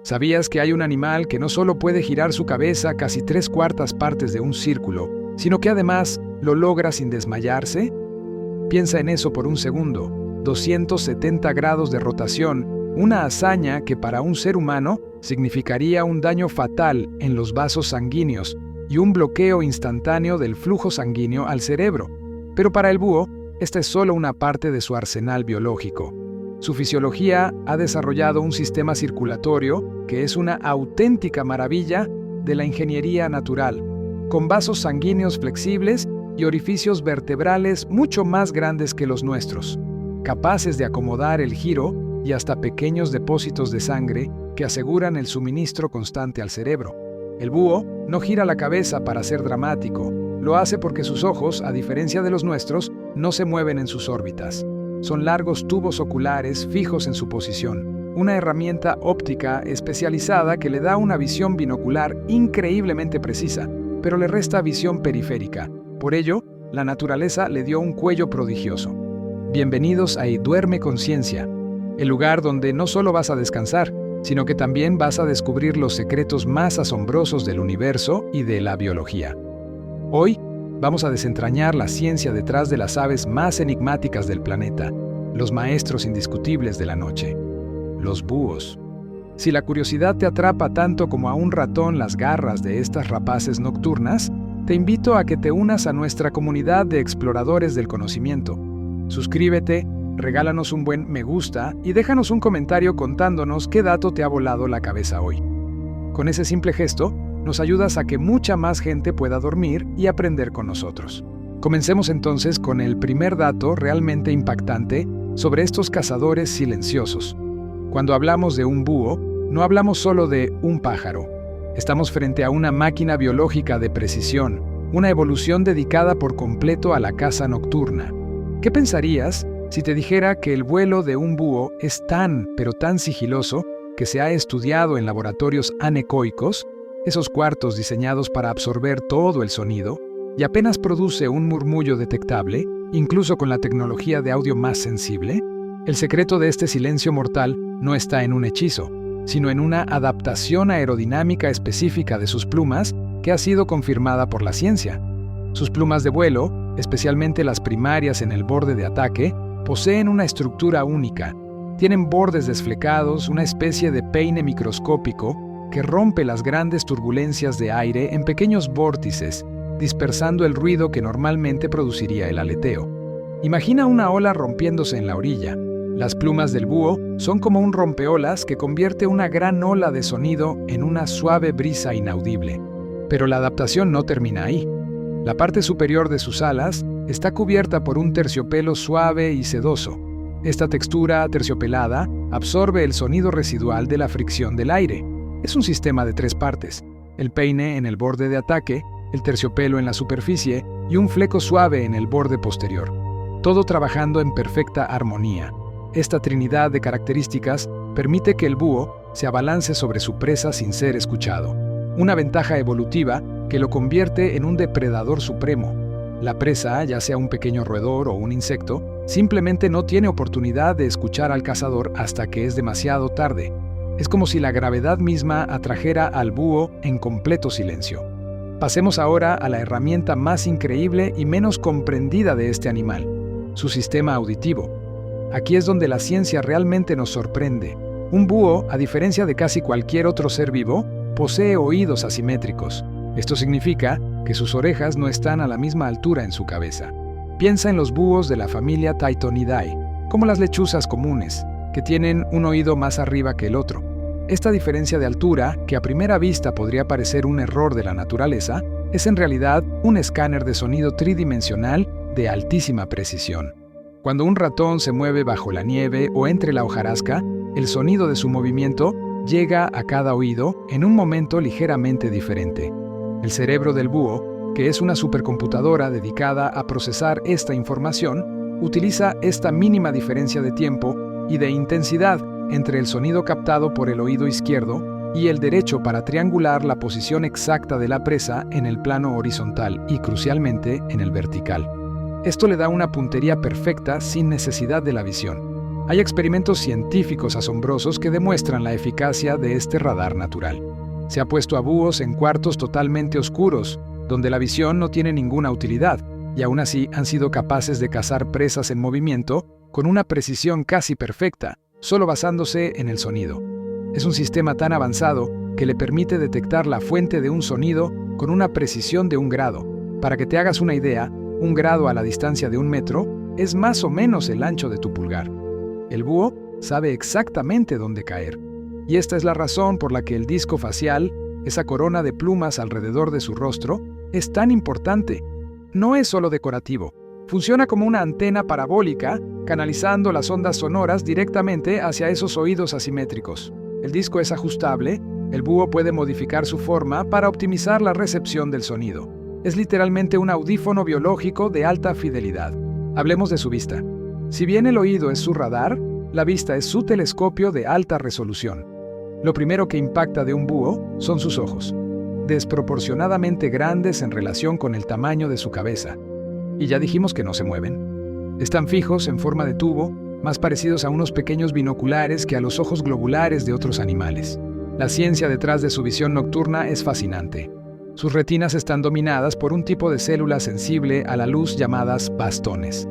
¿Sabías que hay un animal que no solo puede girar su cabeza casi 3/4 partes de un círculo, sino que además lo logra sin desmayarse? Piensa en eso por un segundo. 270 grados de rotación, una hazaña que para un ser humano significaría un daño fatal en los vasos sanguíneos y un bloqueo instantáneo del flujo sanguíneo al cerebro. Pero para el búho, esta es solo una parte de su arsenal biológico. Su fisiología ha desarrollado un sistema circulatorio que es una auténtica maravilla de la ingeniería natural, con vasos sanguíneos flexibles y orificios vertebrales mucho más grandes que los nuestros, capaces de acomodar el giro y hasta pequeños depósitos de sangre que aseguran el suministro constante al cerebro. El búho no gira la cabeza para ser dramático, lo hace porque sus ojos, a diferencia de los nuestros, no se mueven en sus órbitas. Son largos tubos oculares fijos en su posición, una herramienta óptica especializada que le da una visión binocular increíblemente precisa, pero le resta visión periférica. Por ello, la naturaleza le dio un cuello prodigioso. Bienvenidos a Duerme Conciencia, el lugar donde no solo vas a descansar, sino que también vas a descubrir los secretos más asombrosos del universo y de la biología. Hoy vamos a desentrañar la ciencia detrás de las aves más enigmáticas del planeta, los maestros indiscutibles de la noche, los búhos. Si la curiosidad te atrapa tanto como a un ratón las garras de estas rapaces nocturnas, te invito a que te unas a nuestra comunidad de exploradores del conocimiento. Suscríbete, regálanos un buen me gusta y déjanos un comentario contándonos qué dato te ha volado la cabeza hoy. Con ese simple gesto, nos ayudas a que mucha más gente pueda dormir y aprender con nosotros. Comencemos entonces con el primer dato realmente impactante sobre estos cazadores silenciosos. Cuando hablamos de un búho, no hablamos solo de un pájaro. Estamos frente a una máquina biológica de precisión, una evolución dedicada por completo a la caza nocturna. ¿Qué pensarías si te dijera que el vuelo de un búho es tan, pero tan sigiloso que se ha estudiado en laboratorios anecoicos, esos cuartos diseñados para absorber todo el sonido, y apenas produce un murmullo detectable, incluso con la tecnología de audio más sensible? El secreto de este silencio mortal no está en un hechizo, sino en una adaptación aerodinámica específica de sus plumas que ha sido confirmada por la ciencia. Sus plumas de vuelo, especialmente las primarias en el borde de ataque, poseen una estructura única. Tienen bordes desflecados, una especie de peine microscópico que rompe las grandes turbulencias de aire en pequeños vórtices, dispersando el ruido que normalmente produciría el aleteo. Imagina una ola rompiéndose en la orilla. Las plumas del búho son como un rompeolas que convierte una gran ola de sonido en una suave brisa inaudible. Pero la adaptación no termina ahí. La parte superior de sus alas está cubierta por un terciopelo suave y sedoso. Esta textura terciopelada absorbe el sonido residual de la fricción del aire. Es un sistema de 3 partes: el peine en el borde de ataque, el terciopelo en la superficie y un fleco suave en el borde posterior, todo trabajando en perfecta armonía. Esta trinidad de características permite que el búho se abalance sobre su presa sin ser escuchado, una ventaja evolutiva que lo convierte en un depredador supremo. La presa, ya sea un pequeño roedor o un insecto, simplemente no tiene oportunidad de escuchar al cazador hasta que es demasiado tarde. Es como si la gravedad misma atrajera al búho en completo silencio. Pasemos ahora a la herramienta más increíble y menos comprendida de este animal, su sistema auditivo. Aquí es donde la ciencia realmente nos sorprende. Un búho, a diferencia de casi cualquier otro ser vivo, posee oídos asimétricos. Esto significa que sus orejas no están a la misma altura en su cabeza. Piensa en los búhos de la familia Tytonidae, como las lechuzas comunes, que tienen un oído más arriba que el otro. Esta diferencia de altura, que a primera vista podría parecer un error de la naturaleza, es en realidad un escáner de sonido tridimensional de altísima precisión. Cuando un ratón se mueve bajo la nieve o entre la hojarasca, el sonido de su movimiento llega a cada oído en un momento ligeramente diferente. El cerebro del búho, que es una supercomputadora dedicada a procesar esta información, utiliza esta mínima diferencia de tiempo y de intensidad entre el sonido captado por el oído izquierdo y el derecho para triangular la posición exacta de la presa en el plano horizontal y, crucialmente, en el vertical. Esto le da una puntería perfecta sin necesidad de la visión. Hay experimentos científicos asombrosos que demuestran la eficacia de este radar natural. Se ha puesto a búhos en cuartos totalmente oscuros, donde la visión no tiene ninguna utilidad, y aún así han sido capaces de cazar presas en movimiento con una precisión casi perfecta, solo basándose en el sonido. Es un sistema tan avanzado que le permite detectar la fuente de un sonido con una precisión de 1 grado. Para que te hagas una idea, 1 grado a la distancia de 1 metro es más o menos el ancho de tu pulgar. El búho sabe exactamente dónde caer. Y esta es la razón por la que el disco facial, esa corona de plumas alrededor de su rostro, es tan importante. No es solo decorativo. Funciona como una antena parabólica, canalizando las ondas sonoras directamente hacia esos oídos asimétricos. El disco es ajustable, el búho puede modificar su forma para optimizar la recepción del sonido. Es literalmente un audífono biológico de alta fidelidad. Hablemos de su vista. Si bien el oído es su radar, la vista es su telescopio de alta resolución. Lo primero que impacta de un búho son sus ojos, desproporcionadamente grandes en relación con el tamaño de su cabeza. Y ya dijimos que no se mueven. Están fijos en forma de tubo, más parecidos a unos pequeños binoculares que a los ojos globulares de otros animales. La ciencia detrás de su visión nocturna es fascinante. Sus retinas están dominadas por un tipo de célula sensible a la luz llamadas bastones.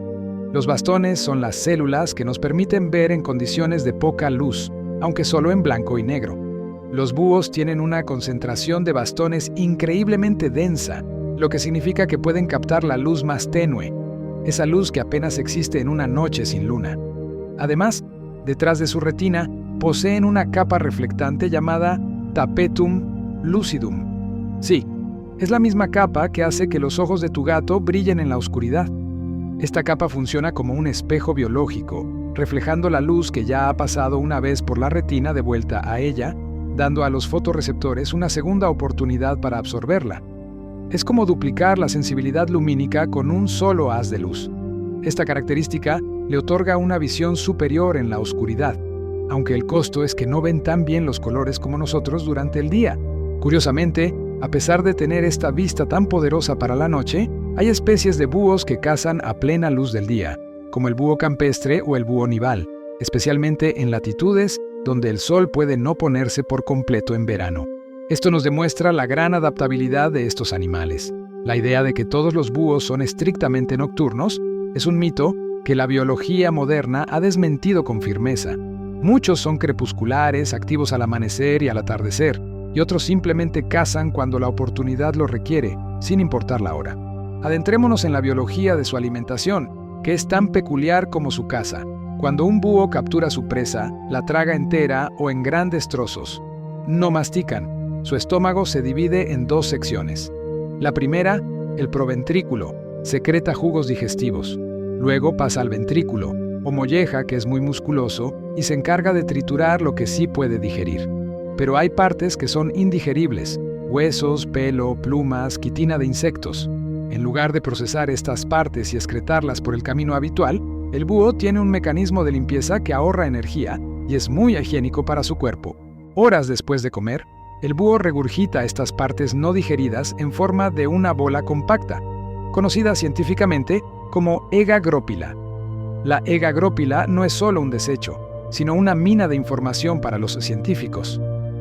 Los bastones son las células que nos permiten ver en condiciones de poca luz, aunque solo en blanco y negro. Los búhos tienen una concentración de bastones increíblemente densa, lo que significa que pueden captar la luz más tenue, esa luz que apenas existe en una noche sin luna. Además, detrás de su retina, poseen una capa reflectante llamada tapetum lucidum. Sí, es la misma capa que hace que los ojos de tu gato brillen en la oscuridad. Esta capa funciona como un espejo biológico, reflejando la luz que ya ha pasado una vez por la retina de vuelta a ella, dando a los fotorreceptores una segunda oportunidad para absorberla. Es como duplicar la sensibilidad lumínica con un solo haz de luz. Esta característica le otorga una visión superior en la oscuridad, aunque el costo es que no ven tan bien los colores como nosotros durante el día. Curiosamente, a pesar de tener esta vista tan poderosa para la noche, hay especies de búhos que cazan a plena luz del día, como el búho campestre o el búho nival, especialmente en latitudes donde el sol puede no ponerse por completo en verano. Esto nos demuestra la gran adaptabilidad de estos animales. La idea de que todos los búhos son estrictamente nocturnos es un mito que la biología moderna ha desmentido con firmeza. Muchos son crepusculares, activos al amanecer y al atardecer, y otros simplemente cazan cuando la oportunidad lo requiere, sin importar la hora. Adentrémonos en la biología de su alimentación, que es tan peculiar como su caza. Cuando un búho captura su presa, la traga entera o en grandes trozos. No mastican. Su estómago se divide en 2 secciones. La primera, el proventrículo, secreta jugos digestivos. Luego pasa al ventrículo, o molleja, que es muy musculoso, y se encarga de triturar lo que sí puede digerir. Pero hay partes que son indigeribles: huesos, pelo, plumas, quitina de insectos. En lugar de procesar estas partes y excretarlas por el camino habitual, el búho tiene un mecanismo de limpieza que ahorra energía y es muy higiénico para su cuerpo. Horas después de comer, el búho regurgita estas partes no digeridas en forma de una bola compacta, conocida científicamente como egagrópila. La egagrópila no es solo un desecho, sino una mina de información para los científicos.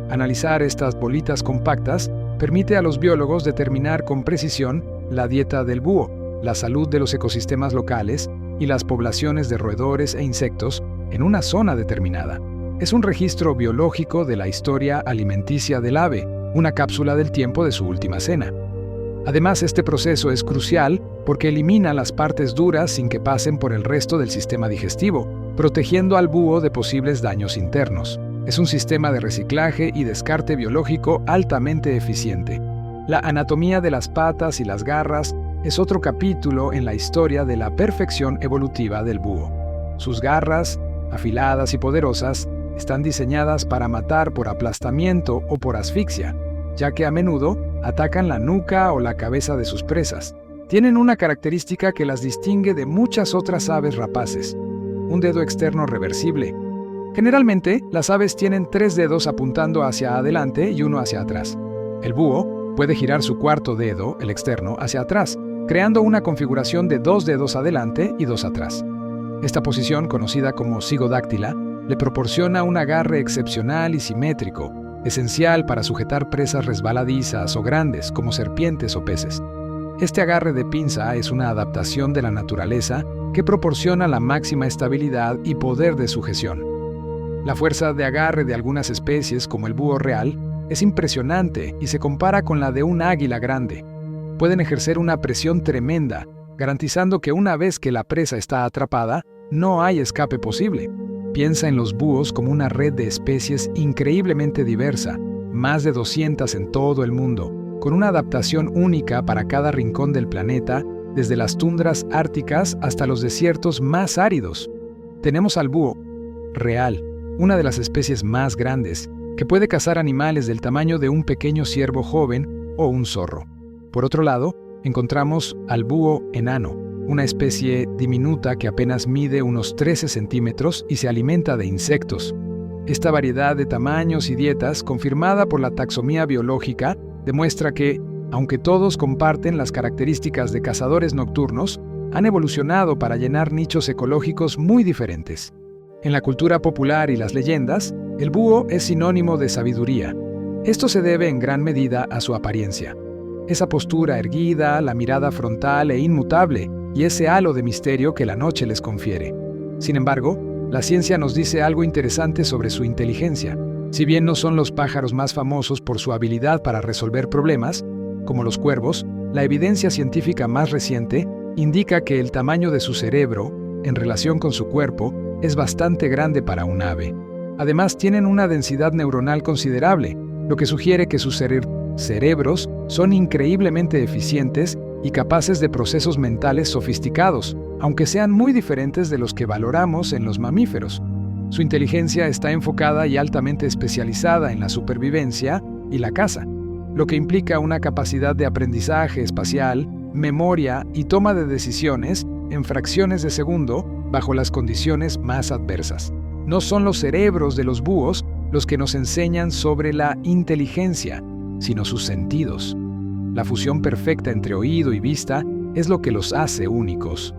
Analizar estas bolitas compactas permite a los biólogos determinar con precisión la dieta del búho, la salud de los ecosistemas locales y las poblaciones de roedores e insectos en una zona determinada. Es un registro biológico de la historia alimenticia del ave, una cápsula del tiempo de su última cena. Además, este proceso es crucial porque elimina las partes duras sin que pasen por el resto del sistema digestivo, protegiendo al búho de posibles daños internos. Es un sistema de reciclaje y descarte biológico altamente eficiente. La anatomía de las patas y las garras es otro capítulo en la historia de la perfección evolutiva del búho. Sus garras, afiladas y poderosas, están diseñadas para matar por aplastamiento o por asfixia, ya que a menudo atacan la nuca o la cabeza de sus presas. Tienen una característica que las distingue de muchas otras aves rapaces: un dedo externo reversible. Generalmente, las aves tienen 3 dedos apuntando hacia adelante y uno hacia atrás. El búho puede girar su cuarto dedo, el externo, hacia atrás, creando una configuración de 2 dedos adelante y 2 atrás. Esta posición, conocida como cigodáctila, le proporciona un agarre excepcional y simétrico, esencial para sujetar presas resbaladizas o grandes, como serpientes o peces. Este agarre de pinza es una adaptación de la naturaleza que proporciona la máxima estabilidad y poder de sujeción. La fuerza de agarre de algunas especies, como el búho real, es impresionante y se compara con la de un águila grande. Pueden ejercer una presión tremenda, garantizando que una vez que la presa está atrapada, no hay escape posible. Piensa en los búhos como una red de especies increíblemente diversa, más de 200 en todo el mundo, con una adaptación única para cada rincón del planeta, desde las tundras árticas hasta los desiertos más áridos. Tenemos al búho real, una de las especies más grandes, que puede cazar animales del tamaño de un pequeño ciervo joven o un zorro. Por otro lado, encontramos al búho enano, una especie diminuta que apenas mide unos 13 centímetros y se alimenta de insectos. Esta variedad de tamaños y dietas, confirmada por la taxonomía biológica, demuestra que, aunque todos comparten las características de cazadores nocturnos, han evolucionado para llenar nichos ecológicos muy diferentes. En la cultura popular y las leyendas, el búho es sinónimo de sabiduría. Esto se debe en gran medida a su apariencia. Esa postura erguida, la mirada frontal e inmutable, y ese halo de misterio que la noche les confiere. Sin embargo, la ciencia nos dice algo interesante sobre su inteligencia. Si bien no son los pájaros más famosos por su habilidad para resolver problemas, como los cuervos, la evidencia científica más reciente indica que el tamaño de su cerebro, en relación con su cuerpo, es bastante grande para un ave. Además, tienen una densidad neuronal considerable, lo que sugiere que sus cerebros son increíblemente eficientes y capaces de procesos mentales sofisticados, aunque sean muy diferentes de los que valoramos en los mamíferos. Su inteligencia está enfocada y altamente especializada en la supervivencia y la caza, lo que implica una capacidad de aprendizaje espacial, memoria y toma de decisiones en fracciones de segundo bajo las condiciones más adversas. No son los cerebros de los búhos los que nos enseñan sobre la inteligencia, sino sus sentidos. La fusión perfecta entre oído y vista es lo que los hace únicos.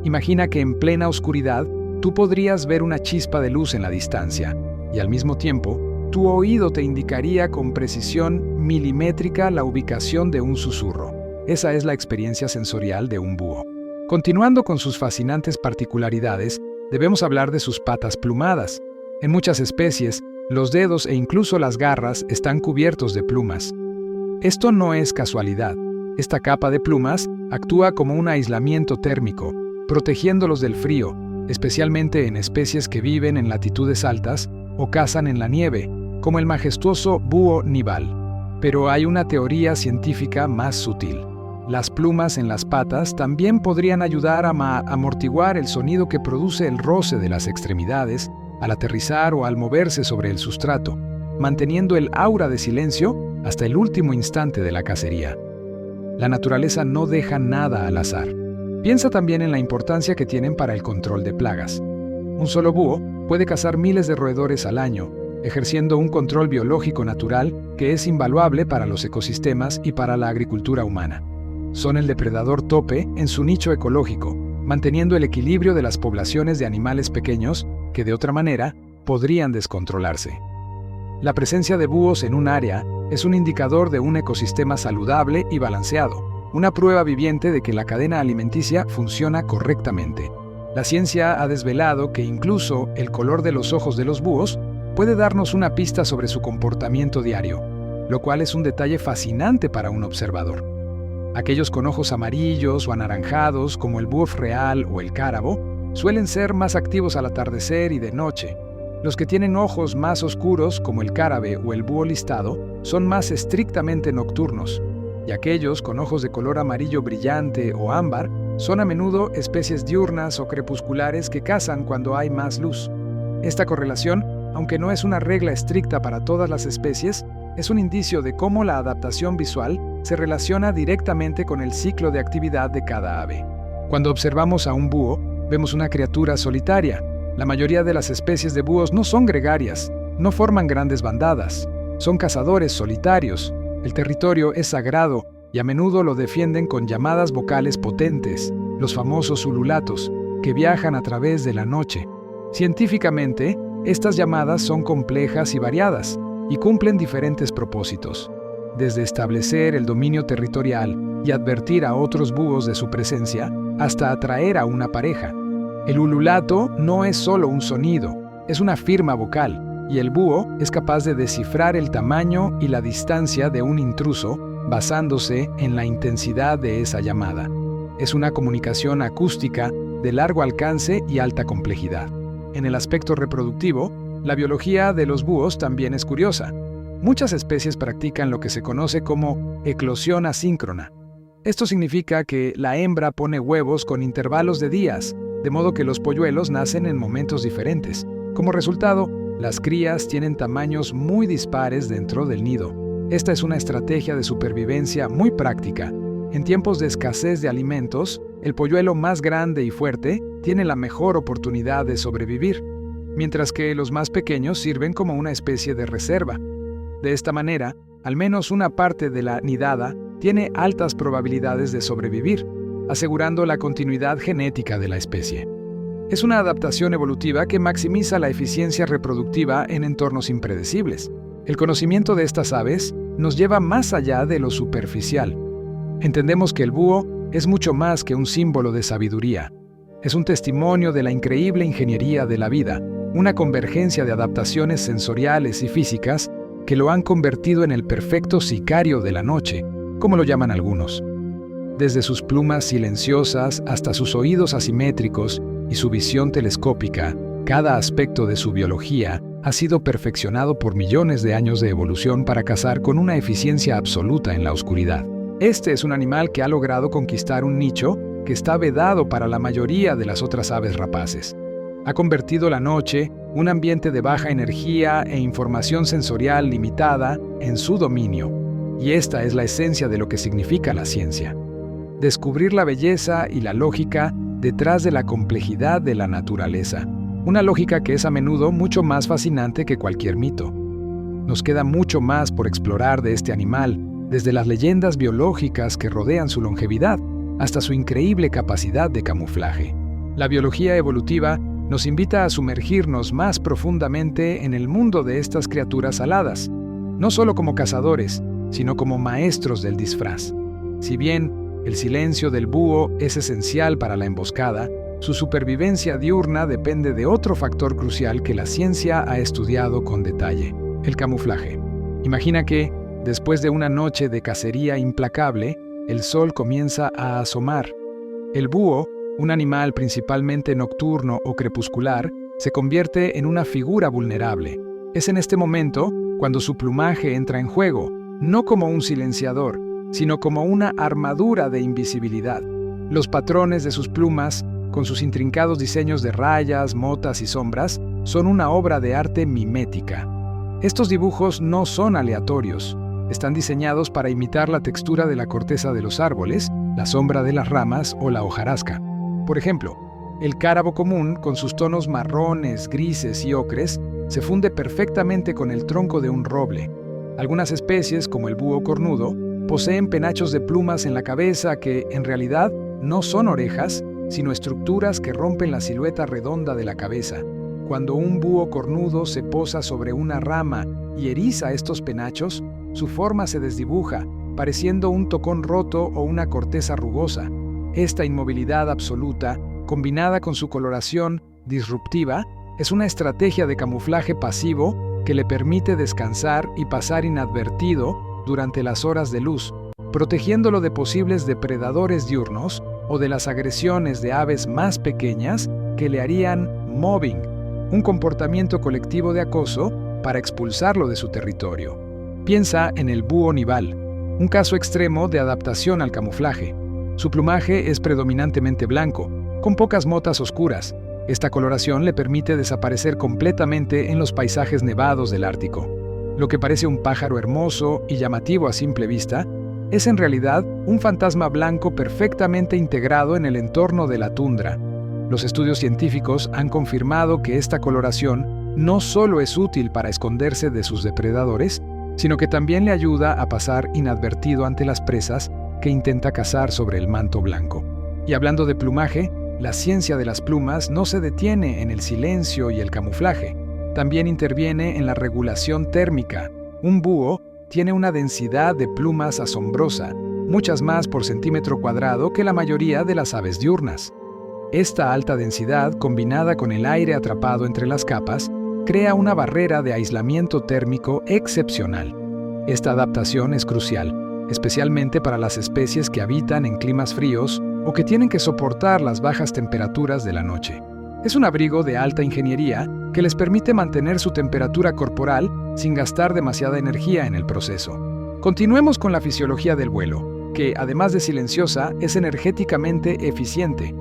Imagina que en plena oscuridad tú podrías ver una chispa de luz en la distancia, y al mismo tiempo, tu oído te indicaría con precisión milimétrica la ubicación de un susurro. Esa es la experiencia sensorial de un búho. Continuando con sus fascinantes particularidades, debemos hablar de sus patas plumadas. En muchas especies, los dedos e incluso las garras están cubiertos de plumas. Esto no es casualidad. Esta capa de plumas actúa como un aislamiento térmico, protegiéndolos del frío, especialmente en especies que viven en latitudes altas o cazan en la nieve, como el majestuoso búho nival. Pero hay una teoría científica más sutil. Las plumas en las patas también podrían ayudar a amortiguar el sonido que produce el roce de las extremidades al aterrizar o al moverse sobre el sustrato, manteniendo el aura de silencio hasta el último instante de la cacería. La naturaleza no deja nada al azar. Piensa también en la importancia que tienen para el control de plagas. Un solo búho puede cazar miles de roedores al año, ejerciendo un control biológico natural que es invaluable para los ecosistemas y para la agricultura humana. Son el depredador tope en su nicho ecológico, manteniendo el equilibrio de las poblaciones de animales pequeños que de otra manera podrían descontrolarse. La presencia de búhos en un área es un indicador de un ecosistema saludable y balanceado, una prueba viviente de que la cadena alimenticia funciona correctamente. La ciencia ha desvelado que incluso el color de los ojos de los búhos puede darnos una pista sobre su comportamiento diario, lo cual es un detalle fascinante para un observador. Aquellos con ojos amarillos o anaranjados, como el búho real o el cárabo, suelen ser más activos al atardecer y de noche. Los que tienen ojos más oscuros, como el cárabo o el búho listado, son más estrictamente nocturnos, y aquellos con ojos de color amarillo brillante o ámbar son a menudo especies diurnas o crepusculares que cazan cuando hay más luz. Esta correlación, aunque no es una regla estricta para todas las especies, es un indicio de cómo la adaptación visual se relaciona directamente con el ciclo de actividad de cada ave. Cuando observamos a un búho, vemos una criatura solitaria. La mayoría de las especies de búhos no son gregarias, no forman grandes bandadas, son cazadores solitarios. El territorio es sagrado y a menudo lo defienden con llamadas vocales potentes, los famosos ululatos, que viajan a través de la noche. Científicamente, estas llamadas son complejas y variadas, y cumplen diferentes propósitos, desde establecer el dominio territorial y advertir a otros búhos de su presencia, hasta atraer a una pareja. El ululato no es solo un sonido, es una firma vocal, y el búho es capaz de descifrar el tamaño y la distancia de un intruso basándose en la intensidad de esa llamada. Es una comunicación acústica de largo alcance y alta complejidad. En el aspecto reproductivo, la biología de los búhos también es curiosa. Muchas especies practican lo que se conoce como eclosión asíncrona. Esto significa que la hembra pone huevos con intervalos de días, de modo que los polluelos nacen en momentos diferentes. Como resultado, las crías tienen tamaños muy dispares dentro del nido. Esta es una estrategia de supervivencia muy práctica. En tiempos de escasez de alimentos, el polluelo más grande y fuerte tiene la mejor oportunidad de sobrevivir, mientras que los más pequeños sirven como una especie de reserva. De esta manera, al menos una parte de la nidada tiene altas probabilidades de sobrevivir, asegurando la continuidad genética de la especie. Es una adaptación evolutiva que maximiza la eficiencia reproductiva en entornos impredecibles. El conocimiento de estas aves nos lleva más allá de lo superficial. Entendemos que el búho es mucho más que un símbolo de sabiduría. Es un testimonio de la increíble ingeniería de la vida, una convergencia de adaptaciones sensoriales y físicas que lo han convertido en el perfecto sicario de la noche, como lo llaman algunos. Desde sus plumas silenciosas hasta sus oídos asimétricos y su visión telescópica, cada aspecto de su biología ha sido perfeccionado por millones de años de evolución para cazar con una eficiencia absoluta en la oscuridad. Este es un animal que ha logrado conquistar un nicho que está vedado para la mayoría de las otras aves rapaces. Ha convertido la noche, un ambiente de baja energía e información sensorial limitada, en su dominio. Y esta es la esencia de lo que significa la ciencia. Descubrir la belleza y la lógica detrás de la complejidad de la naturaleza. Una lógica que es a menudo mucho más fascinante que cualquier mito. Nos queda mucho más por explorar de este animal, desde las leyendas biológicas que rodean su longevidad hasta su increíble capacidad de camuflaje. La biología evolutiva nos invita a sumergirnos más profundamente en el mundo de estas criaturas aladas, no solo como cazadores, sino como maestros del disfraz. Si bien el silencio del búho es esencial para la emboscada, su supervivencia diurna depende de otro factor crucial que la ciencia ha estudiado con detalle: el camuflaje. Imagina que, después de una noche de cacería implacable, el sol comienza a asomar. El búho, un animal principalmente nocturno o crepuscular, se convierte en una figura vulnerable. Es en este momento cuando su plumaje entra en juego, no como un silenciador, sino como una armadura de invisibilidad. Los patrones de sus plumas, con sus intrincados diseños de rayas, motas y sombras, son una obra de arte mimética. Estos dibujos no son aleatorios. Están diseñados para imitar la textura de la corteza de los árboles, la sombra de las ramas o la hojarasca. Por ejemplo, el cárabo común, con sus tonos marrones, grises y ocres, se funde perfectamente con el tronco de un roble. Algunas especies, como el búho cornudo, poseen penachos de plumas en la cabeza que, en realidad, no son orejas, sino estructuras que rompen la silueta redonda de la cabeza. Cuando un búho cornudo se posa sobre una rama y eriza estos penachos, su forma se desdibuja, pareciendo un tocón roto o una corteza rugosa. Esta inmovilidad absoluta, combinada con su coloración disruptiva, es una estrategia de camuflaje pasivo que le permite descansar y pasar inadvertido durante las horas de luz, protegiéndolo de posibles depredadores diurnos o de las agresiones de aves más pequeñas que le harían mobbing, un comportamiento colectivo de acoso para expulsarlo de su territorio. Piensa en el búho nival, un caso extremo de adaptación al camuflaje. Su plumaje es predominantemente blanco, con pocas motas oscuras. Esta coloración le permite desaparecer completamente en los paisajes nevados del Ártico. Lo que parece un pájaro hermoso y llamativo a simple vista, es en realidad un fantasma blanco perfectamente integrado en el entorno de la tundra. Los estudios científicos han confirmado que esta coloración no solo es útil para esconderse de sus depredadores, sino que también le ayuda a pasar inadvertido ante las presas que intenta cazar sobre el manto blanco. Y hablando de plumaje, La ciencia de las plumas no se detiene en el silencio y el camuflaje. También interviene en la regulación térmica. Un búho tiene una densidad de plumas asombrosa, muchas más por centímetro cuadrado que la mayoría de las aves diurnas. Esta alta densidad, combinada con el aire atrapado entre las capas, crea una barrera de aislamiento térmico excepcional. Esta adaptación es crucial, especialmente para las especies que habitan en climas fríos o que tienen que soportar las bajas temperaturas de la noche. Es un abrigo de alta ingeniería que les permite mantener su temperatura corporal sin gastar demasiada energía en el proceso. Continuemos con la fisiología del vuelo, que, además de silenciosa, es energéticamente eficiente.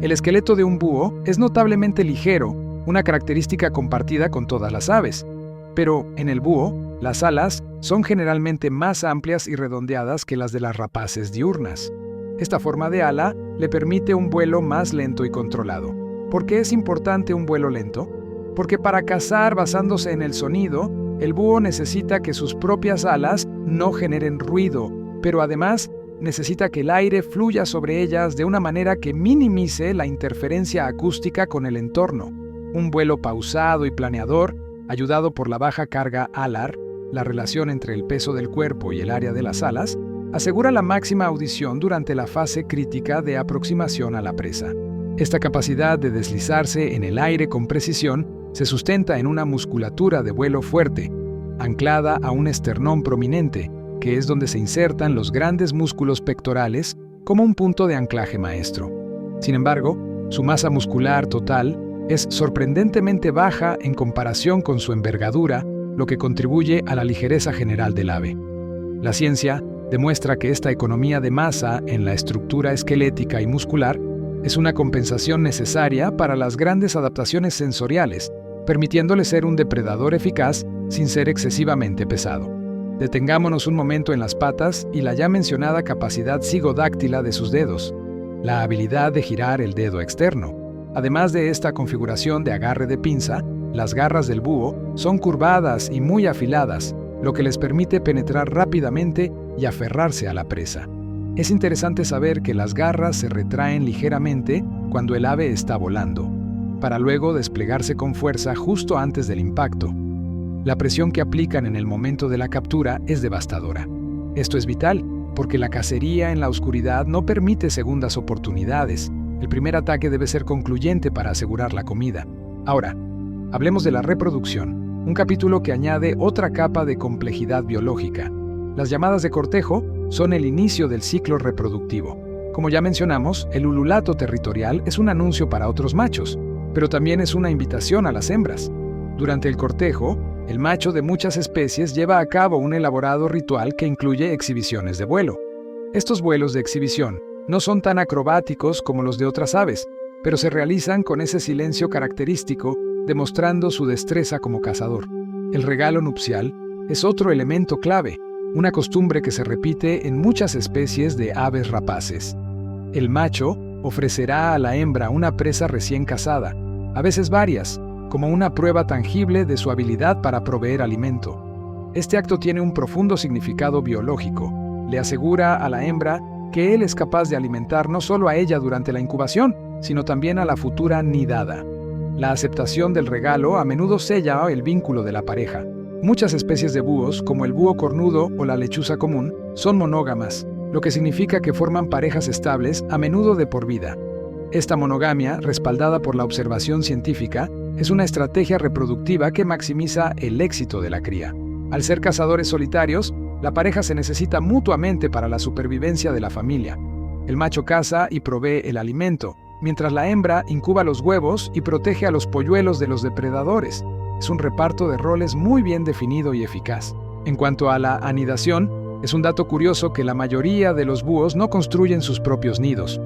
El esqueleto de un búho es notablemente ligero, una característica compartida con todas las aves. Pero, en el búho, las alas son generalmente más amplias y redondeadas que las de las rapaces diurnas. Esta forma de ala le permite un vuelo más lento y controlado. ¿Por qué es importante un vuelo lento? Porque para cazar basándose en el sonido, el búho necesita que sus propias alas no generen ruido, pero además necesita que el aire fluya sobre ellas de una manera que minimice la interferencia acústica con el entorno. Un vuelo pausado y planeador, ayudado por la baja carga alar, la relación entre el peso del cuerpo y el área de las alas, asegura la máxima audición durante la fase crítica de aproximación a la presa. Esta capacidad de deslizarse en el aire con precisión se sustenta en una musculatura de vuelo fuerte, anclada a un esternón prominente, que es donde se insertan los grandes músculos pectorales como un punto de anclaje maestro. Sin embargo, su masa muscular total es sorprendentemente baja en comparación con su envergadura, lo que contribuye a la ligereza general del ave. La ciencia demuestra que esta economía de masa en la estructura esquelética y muscular es una compensación necesaria para las grandes adaptaciones sensoriales, permitiéndole ser un depredador eficaz sin ser excesivamente pesado. Detengámonos un momento en las patas y la ya mencionada capacidad cigodáctila de sus dedos, la habilidad de girar el dedo externo. Además de esta configuración de agarre de pinza, las garras del búho son curvadas y muy afiladas, lo que les permite penetrar rápidamente y aferrarse a la presa. Es interesante saber que las garras se retraen ligeramente cuando el ave está volando, para luego desplegarse con fuerza justo antes del impacto. La presión que aplican en el momento de la captura es devastadora. Esto es vital, porque la cacería en la oscuridad no permite segundas oportunidades. El primer ataque debe ser concluyente para asegurar la comida. Ahora, hablemos de la reproducción, un capítulo que añade otra capa de complejidad biológica. Las llamadas de cortejo son el inicio del ciclo reproductivo. Como ya mencionamos, el ululato territorial es un anuncio para otros machos, pero también es una invitación a las hembras. Durante el cortejo, el macho de muchas especies lleva a cabo un elaborado ritual que incluye exhibiciones de vuelo. Estos vuelos de exhibición no son tan acrobáticos como los de otras aves, pero se realizan con ese silencio característico, demostrando su destreza como cazador. El regalo nupcial es otro elemento clave, una costumbre que se repite en muchas especies de aves rapaces. El macho ofrecerá a la hembra una presa recién cazada, a veces varias, como una prueba tangible de su habilidad para proveer alimento. Este acto tiene un profundo significado biológico. Le asegura a la hembra que él es capaz de alimentar no solo a ella durante la incubación, sino también a la futura nidada. La aceptación del regalo a menudo sella el vínculo de la pareja. Muchas especies de búhos, como el búho cornudo o la lechuza común, son monógamas, lo que significa que forman parejas estables a menudo de por vida. Esta monogamia, respaldada por la observación científica, es una estrategia reproductiva que maximiza el éxito de la cría. Al ser cazadores solitarios, la pareja se necesita mutuamente para la supervivencia de la familia. El macho caza y provee el alimento, mientras la hembra incuba los huevos y protege a los polluelos de los depredadores. Es un reparto de roles muy bien definido y eficaz. En cuanto a la anidación, es un dato curioso que la mayoría de los búhos no construyen sus propios nidos,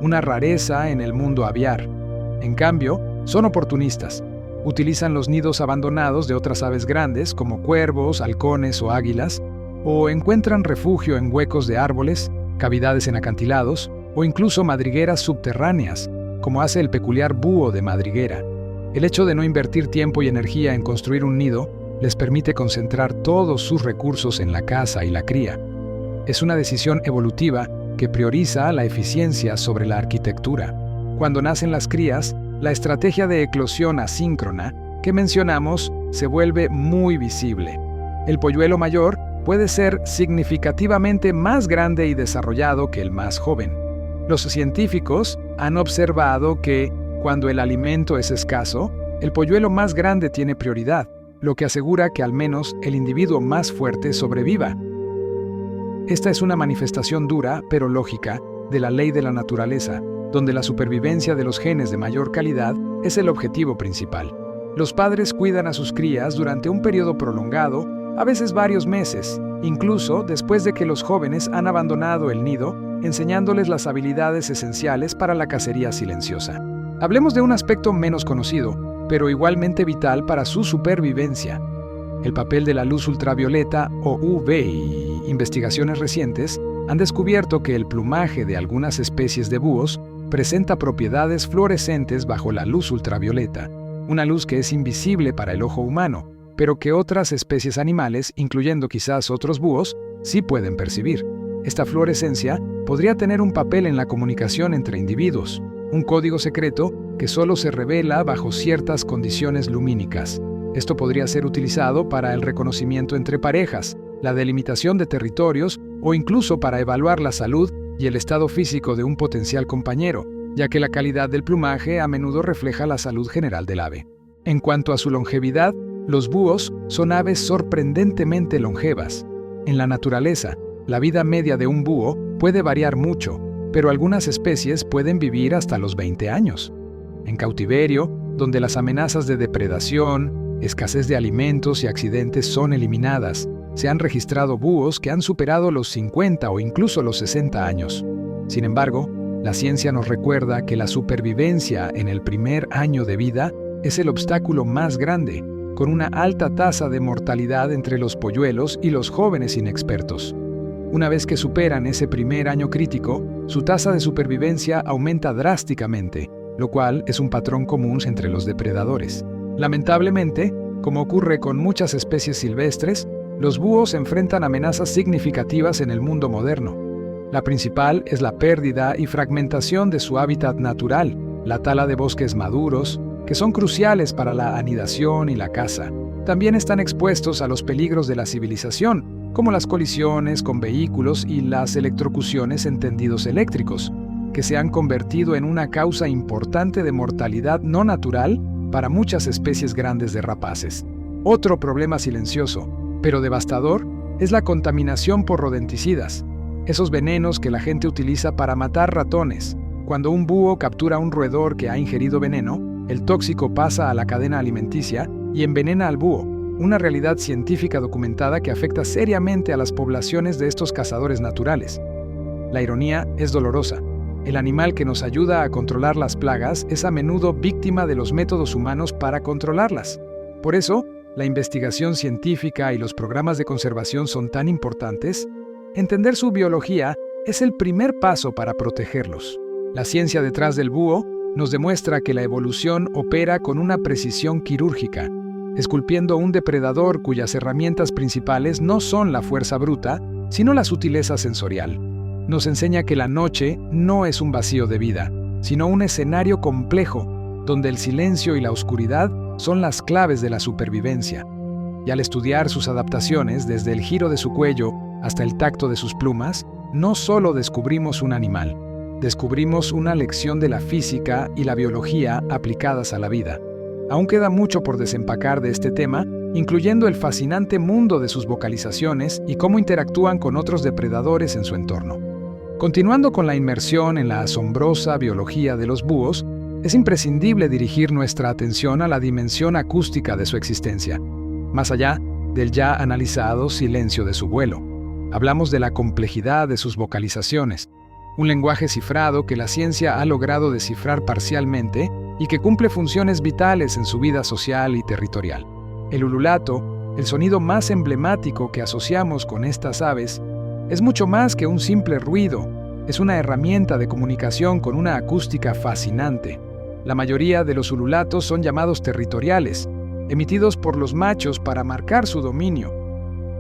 una rareza en el mundo aviar. En cambio, son oportunistas. Utilizan los nidos abandonados de otras aves grandes como cuervos, halcones o águilas, o encuentran refugio en huecos de árboles, cavidades en acantilados o incluso madrigueras subterráneas, como hace el peculiar búho de madriguera. El hecho de no invertir tiempo y energía en construir un nido les permite concentrar todos sus recursos en la caza y la cría. Es una decisión evolutiva que prioriza la eficiencia sobre la arquitectura. Cuando nacen las crías, la estrategia de eclosión asíncrona que mencionamos se vuelve muy visible. El polluelo mayor puede ser significativamente más grande y desarrollado que el más joven. Los científicos han observado que, cuando el alimento es escaso, el polluelo más grande tiene prioridad, lo que asegura que al menos el individuo más fuerte sobreviva. Esta es una manifestación dura, pero lógica, de la ley de la naturaleza, donde la supervivencia de los genes de mayor calidad es el objetivo principal. Los padres cuidan a sus crías durante un periodo prolongado, a veces varios meses, incluso después de que los jóvenes han abandonado el nido, enseñándoles las habilidades esenciales para la cacería silenciosa. Hablemos de un aspecto menos conocido, pero igualmente vital para su supervivencia: el papel de la luz ultravioleta o UV. Investigaciones recientes han descubierto que el plumaje de algunas especies de búhos presenta propiedades fluorescentes bajo la luz ultravioleta, una luz que es invisible para el ojo humano, pero que otras especies animales, incluyendo quizás otros búhos, sí pueden percibir. Esta fluorescencia podría tener un papel en la comunicación entre individuos, un código secreto que solo se revela bajo ciertas condiciones lumínicas. Esto podría ser utilizado para el reconocimiento entre parejas, la delimitación de territorios o incluso para evaluar la salud y el estado físico de un potencial compañero, ya que la calidad del plumaje a menudo refleja la salud general del ave. En cuanto a su longevidad, los búhos son aves sorprendentemente longevas. En la naturaleza, la vida media de un búho puede variar mucho, pero algunas especies pueden vivir hasta los 20 años. En cautiverio, donde las amenazas de depredación, escasez de alimentos y accidentes son eliminadas, se han registrado búhos que han superado los 50 o incluso los 60 años. Sin embargo, la ciencia nos recuerda que la supervivencia en el primer año de vida es el obstáculo más grande, con una alta tasa de mortalidad entre los polluelos y los jóvenes inexpertos. Una vez que superan ese primer año crítico, su tasa de supervivencia aumenta drásticamente, lo cual es un patrón común entre los depredadores. Lamentablemente, como ocurre con muchas especies silvestres, los búhos enfrentan amenazas significativas en el mundo moderno. La principal es la pérdida y fragmentación de su hábitat natural, la tala de bosques maduros, que son cruciales para la anidación y la caza. También están expuestos a los peligros de la civilización, como las colisiones con vehículos y las electrocuciones en tendidos eléctricos, que se han convertido en una causa importante de mortalidad no natural para muchas especies grandes de rapaces. Otro problema silencioso, pero devastador, es la contaminación por rodenticidas, esos venenos que la gente utiliza para matar ratones. Cuando un búho captura un roedor que ha ingerido veneno, el tóxico pasa a la cadena alimenticia y envenena al búho, una realidad científica documentada que afecta seriamente a las poblaciones de estos cazadores naturales. La ironía es dolorosa. El animal que nos ayuda a controlar las plagas es a menudo víctima de los métodos humanos para controlarlas. Por eso, la investigación científica y los programas de conservación son tan importantes. Entender su biología es el primer paso para protegerlos. La ciencia detrás del búho nos demuestra que la evolución opera con una precisión quirúrgica, esculpiendo un depredador cuyas herramientas principales no son la fuerza bruta, sino la sutileza sensorial. Nos enseña que la noche no es un vacío de vida, sino un escenario complejo, donde el silencio y la oscuridad son las claves de la supervivencia. Y al estudiar sus adaptaciones, desde el giro de su cuello hasta el tacto de sus plumas, no solo descubrimos un animal, descubrimos una lección de la física y la biología aplicadas a la vida. Aún queda mucho por desempacar de este tema, incluyendo el fascinante mundo de sus vocalizaciones y cómo interactúan con otros depredadores en su entorno. Continuando con la inmersión en la asombrosa biología de los búhos, es imprescindible dirigir nuestra atención a la dimensión acústica de su existencia, más allá del ya analizado silencio de su vuelo. Hablamos de la complejidad de sus vocalizaciones, un lenguaje cifrado que la ciencia ha logrado descifrar parcialmente y que cumple funciones vitales en su vida social y territorial. El ululato, el sonido más emblemático que asociamos con estas aves, es mucho más que un simple ruido, es una herramienta de comunicación con una acústica fascinante. La mayoría de los ululatos son llamados territoriales, emitidos por los machos para marcar su dominio.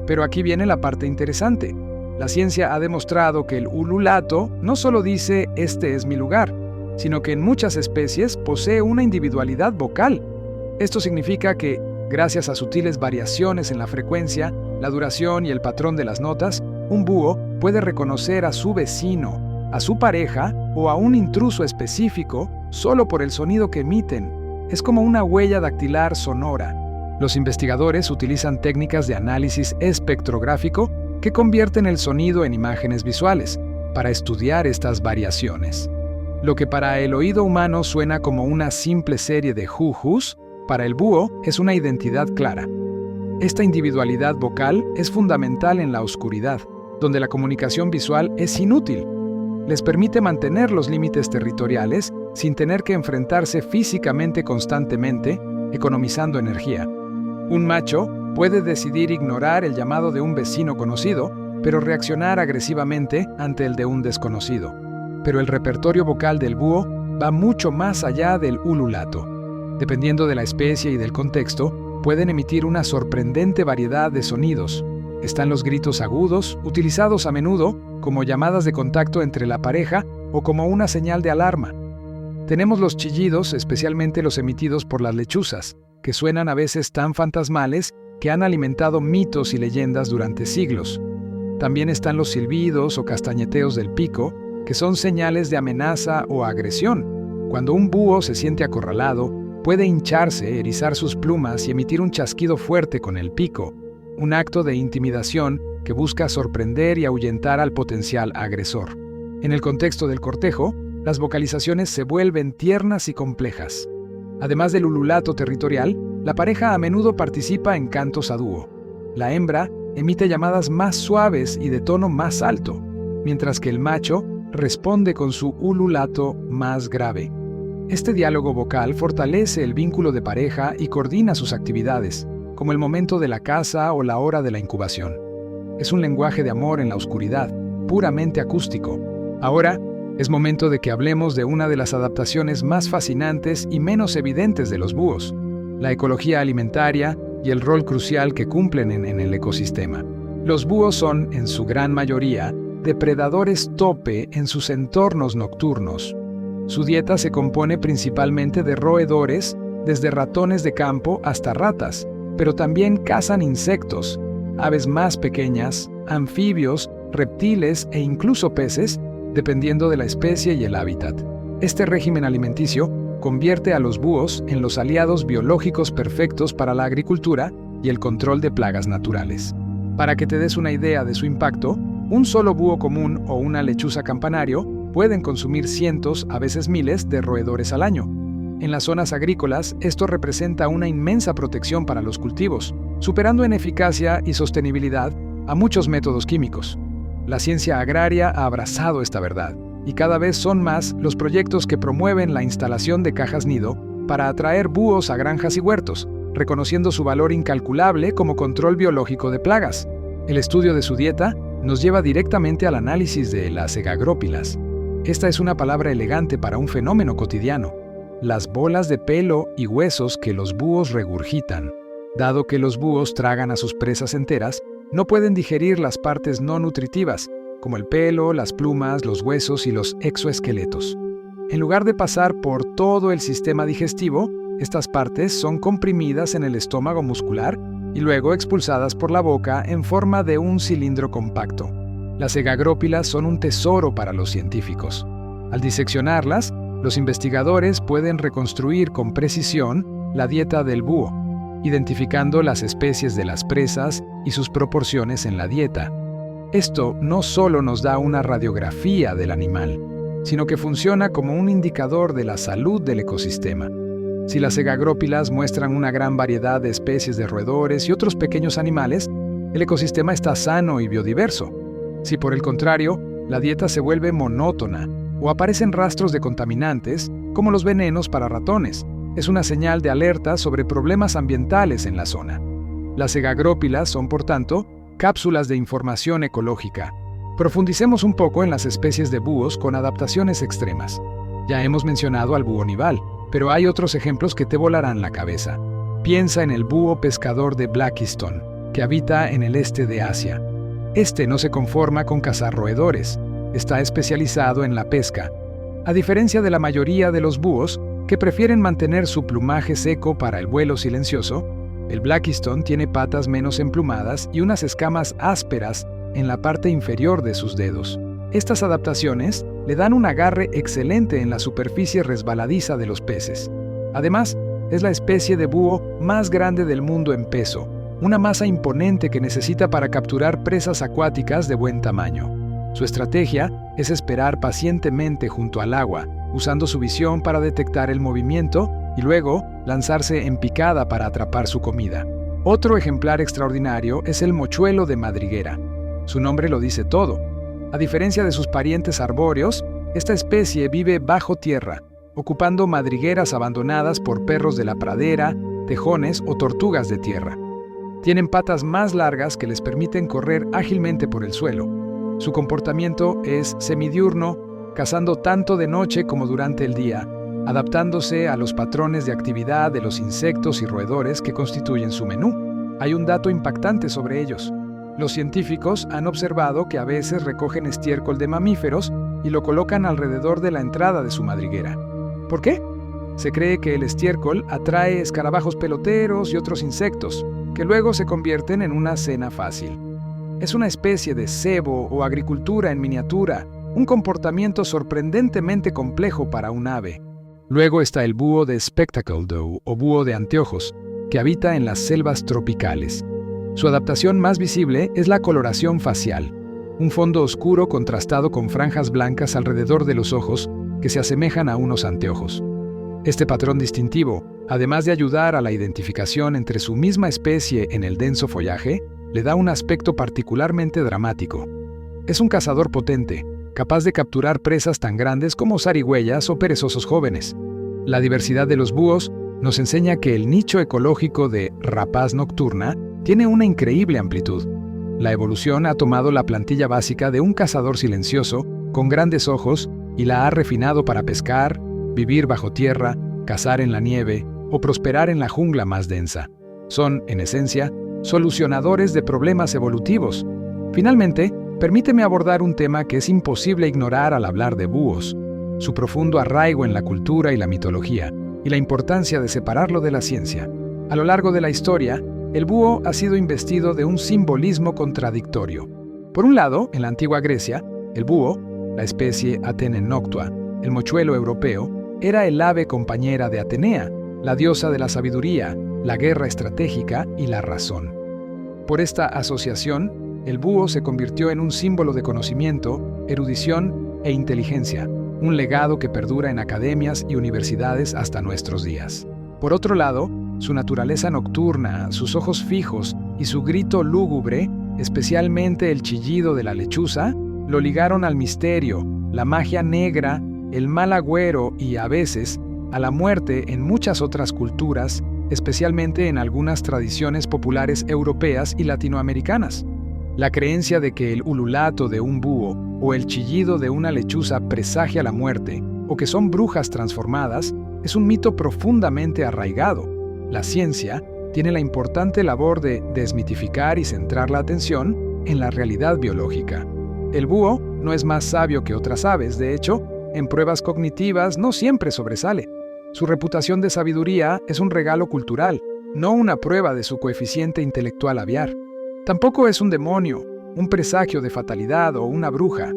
Pero aquí viene la parte interesante. La ciencia ha demostrado que el ululato no solo dice «este es mi lugar», sino que en muchas especies posee una individualidad vocal. Esto significa que, gracias a sutiles variaciones en la frecuencia, la duración y el patrón de las notas, un búho puede reconocer a su vecino, a su pareja o a un intruso específico solo por el sonido que emiten. Es como una huella dactilar sonora. Los investigadores utilizan técnicas de análisis espectrográfico que convierten el sonido en imágenes visuales para estudiar estas variaciones. Lo que para el oído humano suena como una simple serie de jujus, para el búho es una identidad clara. Esta individualidad vocal es fundamental en la oscuridad, donde la comunicación visual es inútil. Les permite mantener los límites territoriales sin tener que enfrentarse físicamente constantemente, economizando energía. Un macho puede decidir ignorar el llamado de un vecino conocido, pero reaccionar agresivamente ante el de un desconocido. Pero el repertorio vocal del búho va mucho más allá del ululato. Dependiendo de la especie y del contexto, pueden emitir una sorprendente variedad de sonidos. Están los gritos agudos, utilizados a menudo como llamadas de contacto entre la pareja o como una señal de alarma. Tenemos los chillidos, especialmente los emitidos por las lechuzas, que suenan a veces tan fantasmales que han alimentado mitos y leyendas durante siglos. También están los silbidos o castañeteos del pico, que son señales de amenaza o agresión. Cuando un búho se siente acorralado, puede hincharse, erizar sus plumas y emitir un chasquido fuerte con el pico, un acto de intimidación que busca sorprender y ahuyentar al potencial agresor. En el contexto del cortejo, las vocalizaciones se vuelven tiernas y complejas. Además del ululato territorial, la pareja a menudo participa en cantos a dúo. La hembra emite llamadas más suaves y de tono más alto, mientras que el macho responde con su ululato más grave. Este diálogo vocal fortalece el vínculo de pareja y coordina sus actividades, como el momento de la caza o la hora de la incubación. Es un lenguaje de amor en la oscuridad, puramente acústico. Ahora, es momento de que hablemos de una de las adaptaciones más fascinantes y menos evidentes de los búhos, la ecología alimentaria y el rol crucial que cumplen en el ecosistema. Los búhos son, en su gran mayoría, depredadores tope en sus entornos nocturnos. Su dieta se compone principalmente de roedores, desde ratones de campo hasta ratas, pero también cazan insectos, aves más pequeñas, anfibios, reptiles e incluso peces, dependiendo de la especie y el hábitat. Este régimen alimenticio convierte a los búhos en los aliados biológicos perfectos para la agricultura y el control de plagas naturales. Para que te des una idea de su impacto, un solo búho común o una lechuza campanario pueden consumir cientos, a veces miles, de roedores al año. En las zonas agrícolas, esto representa una inmensa protección para los cultivos, superando en eficacia y sostenibilidad a muchos métodos químicos. La ciencia agraria ha abrazado esta verdad, y cada vez son más los proyectos que promueven la instalación de cajas nido para atraer búhos a granjas y huertos, reconociendo su valor incalculable como control biológico de plagas. El estudio de su dieta nos lleva directamente al análisis de las egagrópilas. Esta es una palabra elegante para un fenómeno cotidiano: las bolas de pelo y huesos que los búhos regurgitan. Dado que los búhos tragan a sus presas enteras, no pueden digerir las partes no nutritivas, como el pelo, las plumas, los huesos y los exoesqueletos. En lugar de pasar por todo el sistema digestivo, estas partes son comprimidas en el estómago muscular y luego expulsadas por la boca en forma de un cilindro compacto. Las egagrópilas son un tesoro para los científicos. Al diseccionarlas, los investigadores pueden reconstruir con precisión la dieta del búho, identificando las especies de las presas y sus proporciones en la dieta. Esto no solo nos da una radiografía del animal, sino que funciona como un indicador de la salud del ecosistema. Si las egagrópilas muestran una gran variedad de especies de roedores y otros pequeños animales, el ecosistema está sano y biodiverso. Si por el contrario, la dieta se vuelve monótona o aparecen rastros de contaminantes, como los venenos para ratones, es una señal de alerta sobre problemas ambientales en la zona. Las egagrópilas son, por tanto, cápsulas de información ecológica. Profundicemos un poco en las especies de búhos con adaptaciones extremas. Ya hemos mencionado al búho nival, pero hay otros ejemplos que te volarán la cabeza. Piensa en el búho pescador de Blakiston, que habita en el este de Asia. Este no se conforma con cazar roedores, está especializado en la pesca. A diferencia de la mayoría de los búhos, que prefieren mantener su plumaje seco para el vuelo silencioso, el Blackiston tiene patas menos emplumadas y unas escamas ásperas en la parte inferior de sus dedos. Estas adaptaciones le dan un agarre excelente en la superficie resbaladiza de los peces. Además, es la especie de búho más grande del mundo en peso, una masa imponente que necesita para capturar presas acuáticas de buen tamaño. Su estrategia es esperar pacientemente junto al agua, usando su visión para detectar el movimiento y luego lanzarse en picada para atrapar su comida. Otro ejemplar extraordinario es el mochuelo de madriguera. Su nombre lo dice todo. A diferencia de sus parientes arbóreos, esta especie vive bajo tierra, ocupando madrigueras abandonadas por perros de la pradera, tejones o tortugas de tierra. Tienen patas más largas que les permiten correr ágilmente por el suelo. Su comportamiento es semidiurno, cazando tanto de noche como durante el día, adaptándose a los patrones de actividad de los insectos y roedores que constituyen su menú. Hay un dato impactante sobre ellos. Los científicos han observado que a veces recogen estiércol de mamíferos y lo colocan alrededor de la entrada de su madriguera. ¿Por qué? Se cree que el estiércol atrae escarabajos peloteros y otros insectos, que luego se convierten en una cena fácil. Es una especie de cebo o agricultura en miniatura, un comportamiento sorprendentemente complejo para un ave. Luego está el búho de Spectacle Doe o búho de anteojos, que habita en las selvas tropicales. Su adaptación más visible es la coloración facial, un fondo oscuro contrastado con franjas blancas alrededor de los ojos que se asemejan a unos anteojos. Este patrón distintivo, además de ayudar a la identificación entre su misma especie en el denso follaje, le da un aspecto particularmente dramático. Es un cazador potente, capaz de capturar presas tan grandes como zarigüeyas o perezosos jóvenes. La diversidad de los búhos nos enseña que el nicho ecológico de rapaz nocturna tiene una increíble amplitud. La evolución ha tomado la plantilla básica de un cazador silencioso, con grandes ojos, y la ha refinado para pescar, vivir bajo tierra, cazar en la nieve o prosperar en la jungla más densa. Son, en esencia, solucionadores de problemas evolutivos. Finalmente, permíteme abordar un tema que es imposible ignorar al hablar de búhos: su profundo arraigo en la cultura y la mitología, y la importancia de separarlo de la ciencia. A lo largo de la historia, el búho ha sido investido de un simbolismo contradictorio. Por un lado, en la antigua Grecia, el búho, la especie Athene noctua, el mochuelo europeo, era el ave compañera de Atenea, la diosa de la sabiduría, la guerra estratégica y la razón. Por esta asociación, el búho se convirtió en un símbolo de conocimiento, erudición e inteligencia, un legado que perdura en academias y universidades hasta nuestros días. Por otro lado, su naturaleza nocturna, sus ojos fijos y su grito lúgubre, especialmente el chillido de la lechuza, lo ligaron al misterio, la magia negra, el mal agüero y, a veces, a la muerte en muchas otras culturas, especialmente en algunas tradiciones populares europeas y latinoamericanas. La creencia de que el ululato de un búho o el chillido de una lechuza presagia la muerte, o que son brujas transformadas, es un mito profundamente arraigado. La ciencia tiene la importante labor de desmitificar y centrar la atención en la realidad biológica. El búho no es más sabio que otras aves, de hecho, en pruebas cognitivas no siempre sobresale. Su reputación de sabiduría es un regalo cultural, no una prueba de su coeficiente intelectual aviar. Tampoco es un demonio, un presagio de fatalidad o una bruja.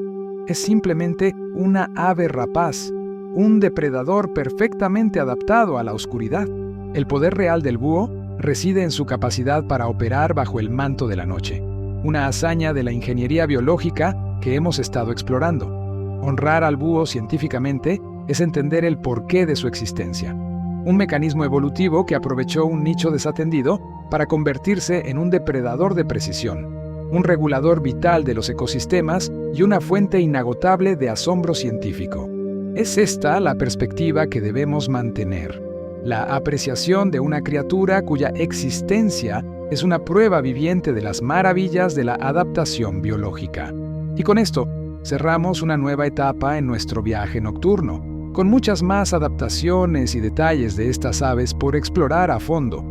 Es simplemente una ave rapaz, un depredador perfectamente adaptado a la oscuridad. El poder real del búho reside en su capacidad para operar bajo el manto de la noche, una hazaña de la ingeniería biológica que hemos estado explorando. Honrar al búho científicamente es entender el porqué de su existencia. Un mecanismo evolutivo que aprovechó un nicho desatendido para convertirse en un depredador de precisión, un regulador vital de los ecosistemas y una fuente inagotable de asombro científico. Es esta la perspectiva que debemos mantener: la apreciación de una criatura cuya existencia es una prueba viviente de las maravillas de la adaptación biológica. Y con esto, cerramos una nueva etapa en nuestro viaje nocturno, con muchas más adaptaciones y detalles de estas aves por explorar a fondo.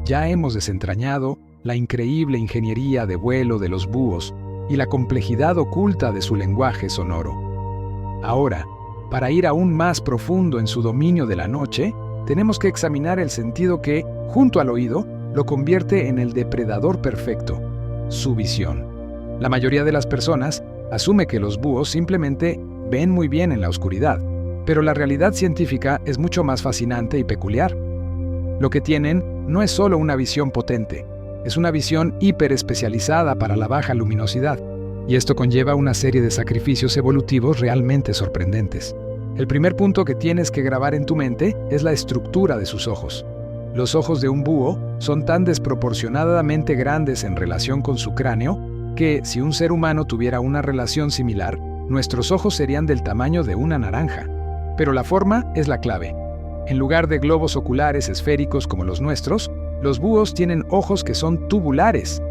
Ya hemos desentrañado la increíble ingeniería de vuelo de los búhos y la complejidad oculta de su lenguaje sonoro. Ahora, Para ir aún más profundo en su dominio de la noche, tenemos que examinar el sentido que, junto al oído, lo convierte en el depredador perfecto, su visión. La mayoría de las personas asume que los búhos simplemente ven muy bien en la oscuridad, pero la realidad científica es mucho más fascinante y peculiar. Lo que tienen no es solo una visión potente, es una visión hiperespecializada para la baja luminosidad, y esto conlleva una serie de sacrificios evolutivos realmente sorprendentes. El primer punto que tienes que grabar en tu mente es la estructura de sus ojos. Los ojos de un búho son tan desproporcionadamente grandes en relación con su cráneo que, si un ser humano tuviera una relación similar, nuestros ojos serían del tamaño de una naranja. Pero la forma es la clave. En lugar de globos oculares esféricos como los nuestros, los búhos tienen ojos que son tubulares.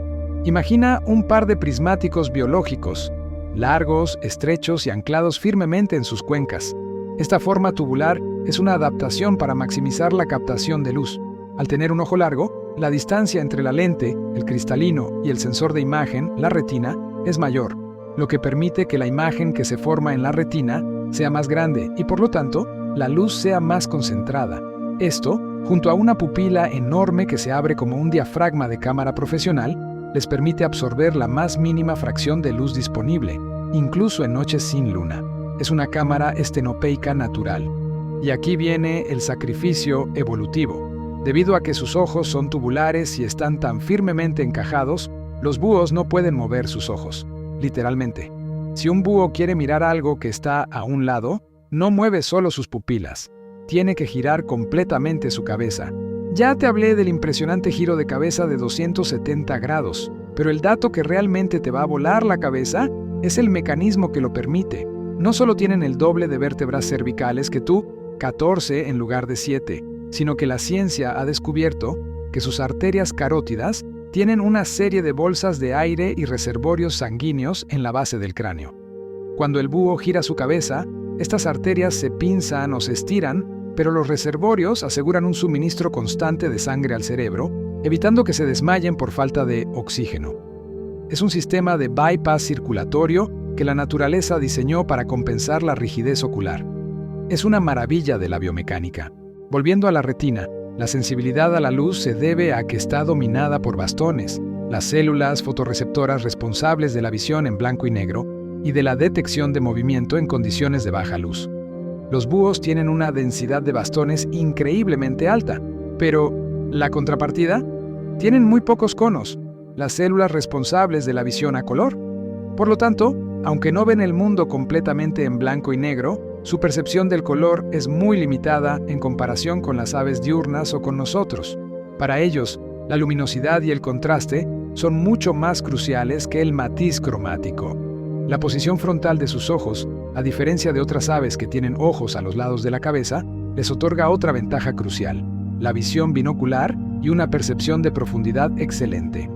Imagina un par de prismáticos biológicos, largos, estrechos y anclados firmemente en sus cuencas. Esta forma tubular es una adaptación para maximizar la captación de luz. Al tener un ojo largo, la distancia entre la lente, el cristalino y el sensor de imagen, la retina, es mayor, lo que permite que la imagen que se forma en la retina sea más grande y, por lo tanto, la luz sea más concentrada. Esto, junto a una pupila enorme que se abre como un diafragma de cámara profesional, les permite absorber la más mínima fracción de luz disponible, incluso en noches sin luna. Es una cámara estenopeica natural. Y aquí viene el sacrificio evolutivo. Debido a que sus ojos son tubulares y están tan firmemente encajados, los búhos no pueden mover sus ojos, literalmente. Si un búho quiere mirar algo que está a un lado, no mueve solo sus pupilas, tiene que girar completamente su cabeza. Ya te hablé del impresionante giro de cabeza de 270 grados, pero el dato que realmente te va a volar la cabeza es el mecanismo que lo permite. No solo tienen el doble de vértebras cervicales que tú, 14 en lugar de 7, sino que la ciencia ha descubierto que sus arterias carótidas tienen una serie de bolsas de aire y reservorios sanguíneos en la base del cráneo. Cuando el búho gira su cabeza, estas arterias se pinzan o se estiran, pero los reservorios aseguran un suministro constante de sangre al cerebro, evitando que se desmayen por falta de oxígeno. Es un sistema de bypass circulatorio que la naturaleza diseñó para compensar la rigidez ocular. Es una maravilla de la biomecánica. Volviendo a la retina, la sensibilidad a la luz se debe a que está dominada por bastones, las células fotorreceptoras responsables de la visión en blanco y negro y de la detección de movimiento en condiciones de baja luz. Los búhos tienen una densidad de bastones increíblemente alta, pero la contrapartida, tienen muy pocos conos, las células responsables de la visión a color. Por lo tanto, aunque no ven el mundo completamente en blanco y negro, su percepción del color es muy limitada en comparación con las aves diurnas o con nosotros. Para ellos, la luminosidad y el contraste son mucho más cruciales que el matiz cromático. La posición frontal de sus ojos, a diferencia de otras aves que tienen ojos a los lados de la cabeza, les otorga otra ventaja crucial: la visión binocular y una percepción de profundidad excelente.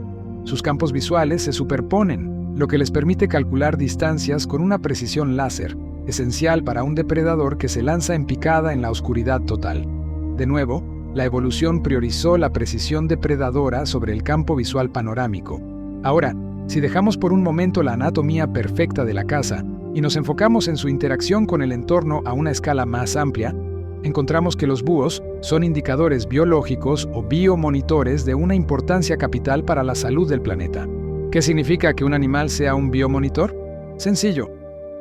Sus campos visuales se superponen, lo que les permite calcular distancias con una precisión láser, esencial para un depredador que se lanza en picada en la oscuridad total. De nuevo, la evolución priorizó la precisión depredadora sobre el campo visual panorámico. Ahora, si dejamos por un momento la anatomía perfecta de la caza y nos enfocamos en su interacción con el entorno a una escala más amplia, encontramos que los búhos son indicadores biológicos o biomonitores de una importancia capital para la salud del planeta. ¿Qué significa que un animal sea un biomonitor? Sencillo.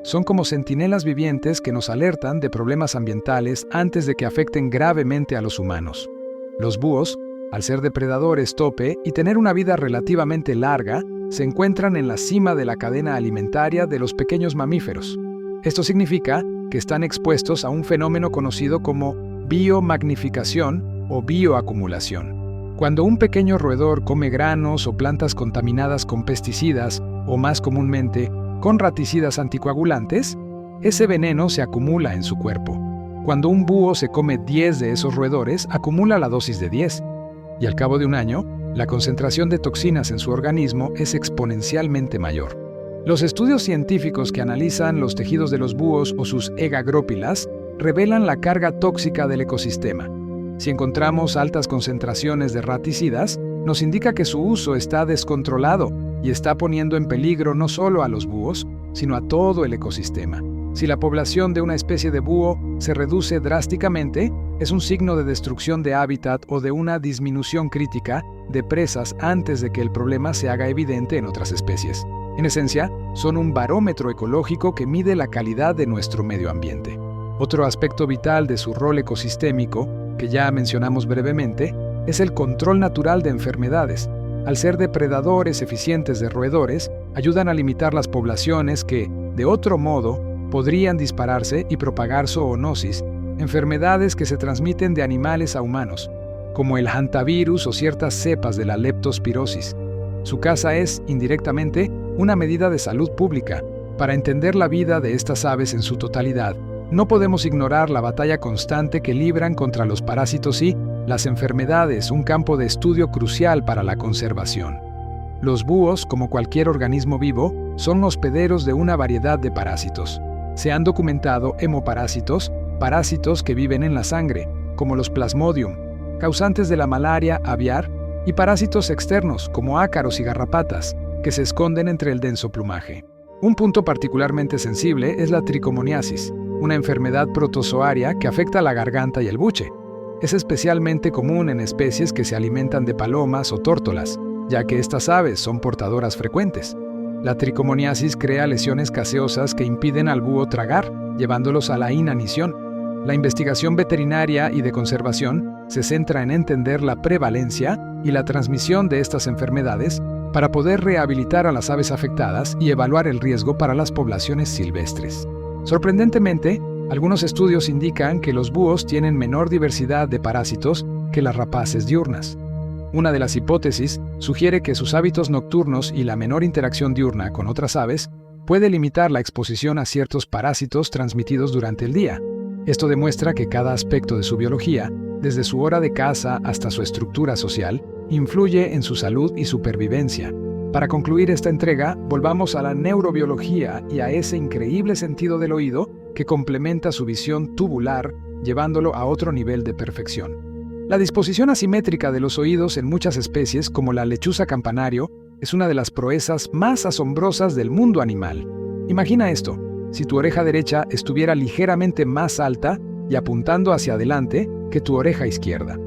Son como centinelas vivientes que nos alertan de problemas ambientales antes de que afecten gravemente a los humanos. Los búhos, al ser depredadores tope y tener una vida relativamente larga, se encuentran en la cima de la cadena alimentaria de los pequeños mamíferos. Esto significa que están expuestos a un fenómeno conocido como biomagnificación o bioacumulación. Cuando un pequeño roedor come granos o plantas contaminadas con pesticidas, o más comúnmente, con raticidas anticoagulantes, ese veneno se acumula en su cuerpo. Cuando un búho se come 10 de esos roedores, acumula la dosis de 10. Y al cabo de un año, la concentración de toxinas en su organismo es exponencialmente mayor. Los estudios científicos que analizan los tejidos de los búhos o sus egagrópilas revelan la carga tóxica del ecosistema. Si encontramos altas concentraciones de raticidas, nos indica que su uso está descontrolado y está poniendo en peligro no solo a los búhos, sino a todo el ecosistema. Si la población de una especie de búho se reduce drásticamente, es un signo de destrucción de hábitat o de una disminución crítica de presas antes de que el problema se haga evidente en otras especies. En esencia, son un barómetro ecológico que mide la calidad de nuestro medio ambiente. Otro aspecto vital de su rol ecosistémico, que ya mencionamos brevemente, es el control natural de enfermedades. Al ser depredadores eficientes de roedores, ayudan a limitar las poblaciones que, de otro modo, podrían dispararse y propagar zoonosis, enfermedades que se transmiten de animales a humanos, como el hantavirus o ciertas cepas de la leptospirosis. Su caza es, indirectamente, una medida de salud pública. Para entender la vida de estas aves en su totalidad, no podemos ignorar la batalla constante que libran contra los parásitos y las enfermedades, un campo de estudio crucial para la conservación. Los búhos, como cualquier organismo vivo, son hospederos de una variedad de parásitos. Se han documentado hemoparásitos, parásitos que viven en la sangre, como los Plasmodium, causantes de la malaria aviar, y parásitos externos, como ácaros y garrapatas, que se esconden entre el denso plumaje. Un punto particularmente sensible es la tricomoniasis, una enfermedad protozoaria que afecta la garganta y el buche. Es especialmente común en especies que se alimentan de palomas o tórtolas, ya que estas aves son portadoras frecuentes. La tricomoniasis crea lesiones caseosas que impiden al búho tragar, llevándolos a la inanición. La investigación veterinaria y de conservación se centra en entender la prevalencia y la transmisión de estas enfermedades para poder rehabilitar a las aves afectadas y evaluar el riesgo para las poblaciones silvestres. Sorprendentemente, algunos estudios indican que los búhos tienen menor diversidad de parásitos que las rapaces diurnas. Una de las hipótesis sugiere que sus hábitos nocturnos y la menor interacción diurna con otras aves puede limitar la exposición a ciertos parásitos transmitidos durante el día. Esto demuestra que cada aspecto de su biología, desde su hora de caza hasta su estructura social, influye en su salud y supervivencia. Para concluir esta entrega, volvamos a la neurobiología y a ese increíble sentido del oído que complementa su visión tubular, llevándolo a otro nivel de perfección. La disposición asimétrica de los oídos en muchas especies, como la lechuza campanario, es una de las proezas más asombrosas del mundo animal. Imagina esto: si tu oreja derecha estuviera ligeramente más alta y apuntando hacia adelante que tu oreja izquierda.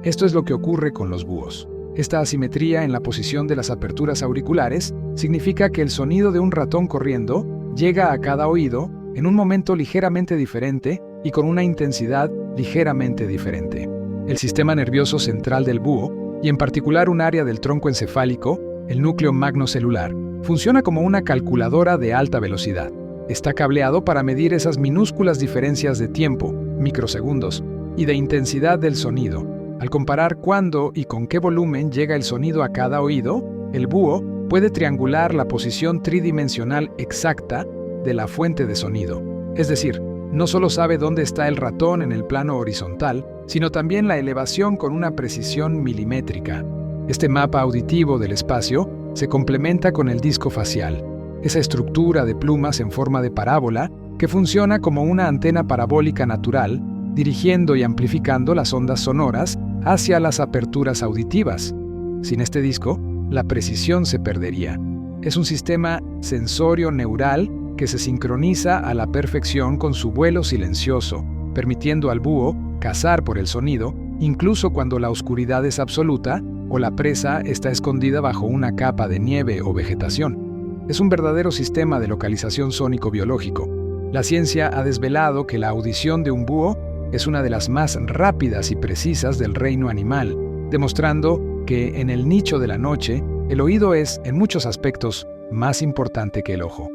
Esto es lo que ocurre con los búhos. Esta asimetría en la posición de las aperturas auriculares significa que el sonido de un ratón corriendo llega a cada oído en un momento ligeramente diferente y con una intensidad ligeramente diferente. El sistema nervioso central del búho, y en particular un área del tronco encefálico, el núcleo magnocelular, funciona como una calculadora de alta velocidad. Está cableado para medir esas minúsculas diferencias de tiempo, microsegundos, y de intensidad del sonido. Al comparar cuándo y con qué volumen llega el sonido a cada oído, el búho puede triangular la posición tridimensional exacta de la fuente de sonido. Es decir, no solo sabe dónde está el ratón en el plano horizontal, sino también la elevación con una precisión milimétrica. Este mapa auditivo del espacio se complementa con el disco facial, esa estructura de plumas en forma de parábola que funciona como una antena parabólica natural, dirigiendo y amplificando las ondas sonoras hacia las aperturas auditivas. Sin este disco, la precisión se perdería. Es un sistema sensorio-neural que se sincroniza a la perfección con su vuelo silencioso, permitiendo al búho cazar por el sonido, incluso cuando la oscuridad es absoluta o la presa está escondida bajo una capa de nieve o vegetación. Es un verdadero sistema de localización sónico-biológico. La ciencia ha desvelado que la audición de un búho es una de las más rápidas y precisas del reino animal, demostrando que en el nicho de la noche, el oído es, en muchos aspectos, más importante que el ojo.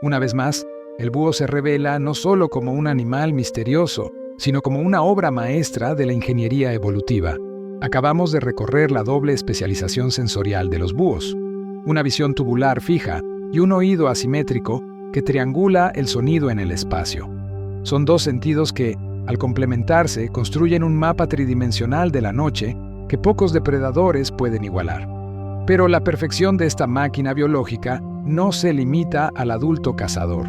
Una vez más, el búho se revela no solo como un animal misterioso, sino como una obra maestra de la ingeniería evolutiva. Acabamos de recorrer la doble especialización sensorial de los búhos, una visión tubular fija y un oído asimétrico que triangula el sonido en el espacio. Son dos sentidos que, al complementarse, construyen un mapa tridimensional de la noche que pocos depredadores pueden igualar. Pero la perfección de esta máquina biológica no se limita al adulto cazador.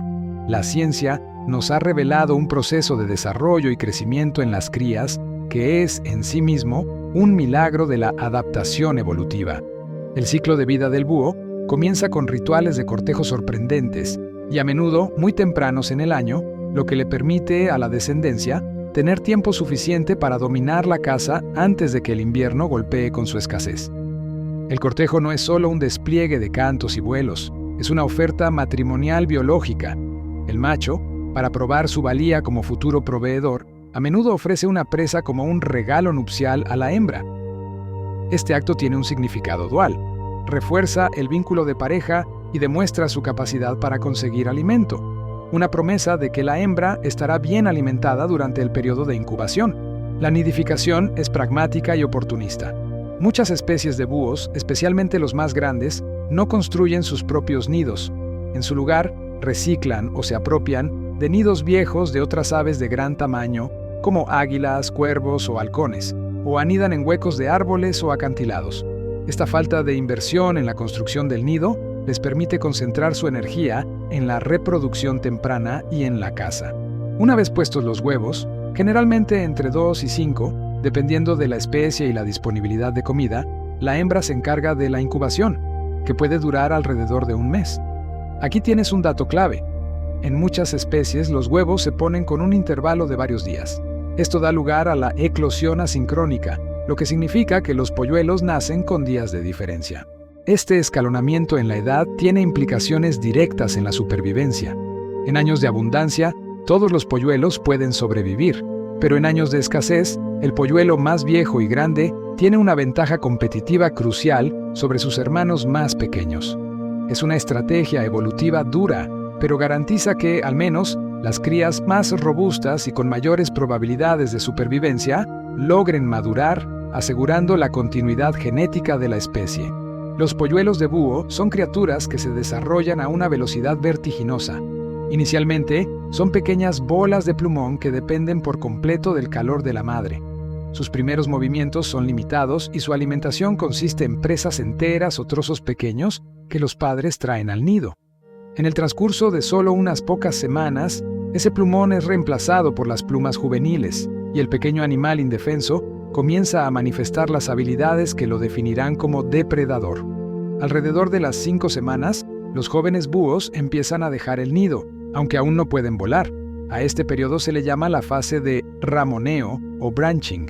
La ciencia nos ha revelado un proceso de desarrollo y crecimiento en las crías que es, en sí mismo, un milagro de la adaptación evolutiva. El ciclo de vida del búho comienza con rituales de cortejo sorprendentes, y a menudo muy tempranos en el año, lo que le permite a la descendencia tener tiempo suficiente para dominar la caza antes de que el invierno golpee con su escasez. El cortejo no es solo un despliegue de cantos y vuelos, es una oferta matrimonial biológica. El macho, para probar su valía como futuro proveedor, a menudo ofrece una presa como un regalo nupcial a la hembra. Este acto tiene un significado dual. Refuerza el vínculo de pareja y demuestra su capacidad para conseguir alimento. Una promesa de que la hembra estará bien alimentada durante el periodo de incubación. La nidificación es pragmática y oportunista. Muchas especies de búhos, especialmente los más grandes, no construyen sus propios nidos. En su lugar, reciclan o se apropian de nidos viejos de otras aves de gran tamaño, como águilas, cuervos o halcones, o anidan en huecos de árboles o acantilados. Esta falta de inversión en la construcción del nido les permite concentrar su energía en la reproducción temprana y en la caza. Una vez puestos los huevos, generalmente entre 2 y 5, dependiendo de la especie y la disponibilidad de comida, la hembra se encarga de la incubación, que puede durar alrededor de un mes. Aquí tienes un dato clave. En muchas especies los huevos se ponen con un intervalo de varios días. Esto da lugar a la eclosión asincrónica, lo que significa que los polluelos nacen con días de diferencia. Este escalonamiento en la edad tiene implicaciones directas en la supervivencia. En años de abundancia, todos los polluelos pueden sobrevivir, pero en años de escasez, el polluelo más viejo y grande tiene una ventaja competitiva crucial sobre sus hermanos más pequeños. Es una estrategia evolutiva dura, pero garantiza que, al menos, las crías más robustas y con mayores probabilidades de supervivencia logren madurar, asegurando la continuidad genética de la especie. Los polluelos de búho son criaturas que se desarrollan a una velocidad vertiginosa. Inicialmente, son pequeñas bolas de plumón que dependen por completo del calor de la madre. Sus primeros movimientos son limitados y su alimentación consiste en presas enteras o trozos pequeños que los padres traen al nido. En el transcurso de solo unas pocas semanas, ese plumón es reemplazado por las plumas juveniles y el pequeño animal indefenso comienza a manifestar las habilidades que lo definirán como depredador. Alrededor de las 5 semanas, los jóvenes búhos empiezan a dejar el nido, aunque aún no pueden volar. A este periodo se le llama la fase de ramoneo o branching.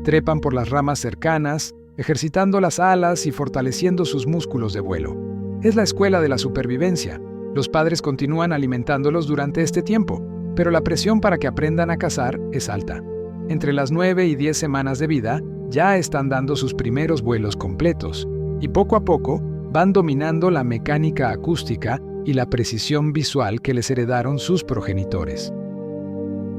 Trepan por las ramas cercanas, ejercitando las alas y fortaleciendo sus músculos de vuelo. Es la escuela de la supervivencia. Los padres continúan alimentándolos durante este tiempo, pero la presión para que aprendan a cazar es alta. Entre las 9 y 10 semanas de vida, ya están dando sus primeros vuelos completos, y poco a poco van dominando la mecánica acústica y la precisión visual que les heredaron sus progenitores.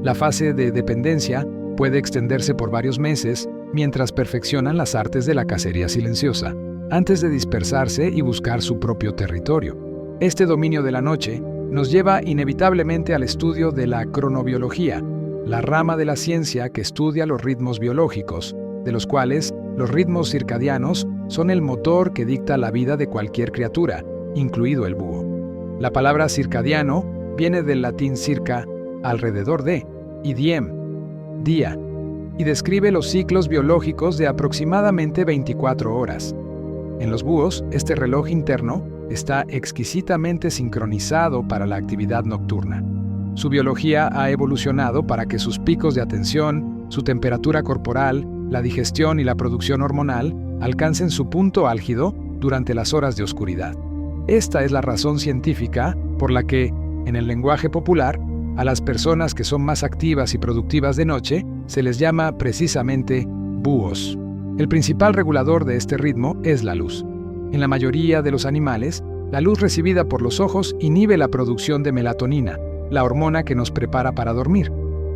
La fase de dependencia puede extenderse por varios meses mientras perfeccionan las artes de la cacería silenciosa, antes de dispersarse y buscar su propio territorio. Este dominio de la noche nos lleva inevitablemente al estudio de la cronobiología, la rama de la ciencia que estudia los ritmos biológicos, de los cuales los ritmos circadianos son el motor que dicta la vida de cualquier criatura, incluido el búho. La palabra circadiano viene del latín circa, alrededor de, y diem, día, y describe los ciclos biológicos de aproximadamente 24 horas. En los búhos, este reloj interno está exquisitamente sincronizado para la actividad nocturna. Su biología ha evolucionado para que sus picos de atención, su temperatura corporal, la digestión y la producción hormonal alcancen su punto álgido durante las horas de oscuridad. Esta es la razón científica por la que, en el lenguaje popular, a las personas que son más activas y productivas de noche se les llama precisamente búhos. El principal regulador de este ritmo es la luz. En la mayoría de los animales, la luz recibida por los ojos inhibe la producción de melatonina, la hormona que nos prepara para dormir.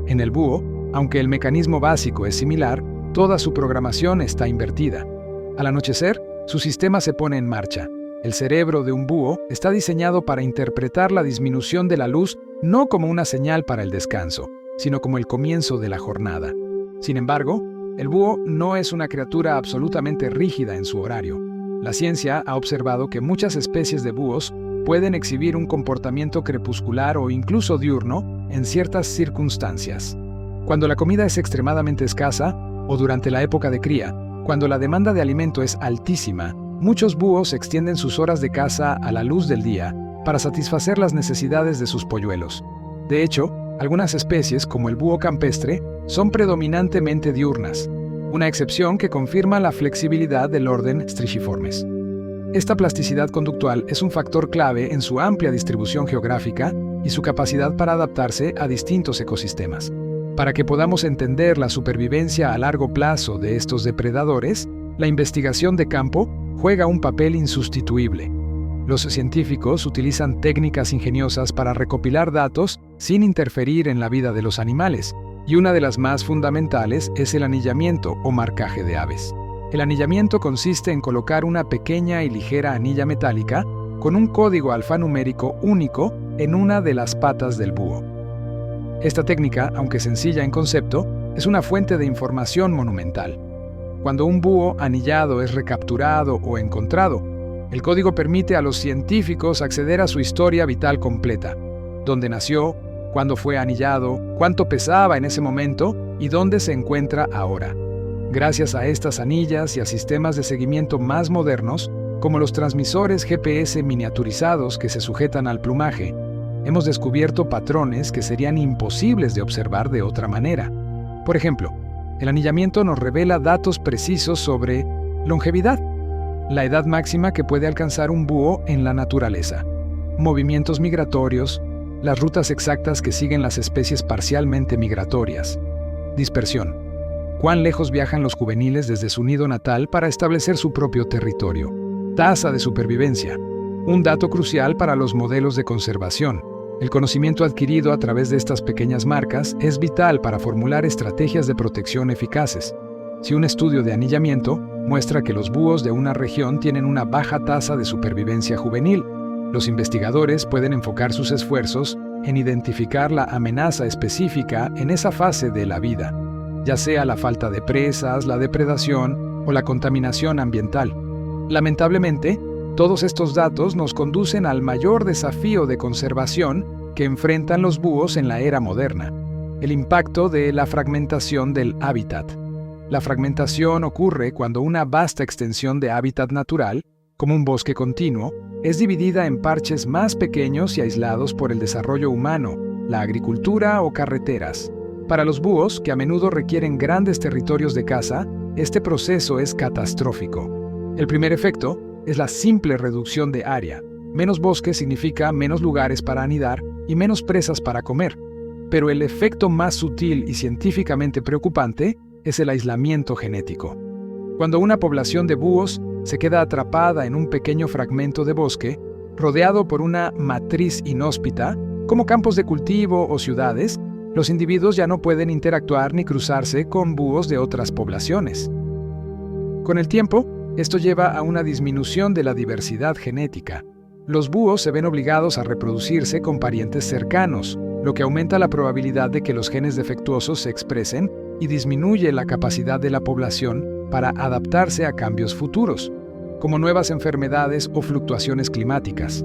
En el búho, aunque el mecanismo básico es similar, toda su programación está invertida. Al anochecer, su sistema se pone en marcha. El cerebro de un búho está diseñado para interpretar la disminución de la luz no como una señal para el descanso, sino como el comienzo de la jornada. Sin embargo, el búho no es una criatura absolutamente rígida en su horario. La ciencia ha observado que muchas especies de búhos pueden exhibir un comportamiento crepuscular o incluso diurno en ciertas circunstancias. Cuando la comida es extremadamente escasa o durante la época de cría, cuando la demanda de alimento es altísima, muchos búhos extienden sus horas de caza a la luz del día para satisfacer las necesidades de sus polluelos. De hecho, algunas especies, como el búho campestre, son predominantemente diurnas, una excepción que confirma la flexibilidad del orden Strigiformes. Esta plasticidad conductual es un factor clave en su amplia distribución geográfica y su capacidad para adaptarse a distintos ecosistemas. Para que podamos entender la supervivencia a largo plazo de estos depredadores, la investigación de campo juega un papel insustituible. Los científicos utilizan técnicas ingeniosas para recopilar datos sin interferir en la vida de los animales, y una de las más fundamentales es el anillamiento o marcaje de aves. El anillamiento consiste en colocar una pequeña y ligera anilla metálica con un código alfanumérico único en una de las patas del búho. Esta técnica, aunque sencilla en concepto, es una fuente de información monumental. Cuando un búho anillado es recapturado o encontrado, el código permite a los científicos acceder a su historia vital completa: dónde nació, cuándo fue anillado, cuánto pesaba en ese momento y dónde se encuentra ahora. Gracias a estas anillas y a sistemas de seguimiento más modernos, como los transmisores GPS miniaturizados que se sujetan al plumaje, hemos descubierto patrones que serían imposibles de observar de otra manera. Por ejemplo, el anillamiento nos revela datos precisos sobre longevidad, la edad máxima que puede alcanzar un búho en la naturaleza, movimientos migratorios, las rutas exactas que siguen las especies parcialmente migratorias, dispersión, cuán lejos viajan los juveniles desde su nido natal para establecer su propio territorio, tasa de supervivencia, un dato crucial para los modelos de conservación. El conocimiento adquirido a través de estas pequeñas marcas es vital para formular estrategias de protección eficaces. Si un estudio de anillamiento muestra que los búhos de una región tienen una baja tasa de supervivencia juvenil, los investigadores pueden enfocar sus esfuerzos en identificar la amenaza específica en esa fase de la vida, ya sea la falta de presas, la depredación o la contaminación ambiental. Lamentablemente, todos estos datos nos conducen al mayor desafío de conservación que enfrentan los búhos en la era moderna: el impacto de la fragmentación del hábitat. La fragmentación ocurre cuando una vasta extensión de hábitat natural, como un bosque continuo, es dividida en parches más pequeños y aislados por el desarrollo humano, la agricultura o carreteras. Para los búhos, que a menudo requieren grandes territorios de caza, este proceso es catastrófico. El primer efecto es la simple reducción de área. Menos bosque significa menos lugares para anidar y menos presas para comer. Pero el efecto más sutil y científicamente preocupante es el aislamiento genético. Cuando una población de búhos se queda atrapada en un pequeño fragmento de bosque, rodeado por una matriz inhóspita, como campos de cultivo o ciudades, los individuos ya no pueden interactuar ni cruzarse con búhos de otras poblaciones. Con el tiempo, esto lleva a una disminución de la diversidad genética. Los búhos se ven obligados a reproducirse con parientes cercanos, lo que aumenta la probabilidad de que los genes defectuosos se expresen y disminuye la capacidad de la población para adaptarse a cambios futuros, como nuevas enfermedades o fluctuaciones climáticas.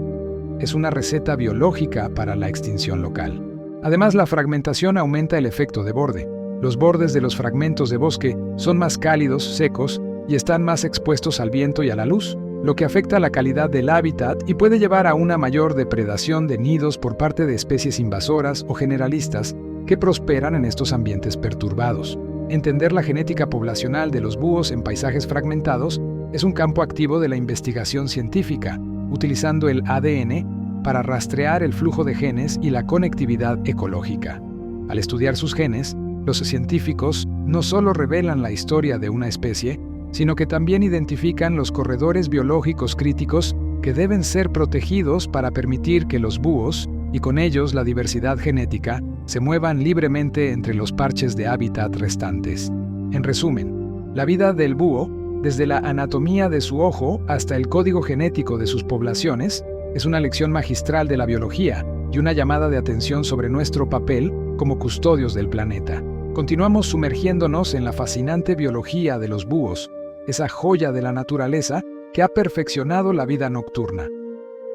Es una receta biológica para la extinción local. Además, la fragmentación aumenta el efecto de borde. Los bordes de los fragmentos de bosque son más cálidos, secos y están más expuestos al viento y a la luz, lo que afecta la calidad del hábitat y puede llevar a una mayor depredación de nidos por parte de especies invasoras o generalistas que prosperan en estos ambientes perturbados. Entender la genética poblacional de los búhos en paisajes fragmentados es un campo activo de la investigación científica, utilizando el ADN para rastrear el flujo de genes y la conectividad ecológica. Al estudiar sus genes, los científicos no solo revelan la historia de una especie, sino que también identifican los corredores biológicos críticos que deben ser protegidos para permitir que los búhos, y con ellos la diversidad genética, se muevan libremente entre los parches de hábitat restantes. En resumen, la vida del búho, desde la anatomía de su ojo hasta el código genético de sus poblaciones, es una lección magistral de la biología y una llamada de atención sobre nuestro papel como custodios del planeta. Continuamos sumergiéndonos en la fascinante biología de los búhos, esa joya de la naturaleza que ha perfeccionado la vida nocturna.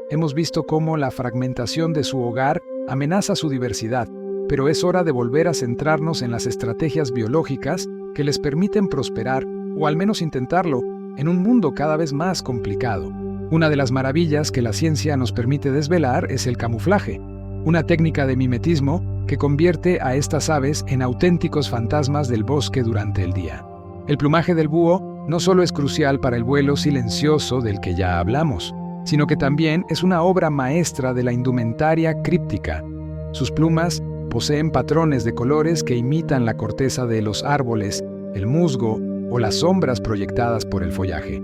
Hemos visto cómo la fragmentación de su hogar amenaza su diversidad, pero es hora de volver a centrarnos en las estrategias biológicas que les permiten prosperar, o al menos intentarlo, en un mundo cada vez más complicado. Una de las maravillas que la ciencia nos permite desvelar es el camuflaje, una técnica de mimetismo que convierte a estas aves en auténticos fantasmas del bosque durante el día. El plumaje del búho no solo es crucial para el vuelo silencioso del que ya hablamos, sino que también es una obra maestra de la indumentaria críptica. Sus plumas poseen patrones de colores que imitan la corteza de los árboles, el musgo o las sombras proyectadas por el follaje.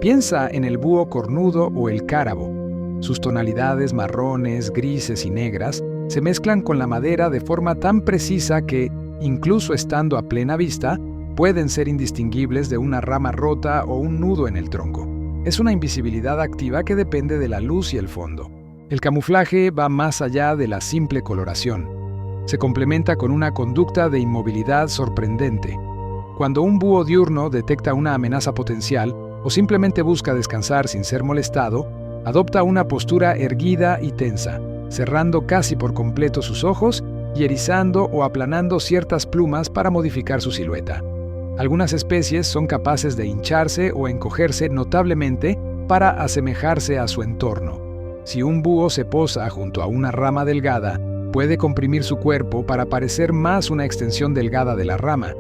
Piensa en el búho cornudo o el cárabo. Sus tonalidades marrones, grises y negras se mezclan con la madera de forma tan precisa que, incluso estando a plena vista, pueden ser indistinguibles de una rama rota o un nudo en el tronco. Es una invisibilidad activa que depende de la luz y el fondo. El camuflaje va más allá de la simple coloración. Se complementa con una conducta de inmovilidad sorprendente. Cuando un búho diurno detecta una amenaza potencial o simplemente busca descansar sin ser molestado, adopta una postura erguida y tensa, cerrando casi por completo sus ojos y erizando o aplanando ciertas plumas para modificar su silueta. Algunas especies son capaces de hincharse o encogerse notablemente para asemejarse a su entorno. Si un búho se posa junto a una rama delgada, puede comprimir su cuerpo para parecer más una extensión delgada de la rama.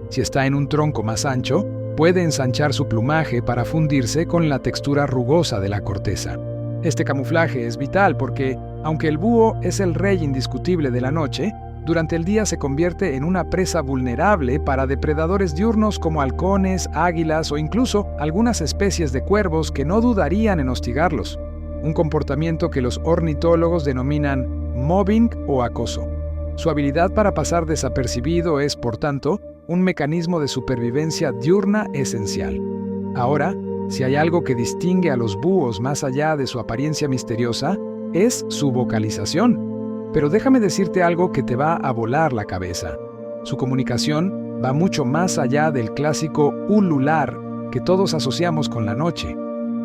Si está en un tronco más ancho, puede ensanchar su plumaje para fundirse con la textura rugosa de la corteza. Este camuflaje es vital porque, aunque el búho es el rey indiscutible de la noche, durante el día se convierte en una presa vulnerable para depredadores diurnos como halcones, águilas o incluso algunas especies de cuervos que no dudarían en hostigarlos. Un comportamiento que los ornitólogos denominan mobbing o acoso. Su habilidad para pasar desapercibido es, por tanto, un mecanismo de supervivencia diurna esencial. Ahora, si hay algo que distingue a los búhos más allá de su apariencia misteriosa, es su vocalización. Pero déjame decirte algo que te va a volar la cabeza. Su comunicación va mucho más allá del clásico ulular que todos asociamos con la noche.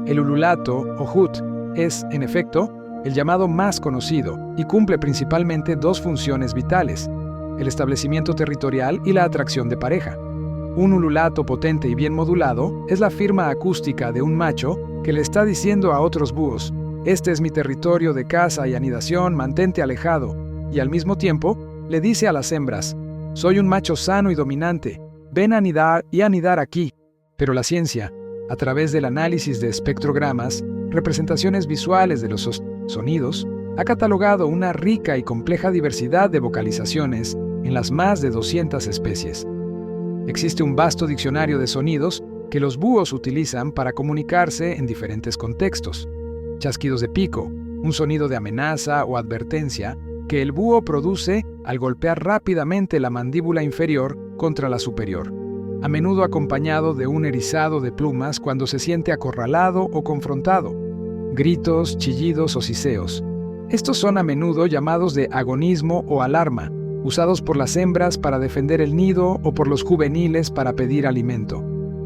El ululato o hoot es, en efecto, el llamado más conocido y cumple principalmente dos funciones vitales: el establecimiento territorial y la atracción de pareja. Un ululato potente y bien modulado es la firma acústica de un macho que le está diciendo a otros búhos: este es mi territorio de caza y anidación, mantente alejado, y al mismo tiempo le dice a las hembras: soy un macho sano y dominante, ven a anidar y anidar aquí. Pero la ciencia, a través del análisis de espectrogramas, representaciones visuales de los sonidos, ha catalogado una rica y compleja diversidad de vocalizaciones en las más de 200 especies. Existe un vasto diccionario de sonidos que los búhos utilizan para comunicarse en diferentes contextos. Chasquidos de pico, un sonido de amenaza o advertencia que el búho produce al golpear rápidamente la mandíbula inferior contra la superior, a menudo acompañado de un erizado de plumas cuando se siente acorralado o confrontado. Gritos, chillidos o siseos. Estos son a menudo llamados de agonismo o alarma, usados por las hembras para defender el nido o por los juveniles para pedir alimento.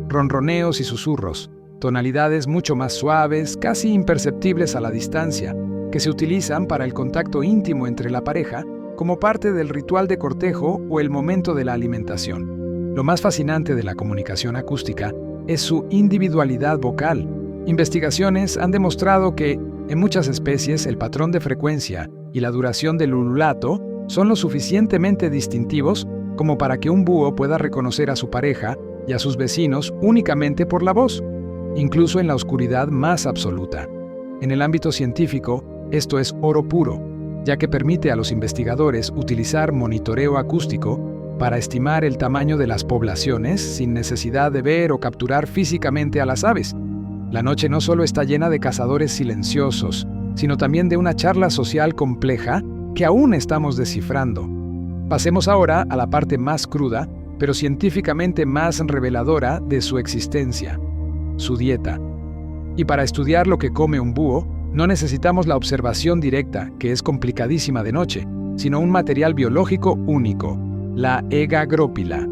Ronroneos y susurros, tonalidades mucho más suaves, casi imperceptibles a la distancia, que se utilizan para el contacto íntimo entre la pareja como parte del ritual de cortejo o el momento de la alimentación. Lo más fascinante de la comunicación acústica es su individualidad vocal. Investigaciones han demostrado que, en muchas especies, el patrón de frecuencia y la duración del ululato son lo suficientemente distintivos como para que un búho pueda reconocer a su pareja y a sus vecinos únicamente por la voz, incluso en la oscuridad más absoluta. En el ámbito científico, esto es oro puro, ya que permite a los investigadores utilizar monitoreo acústico para estimar el tamaño de las poblaciones sin necesidad de ver o capturar físicamente a las aves. La noche no solo está llena de cazadores silenciosos, sino también de una charla social compleja que aún estamos descifrando. Pasemos ahora a la parte más cruda, pero científicamente más reveladora de su existencia: su dieta. Y para estudiar lo que come un búho, no necesitamos la observación directa, que es complicadísima de noche, sino un material biológico único: la egagrópila.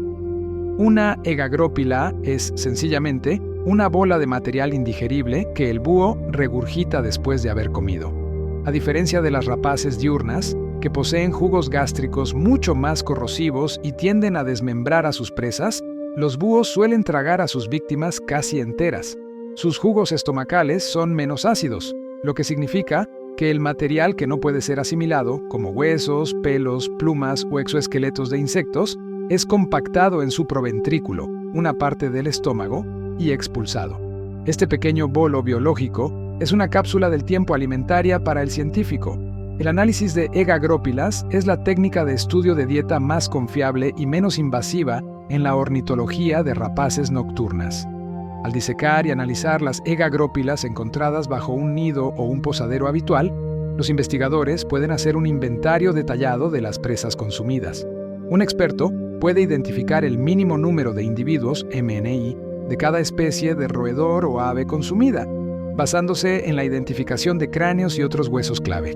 Una egagrópila es, sencillamente, una bola de material indigerible que el búho regurgita después de haber comido. A diferencia de las rapaces diurnas, que poseen jugos gástricos mucho más corrosivos y tienden a desmembrar a sus presas, los búhos suelen tragar a sus víctimas casi enteras. sus jugos estomacales son menos ácidos, lo que significa que el material que no puede ser asimilado, como huesos, pelos, plumas o exoesqueletos de insectos, es compactado en su proventrículo, una parte del estómago, y expulsado. Este pequeño bolo biológico es una cápsula del tiempo alimentaria para el científico. El análisis de Egagrópilas es la técnica de estudio de dieta más confiable y menos invasiva en la ornitología de rapaces nocturnas. Al disecar y analizar las Egagrópilas encontradas bajo un nido o un posadero habitual, los investigadores pueden hacer un inventario detallado de las presas consumidas. Un experto puede identificar el mínimo número de individuos, MNI, de cada especie de roedor o ave consumida, basándose en la identificación de cráneos y otros huesos clave.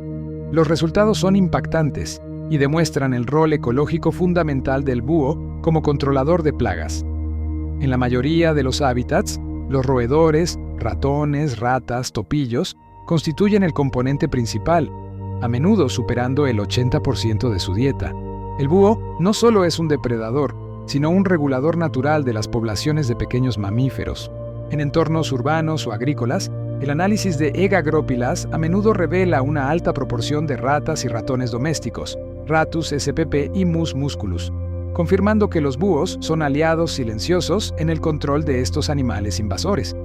Los resultados son impactantes y demuestran el rol ecológico fundamental del búho como controlador de plagas. En la mayoría de los hábitats, los roedores, ratones, ratas, topillos, constituyen el componente principal, a menudo superando el 80% de su dieta. El búho no solo es un depredador, sino un regulador natural de las poblaciones de pequeños mamíferos. En entornos urbanos o agrícolas, el análisis de Egagrópilas a menudo revela una alta proporción de ratas y ratones domésticos, Rattus spp y Mus musculus, confirmando que los búhos son aliados silenciosos en el control de estos animales invasores.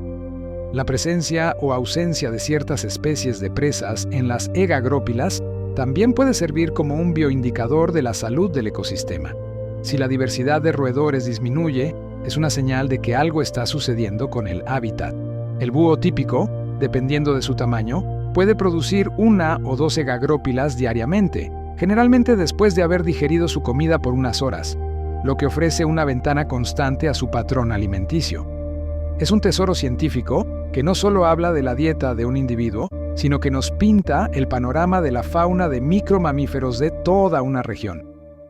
La presencia o ausencia de ciertas especies de presas en las Egagrópilas también puede servir como un bioindicador de la salud del ecosistema. Si la diversidad de roedores disminuye, es una señal de que algo está sucediendo con el hábitat. El búho típico, dependiendo de su tamaño, puede producir 1 o 2 Egagrópilas diariamente, generalmente después de haber digerido su comida por unas horas, lo que ofrece una ventana constante a su patrón alimenticio. Es un tesoro científico que no solo habla de la dieta de un individuo, sino que nos pinta el panorama de la fauna de micromamíferos de toda una región.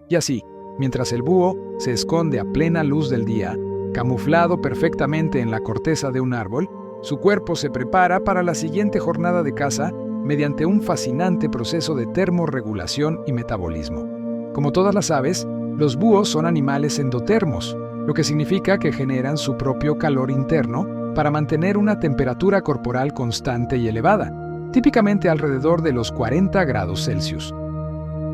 Y así, mientras el búho se esconde a plena luz del día, camuflado perfectamente en la corteza de un árbol, su cuerpo se prepara para la siguiente jornada de caza mediante un fascinante proceso de termorregulación y metabolismo. Como todas las aves, los búhos son animales endotermos, lo que significa que generan su propio calor interno para mantener una temperatura corporal constante y elevada, típicamente alrededor de los 40 grados Celsius.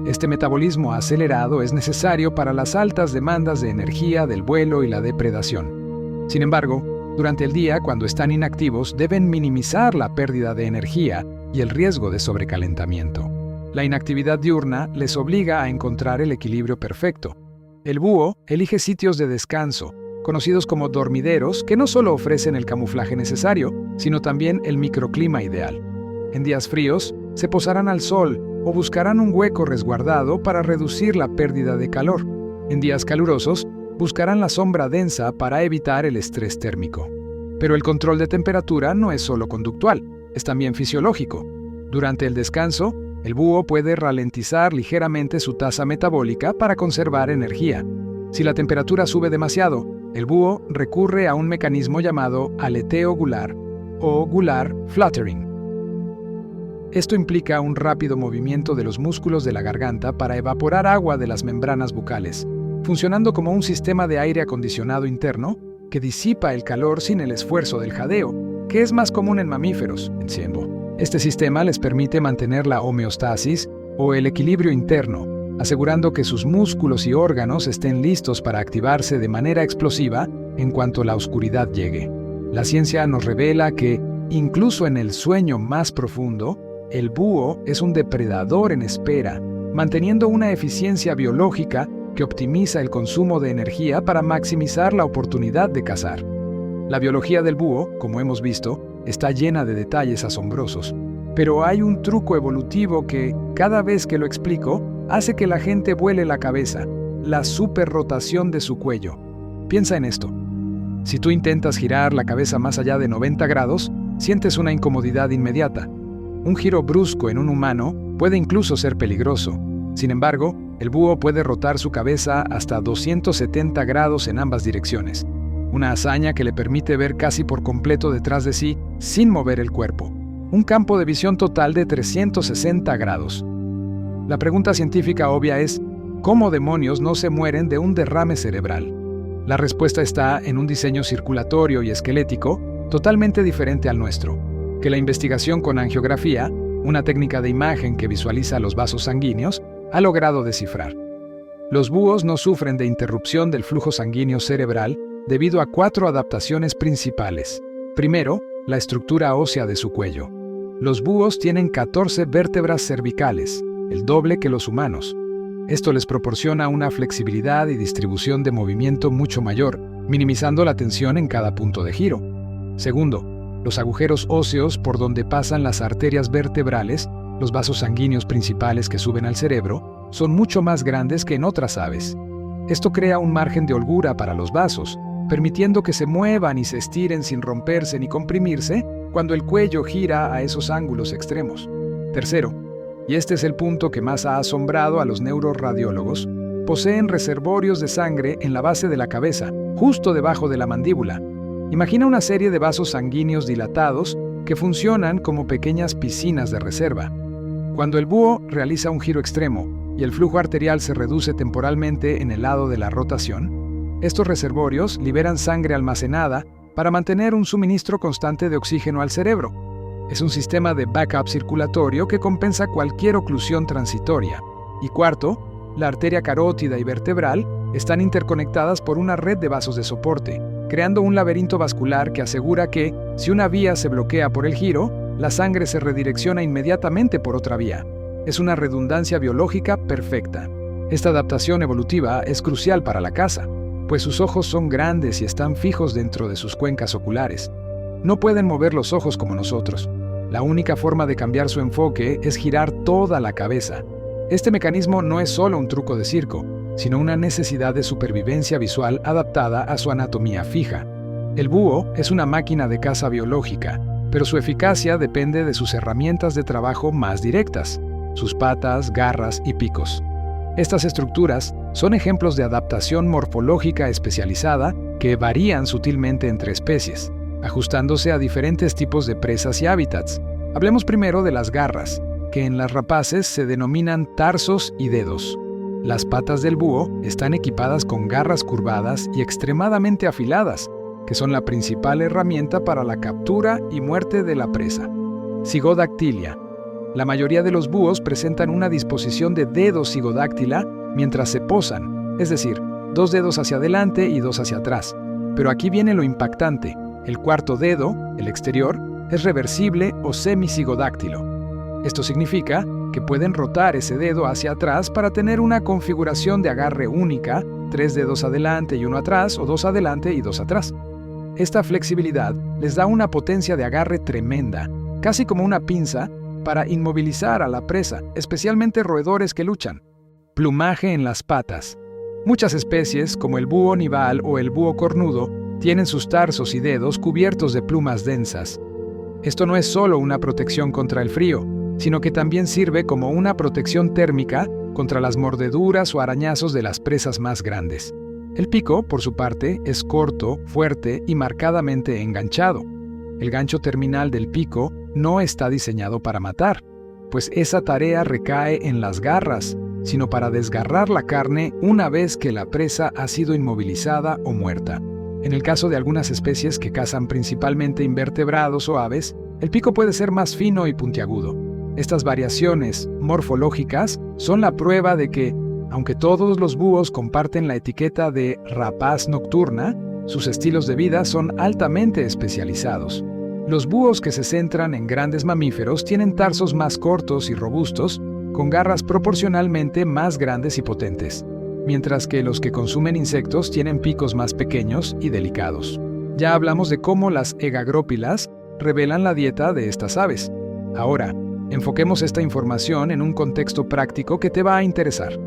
Este metabolismo acelerado es necesario para las altas demandas de energía del vuelo y la depredación. Sin embargo, durante el día, cuando están inactivos, deben minimizar la pérdida de energía y el riesgo de sobrecalentamiento. La inactividad diurna les obliga a encontrar el equilibrio perfecto. El búho elige sitios de descanso, conocidos como dormideros, que no solo ofrecen el camuflaje necesario, sino también el microclima ideal. En días fríos, se posarán al sol o buscarán un hueco resguardado para reducir la pérdida de calor. En días calurosos, buscarán la sombra densa para evitar el estrés térmico. Pero el control de temperatura no es solo conductual, es también fisiológico. Durante el descanso, el búho puede ralentizar ligeramente su tasa metabólica para conservar energía. Si la temperatura sube demasiado, el búho recurre a un mecanismo llamado aleteo gular o gular fluttering. Esto implica un rápido movimiento de los músculos de la garganta para evaporar agua de las membranas bucales, funcionando como un sistema de aire acondicionado interno que disipa el calor sin el esfuerzo del jadeo, que es más común en mamíferos, en Ciembo. Este sistema les permite mantener la homeostasis o el equilibrio interno, asegurando que sus músculos y órganos estén listos para activarse de manera explosiva en cuanto la oscuridad llegue. La ciencia nos revela que, incluso en el sueño más profundo, el búho es un depredador en espera, manteniendo una eficiencia biológica que optimiza el consumo de energía para maximizar la oportunidad de cazar. La biología del búho, como hemos visto, está llena de detalles asombrosos, pero hay un truco evolutivo que, cada vez que lo explico, hace que la gente vuele la cabeza: la superrotación de su cuello. Piensa en esto. Si tú intentas girar la cabeza más allá de 90 grados, sientes una incomodidad inmediata. Un giro brusco en un humano puede incluso ser peligroso. Sin embargo, el búho puede rotar su cabeza hasta 270 grados en ambas direcciones, una hazaña que le permite ver casi por completo detrás de sí sin mover el cuerpo. Un campo de visión total de 360 grados. La pregunta científica obvia es: ¿cómo demonios no se mueren de un derrame cerebral? La respuesta está en un diseño circulatorio y esquelético totalmente diferente al nuestro, que la investigación con angiografía, una técnica de imagen que visualiza los vasos sanguíneos, ha logrado descifrar. Los búhos no sufren de interrupción del flujo sanguíneo cerebral debido a 4 adaptaciones principales. Primero, la estructura ósea de su cuello. Los búhos tienen 14 vértebras cervicales, el doble que los humanos. Esto les proporciona una flexibilidad y distribución de movimiento mucho mayor, minimizando la tensión en cada punto de giro. Segundo, los agujeros óseos por donde pasan las arterias vertebrales, los vasos sanguíneos principales que suben al cerebro, son mucho más grandes que en otras aves. Esto crea un margen de holgura para los vasos, permitiendo que se muevan y se estiren sin romperse ni comprimirse cuando el cuello gira a esos ángulos extremos. Tercero, y este es el punto que más ha asombrado a los neuroradiólogos, poseen reservorios de sangre en la base de la cabeza, justo debajo de la mandíbula. Imagina una serie de vasos sanguíneos dilatados que funcionan como pequeñas piscinas de reserva. Cuando el búho realiza un giro extremo y el flujo arterial se reduce temporalmente en el lado de la rotación, estos reservorios liberan sangre almacenada para mantener un suministro constante de oxígeno al cerebro. Es un sistema de backup circulatorio que compensa cualquier oclusión transitoria. Y cuarto, la arteria carótida y vertebral están interconectadas por una red de vasos de soporte, creando un laberinto vascular que asegura que, si una vía se bloquea por el giro, la sangre se redirecciona inmediatamente por otra vía. Es una redundancia biológica perfecta. Esta adaptación evolutiva es crucial para la caza, pues sus ojos son grandes y están fijos dentro de sus cuencas oculares. No pueden mover los ojos como nosotros. La única forma de cambiar su enfoque es girar toda la cabeza. Este mecanismo no es solo un truco de circo, sino una necesidad de supervivencia visual adaptada a su anatomía fija. El búho es una máquina de caza biológica, pero su eficacia depende de sus herramientas de trabajo más directas, sus patas, garras y picos. Estas estructuras son ejemplos de adaptación morfológica especializada que varían sutilmente entre especies, ajustándose a diferentes tipos de presas y hábitats. Hablemos primero de las garras, que en las rapaces se denominan tarsos y dedos. Las patas del búho están equipadas con garras curvadas y extremadamente afiladas, que son la principal herramienta para la captura y muerte de la presa. Cigodactilia. La mayoría de los búhos presentan una disposición de dedos cigodáctila mientras se posan, es decir, 2 dedos hacia adelante y 2 hacia atrás. Pero aquí viene lo impactante. El cuarto dedo, el exterior, es reversible o semicigodáctilo. Esto significa que pueden rotar ese dedo hacia atrás para tener una configuración de agarre única, 3 dedos adelante y 1 atrás, o 2 adelante y 2 atrás. Esta flexibilidad les da una potencia de agarre tremenda, casi como una pinza, para inmovilizar a la presa, especialmente roedores que luchan. Plumaje en las patas. Muchas especies, como el búho nival o el búho cornudo, tienen sus tarsos y dedos cubiertos de plumas densas. Esto no es solo una protección contra el frío, sino que también sirve como una protección térmica contra las mordeduras o arañazos de las presas más grandes. El pico, por su parte, es corto, fuerte y marcadamente enganchado. El gancho terminal del pico no está diseñado para matar, pues esa tarea recae en las garras, sino para desgarrar la carne una vez que la presa ha sido inmovilizada o muerta. En el caso de algunas especies que cazan principalmente invertebrados o aves, el pico puede ser más fino y puntiagudo. Estas variaciones morfológicas son la prueba de que, aunque todos los búhos comparten la etiqueta de rapaz nocturna, sus estilos de vida son altamente especializados. Los búhos que se centran en grandes mamíferos tienen tarsos más cortos y robustos, con garras proporcionalmente más grandes y potentes, mientras que los que consumen insectos tienen picos más pequeños y delicados. Ya hablamos de cómo las egagrópilas revelan la dieta de estas aves. Ahora, enfoquemos esta información en un contexto práctico que te va a interesar.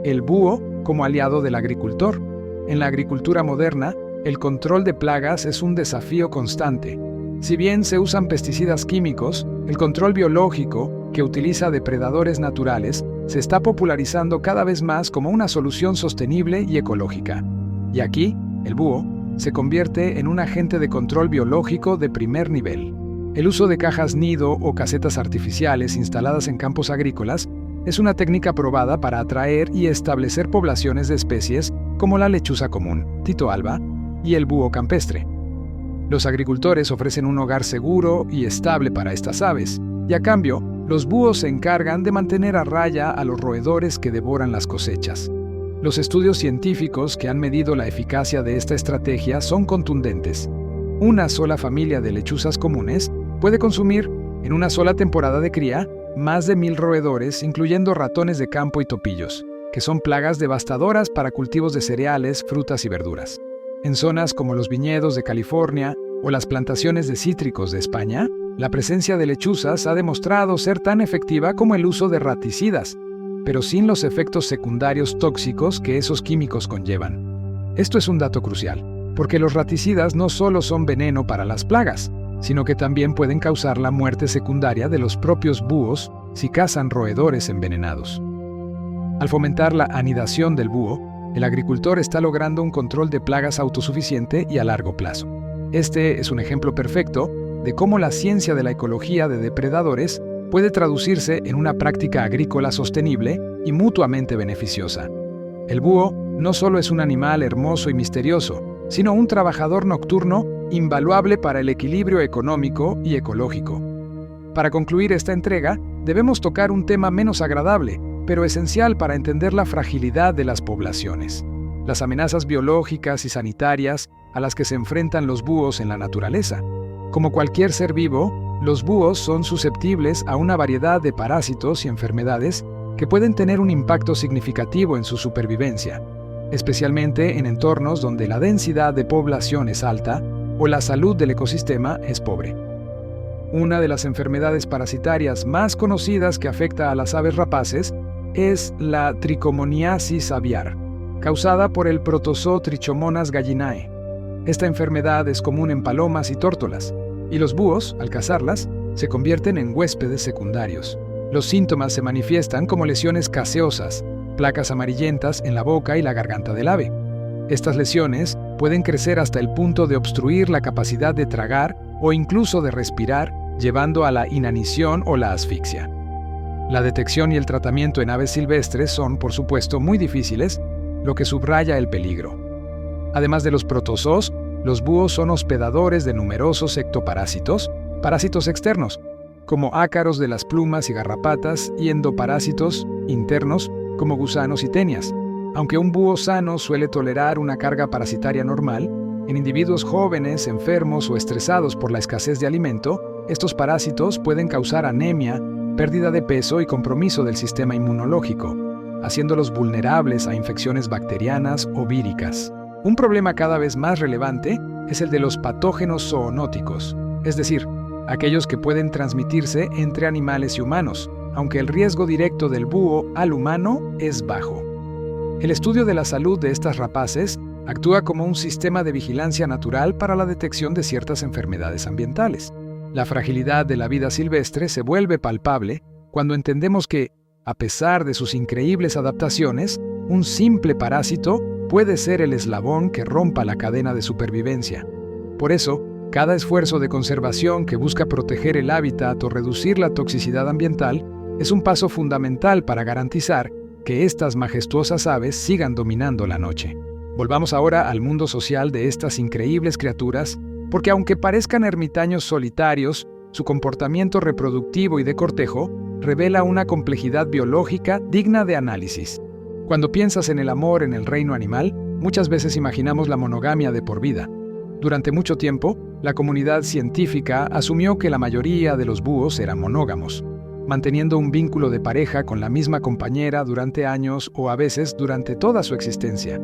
El búho como aliado del agricultor. En la agricultura moderna, el control de plagas es un desafío constante. Si bien se usan pesticidas químicos, el control biológico, que utiliza depredadores naturales, se está popularizando cada vez más como una solución sostenible y ecológica. Y aquí, el búho se convierte en un agente de control biológico de primer nivel. El uso de cajas nido o casetas artificiales instaladas en campos agrícolas es una técnica probada para atraer y establecer poblaciones de especies como la lechuza común, Tito alba, y el búho campestre. Los agricultores ofrecen un hogar seguro y estable para estas aves, y a cambio, los búhos se encargan de mantener a raya a los roedores que devoran las cosechas. Los estudios científicos que han medido la eficacia de esta estrategia son contundentes. Una sola familia de lechuzas comunes puede consumir, en una sola temporada de cría, más de 1000 roedores, incluyendo ratones de campo y topillos, que son plagas devastadoras para cultivos de cereales, frutas y verduras. En zonas como los viñedos de California o las plantaciones de cítricos de España, la presencia de lechuzas ha demostrado ser tan efectiva como el uso de raticidas, pero sin los efectos secundarios tóxicos que esos químicos conllevan. Esto es un dato crucial, porque los raticidas no solo son veneno para las plagas, sino que también pueden causar la muerte secundaria de los propios búhos si cazan roedores envenenados. Al fomentar la anidación del búho, el agricultor está logrando un control de plagas autosuficiente y a largo plazo. Este es un ejemplo perfecto de cómo la ciencia de la ecología de depredadores puede traducirse en una práctica agrícola sostenible y mutuamente beneficiosa. El búho no solo es un animal hermoso y misterioso, sino un trabajador nocturno invaluable para el equilibrio económico y ecológico. Para concluir esta entrega, debemos tocar un tema menos agradable, pero esencial para entender la fragilidad de las poblaciones: las amenazas biológicas y sanitarias a las que se enfrentan los búhos en la naturaleza. Como cualquier ser vivo, los búhos son susceptibles a una variedad de parásitos y enfermedades que pueden tener un impacto significativo en su supervivencia, especialmente en entornos donde la densidad de población es alta o la salud del ecosistema es pobre. Una de las enfermedades parasitarias más conocidas que afecta a las aves rapaces es la tricomoniasis aviar, causada por el protozoo Trichomonas gallinae. Esta enfermedad es común en palomas y tórtolas, y los búhos, al cazarlas, se convierten en huéspedes secundarios. Los síntomas se manifiestan como lesiones caseosas, placas amarillentas en la boca y la garganta del ave. Estas lesiones pueden crecer hasta el punto de obstruir la capacidad de tragar o incluso de respirar, llevando a la inanición o la asfixia. La detección y el tratamiento en aves silvestres son, por supuesto, muy difíciles, lo que subraya el peligro. Además de los protozoos, los búhos son hospedadores de numerosos ectoparásitos, parásitos externos, como ácaros de las plumas y garrapatas, y endoparásitos internos, como gusanos y tenias. Aunque un búho sano suele tolerar una carga parasitaria normal, en individuos jóvenes, enfermos o estresados por la escasez de alimento, estos parásitos pueden causar anemia, pérdida de peso y compromiso del sistema inmunológico, haciéndolos vulnerables a infecciones bacterianas o víricas. Un problema cada vez más relevante es el de los patógenos zoonóticos, es decir, aquellos que pueden transmitirse entre animales y humanos, aunque el riesgo directo del búho al humano es bajo. El estudio de la salud de estas rapaces actúa como un sistema de vigilancia natural para la detección de ciertas enfermedades ambientales. La fragilidad de la vida silvestre se vuelve palpable cuando entendemos que, a pesar de sus increíbles adaptaciones, un simple parásito puede ser el eslabón que rompa la cadena de supervivencia. Por eso, cada esfuerzo de conservación que busca proteger el hábitat o reducir la toxicidad ambiental es un paso fundamental para garantizar que estas majestuosas aves sigan dominando la noche. Volvamos ahora al mundo social de estas increíbles criaturas, porque aunque parezcan ermitaños solitarios, su comportamiento reproductivo y de cortejo revela una complejidad biológica digna de análisis. Cuando piensas en el amor en el reino animal, muchas veces imaginamos la monogamia de por vida. Durante mucho tiempo, la comunidad científica asumió que la mayoría de los búhos eran monógamos, manteniendo un vínculo de pareja con la misma compañera durante años o a veces durante toda su existencia.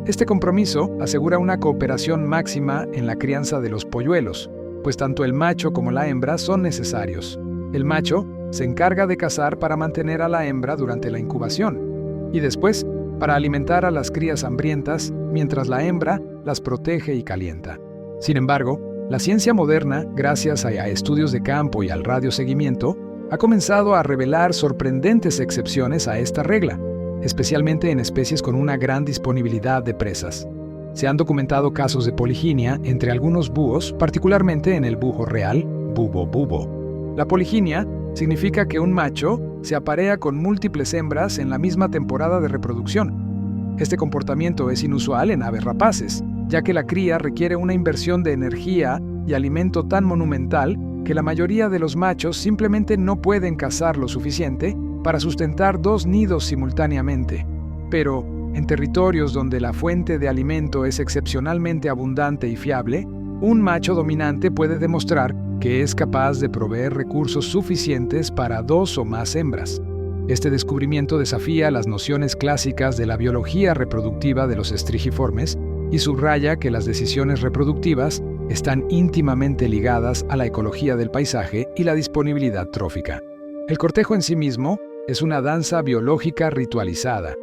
Este compromiso asegura una cooperación máxima en la crianza de los polluelos, pues tanto el macho como la hembra son necesarios. El macho se encarga de cazar para mantener a la hembra durante la incubación, y después para alimentar a las crías hambrientas, mientras la hembra las protege y calienta. Sin embargo, la ciencia moderna, gracias a estudios de campo y al radioseguimiento, ha comenzado a revelar sorprendentes excepciones a esta regla, especialmente en especies con una gran disponibilidad de presas. Se han documentado casos de poliginia entre algunos búhos, particularmente en el búho real, Bubo bubo. La poliginia significa que un macho se aparea con múltiples hembras en la misma temporada de reproducción. Este comportamiento es inusual en aves rapaces, ya que la cría requiere una inversión de energía y alimento tan monumental que la mayoría de los machos simplemente no pueden cazar lo suficiente para sustentar 2 nidos simultáneamente. Pero, en territorios donde la fuente de alimento es excepcionalmente abundante y fiable, un macho dominante puede demostrar que es capaz de proveer recursos suficientes para 2 o más hembras. Este descubrimiento desafía las nociones clásicas de la biología reproductiva de los estrigiformes y subraya que las decisiones reproductivas están íntimamente ligadas a la ecología del paisaje y la disponibilidad trófica. El cortejo en sí mismo es una danza biológica ritualizada.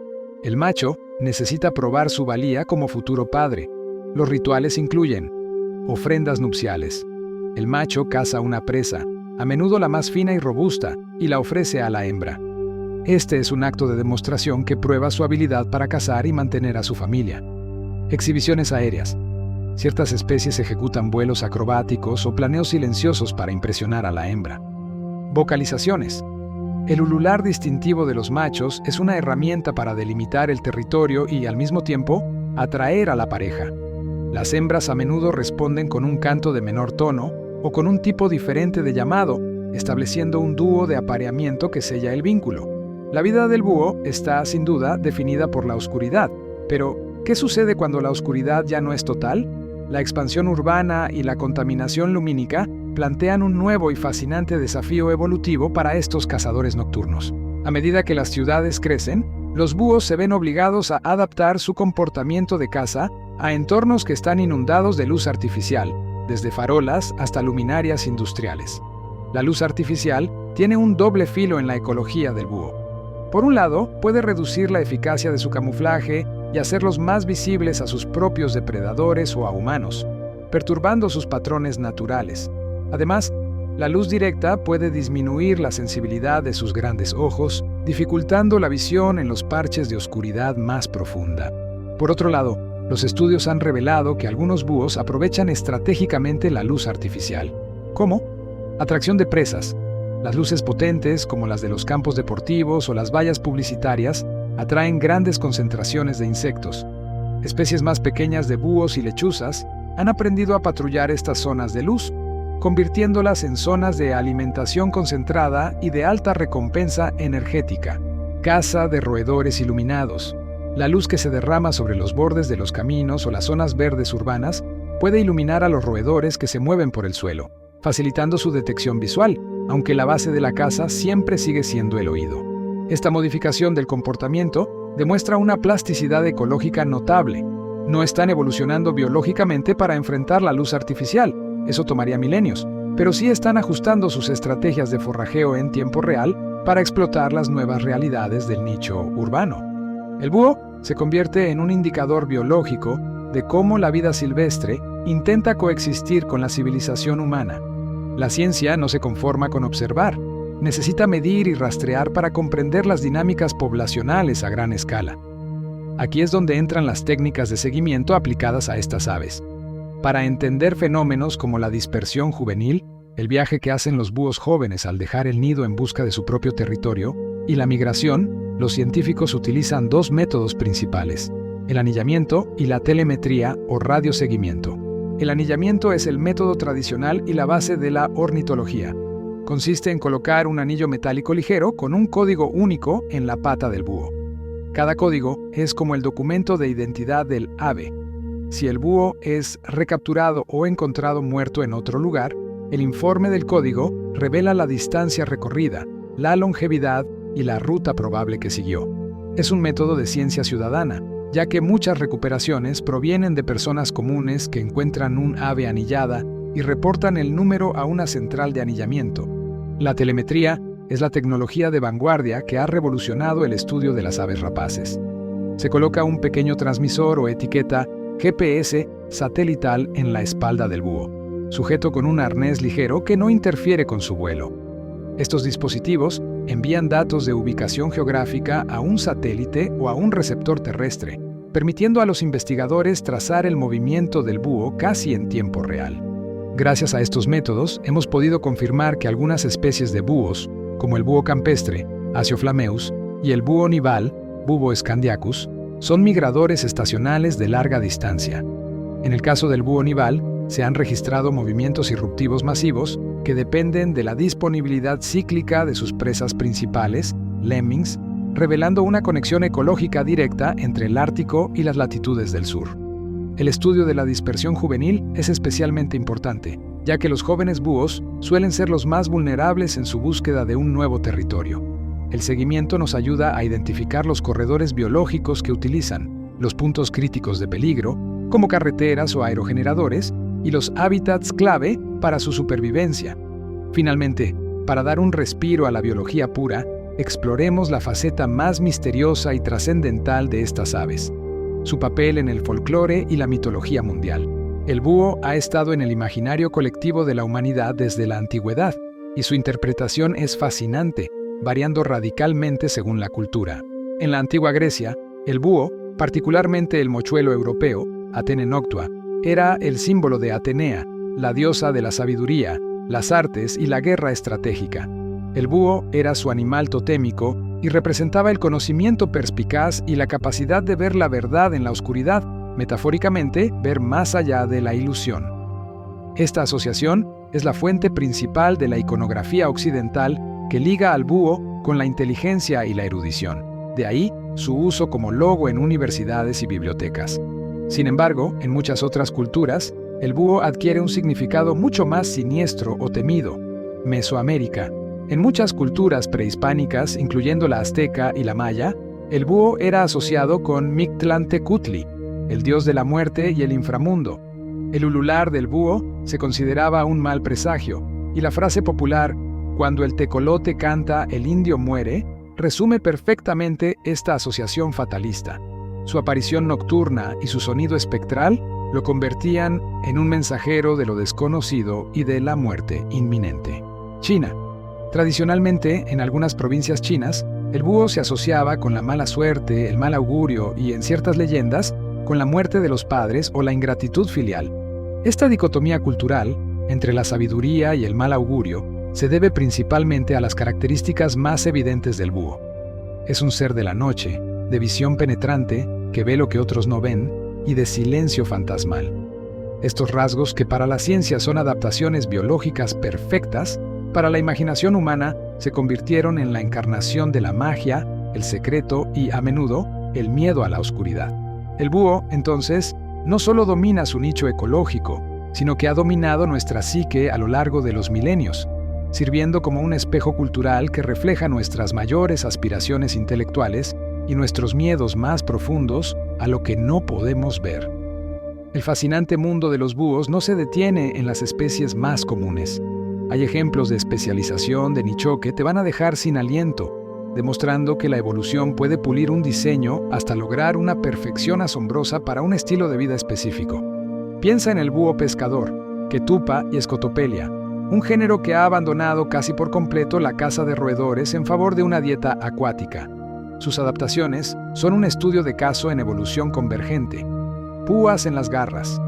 El macho necesita probar su valía como futuro padre. Los rituales incluyen ofrendas nupciales. El macho caza una presa, a menudo la más fina y robusta, y la ofrece a la hembra. Este es un acto de demostración que prueba su habilidad para cazar y mantener a su familia. Exhibiciones aéreas. Ciertas especies ejecutan vuelos acrobáticos o planeos silenciosos para impresionar a la hembra. Vocalizaciones. El ulular distintivo de los machos es una herramienta para delimitar el territorio y, al mismo tiempo, atraer a la pareja. Las hembras a menudo responden con un canto de menor tono o con un tipo diferente de llamado, estableciendo un dúo de apareamiento que sella el vínculo. La vida del búho está, sin duda, definida por la oscuridad, pero ¿qué sucede cuando la oscuridad ya no es total? La expansión urbana y la contaminación lumínica plantean un nuevo y fascinante desafío evolutivo para estos cazadores nocturnos. A medida que las ciudades crecen, los búhos se ven obligados a adaptar su comportamiento de caza a entornos que están inundados de luz artificial, desde farolas hasta luminarias industriales. La luz artificial tiene un doble filo en la ecología del búho. Por un lado, puede reducir la eficacia de su camuflaje y hacerlos más visibles a sus propios depredadores o a humanos, perturbando sus patrones naturales. Además, la luz directa puede disminuir la sensibilidad de sus grandes ojos, dificultando la visión en los parches de oscuridad más profunda. Por otro lado, los estudios han revelado que algunos búhos aprovechan estratégicamente la luz artificial. ¿Cómo? Atracción de presas. Las luces potentes, como las de los campos deportivos o las vallas publicitarias, atraen grandes concentraciones de insectos. Especies más pequeñas de búhos y lechuzas han aprendido a patrullar estas zonas de luz, convirtiéndolas en zonas de alimentación concentrada y de alta recompensa energética. Caza de roedores iluminados. La luz que se derrama sobre los bordes de los caminos o las zonas verdes urbanas puede iluminar a los roedores que se mueven por el suelo, facilitando su detección visual, aunque la base de la caza siempre sigue siendo el oído. Esta modificación del comportamiento demuestra una plasticidad ecológica notable. No están evolucionando biológicamente para enfrentar la luz artificial, eso tomaría milenios, pero sí están ajustando sus estrategias de forrajeo en tiempo real para explotar las nuevas realidades del nicho urbano. El búho se convierte en un indicador biológico de cómo la vida silvestre intenta coexistir con la civilización humana. La ciencia no se conforma con observar, necesita medir y rastrear para comprender las dinámicas poblacionales a gran escala. Aquí es donde entran las técnicas de seguimiento aplicadas a estas aves. Para entender fenómenos como la dispersión juvenil, el viaje que hacen los búhos jóvenes al dejar el nido en busca de su propio territorio, y la migración, los científicos utilizan 2 métodos principales: el anillamiento y la telemetría o radioseguimiento. El anillamiento es el método tradicional y la base de la ornitología. Consiste en colocar un anillo metálico ligero con un código único en la pata del búho. Cada código es como el documento de identidad del ave. Si el búho es recapturado o encontrado muerto en otro lugar, el informe del código revela la distancia recorrida, la longevidad y la ruta probable que siguió. Es un método de ciencia ciudadana, ya que muchas recuperaciones provienen de personas comunes que encuentran un ave anillada y reportan el número a una central de anillamiento. La telemetría es la tecnología de vanguardia que ha revolucionado el estudio de las aves rapaces. Se coloca un pequeño transmisor o etiqueta GPS satelital en la espalda del búho, sujeto con un arnés ligero que no interfiere con su vuelo. Estos dispositivos envían datos de ubicación geográfica a un satélite o a un receptor terrestre, permitiendo a los investigadores trazar el movimiento del búho casi en tiempo real. Gracias a estos métodos, hemos podido confirmar que algunas especies de búhos, como el búho campestre, Asioflameus, y el búho nival, Bubo scandiacus, son migradores estacionales de larga distancia. En el caso del búho nival, se han registrado movimientos irruptivos masivos que dependen de la disponibilidad cíclica de sus presas principales, lemmings, revelando una conexión ecológica directa entre el Ártico y las latitudes del sur. El estudio de la dispersión juvenil es especialmente importante, ya que los jóvenes búhos suelen ser los más vulnerables en su búsqueda de un nuevo territorio. El seguimiento nos ayuda a identificar los corredores biológicos que utilizan, los puntos críticos de peligro, como carreteras o aerogeneradores, y los hábitats clave para su supervivencia. Finalmente, para dar un respiro a la biología pura, exploremos la faceta más misteriosa y trascendental de estas aves, su papel en el folclore y la mitología mundial. El búho ha estado en el imaginario colectivo de la humanidad desde la antigüedad, y su interpretación es fascinante, variando radicalmente según la cultura. En la antigua Grecia, el búho, particularmente el mochuelo europeo, Athene noctua, era el símbolo de Atenea, la diosa de la sabiduría, las artes y la guerra estratégica. El búho era su animal totémico y representaba el conocimiento perspicaz y la capacidad de ver la verdad en la oscuridad, metafóricamente, ver más allá de la ilusión. Esta asociación es la fuente principal de la iconografía occidental que liga al búho con la inteligencia y la erudición. De ahí su uso como logo en universidades y bibliotecas. Sin embargo, en muchas otras culturas, el búho adquiere un significado mucho más siniestro o temido. Mesoamérica. En muchas culturas prehispánicas, incluyendo la azteca y la maya, el búho era asociado con Mictlantecutli, el dios de la muerte y el inframundo. El ulular del búho se consideraba un mal presagio, y la frase popular, "cuando el tecolote canta, el indio muere", resume perfectamente esta asociación fatalista. Su aparición nocturna y su sonido espectral lo convertían en un mensajero de lo desconocido y de la muerte inminente. China. Tradicionalmente, en algunas provincias chinas, el búho se asociaba con la mala suerte, el mal augurio y, en ciertas leyendas, con la muerte de los padres o la ingratitud filial. Esta dicotomía cultural, entre la sabiduría y el mal augurio, se debe principalmente a las características más evidentes del búho. Es un ser de la noche, de visión penetrante, que ve lo que otros no ven, y de silencio fantasmal. Estos rasgos, que para la ciencia son adaptaciones biológicas perfectas, para la imaginación humana se convirtieron en la encarnación de la magia, el secreto y, a menudo, el miedo a la oscuridad. El búho, entonces, no solo domina su nicho ecológico, sino que ha dominado nuestra psique a lo largo de los milenios, sirviendo como un espejo cultural que refleja nuestras mayores aspiraciones intelectuales y nuestros miedos más profundos a lo que no podemos ver. El fascinante mundo de los búhos no se detiene en las especies más comunes. Hay ejemplos de especialización de nicho que te van a dejar sin aliento, demostrando que la evolución puede pulir un diseño hasta lograr una perfección asombrosa para un estilo de vida específico. Piensa en el búho pescador, Ketupa y Scotopelia, un género que ha abandonado casi por completo la caza de roedores en favor de una dieta acuática. Sus adaptaciones son un estudio de caso en evolución convergente. Púas en las garras.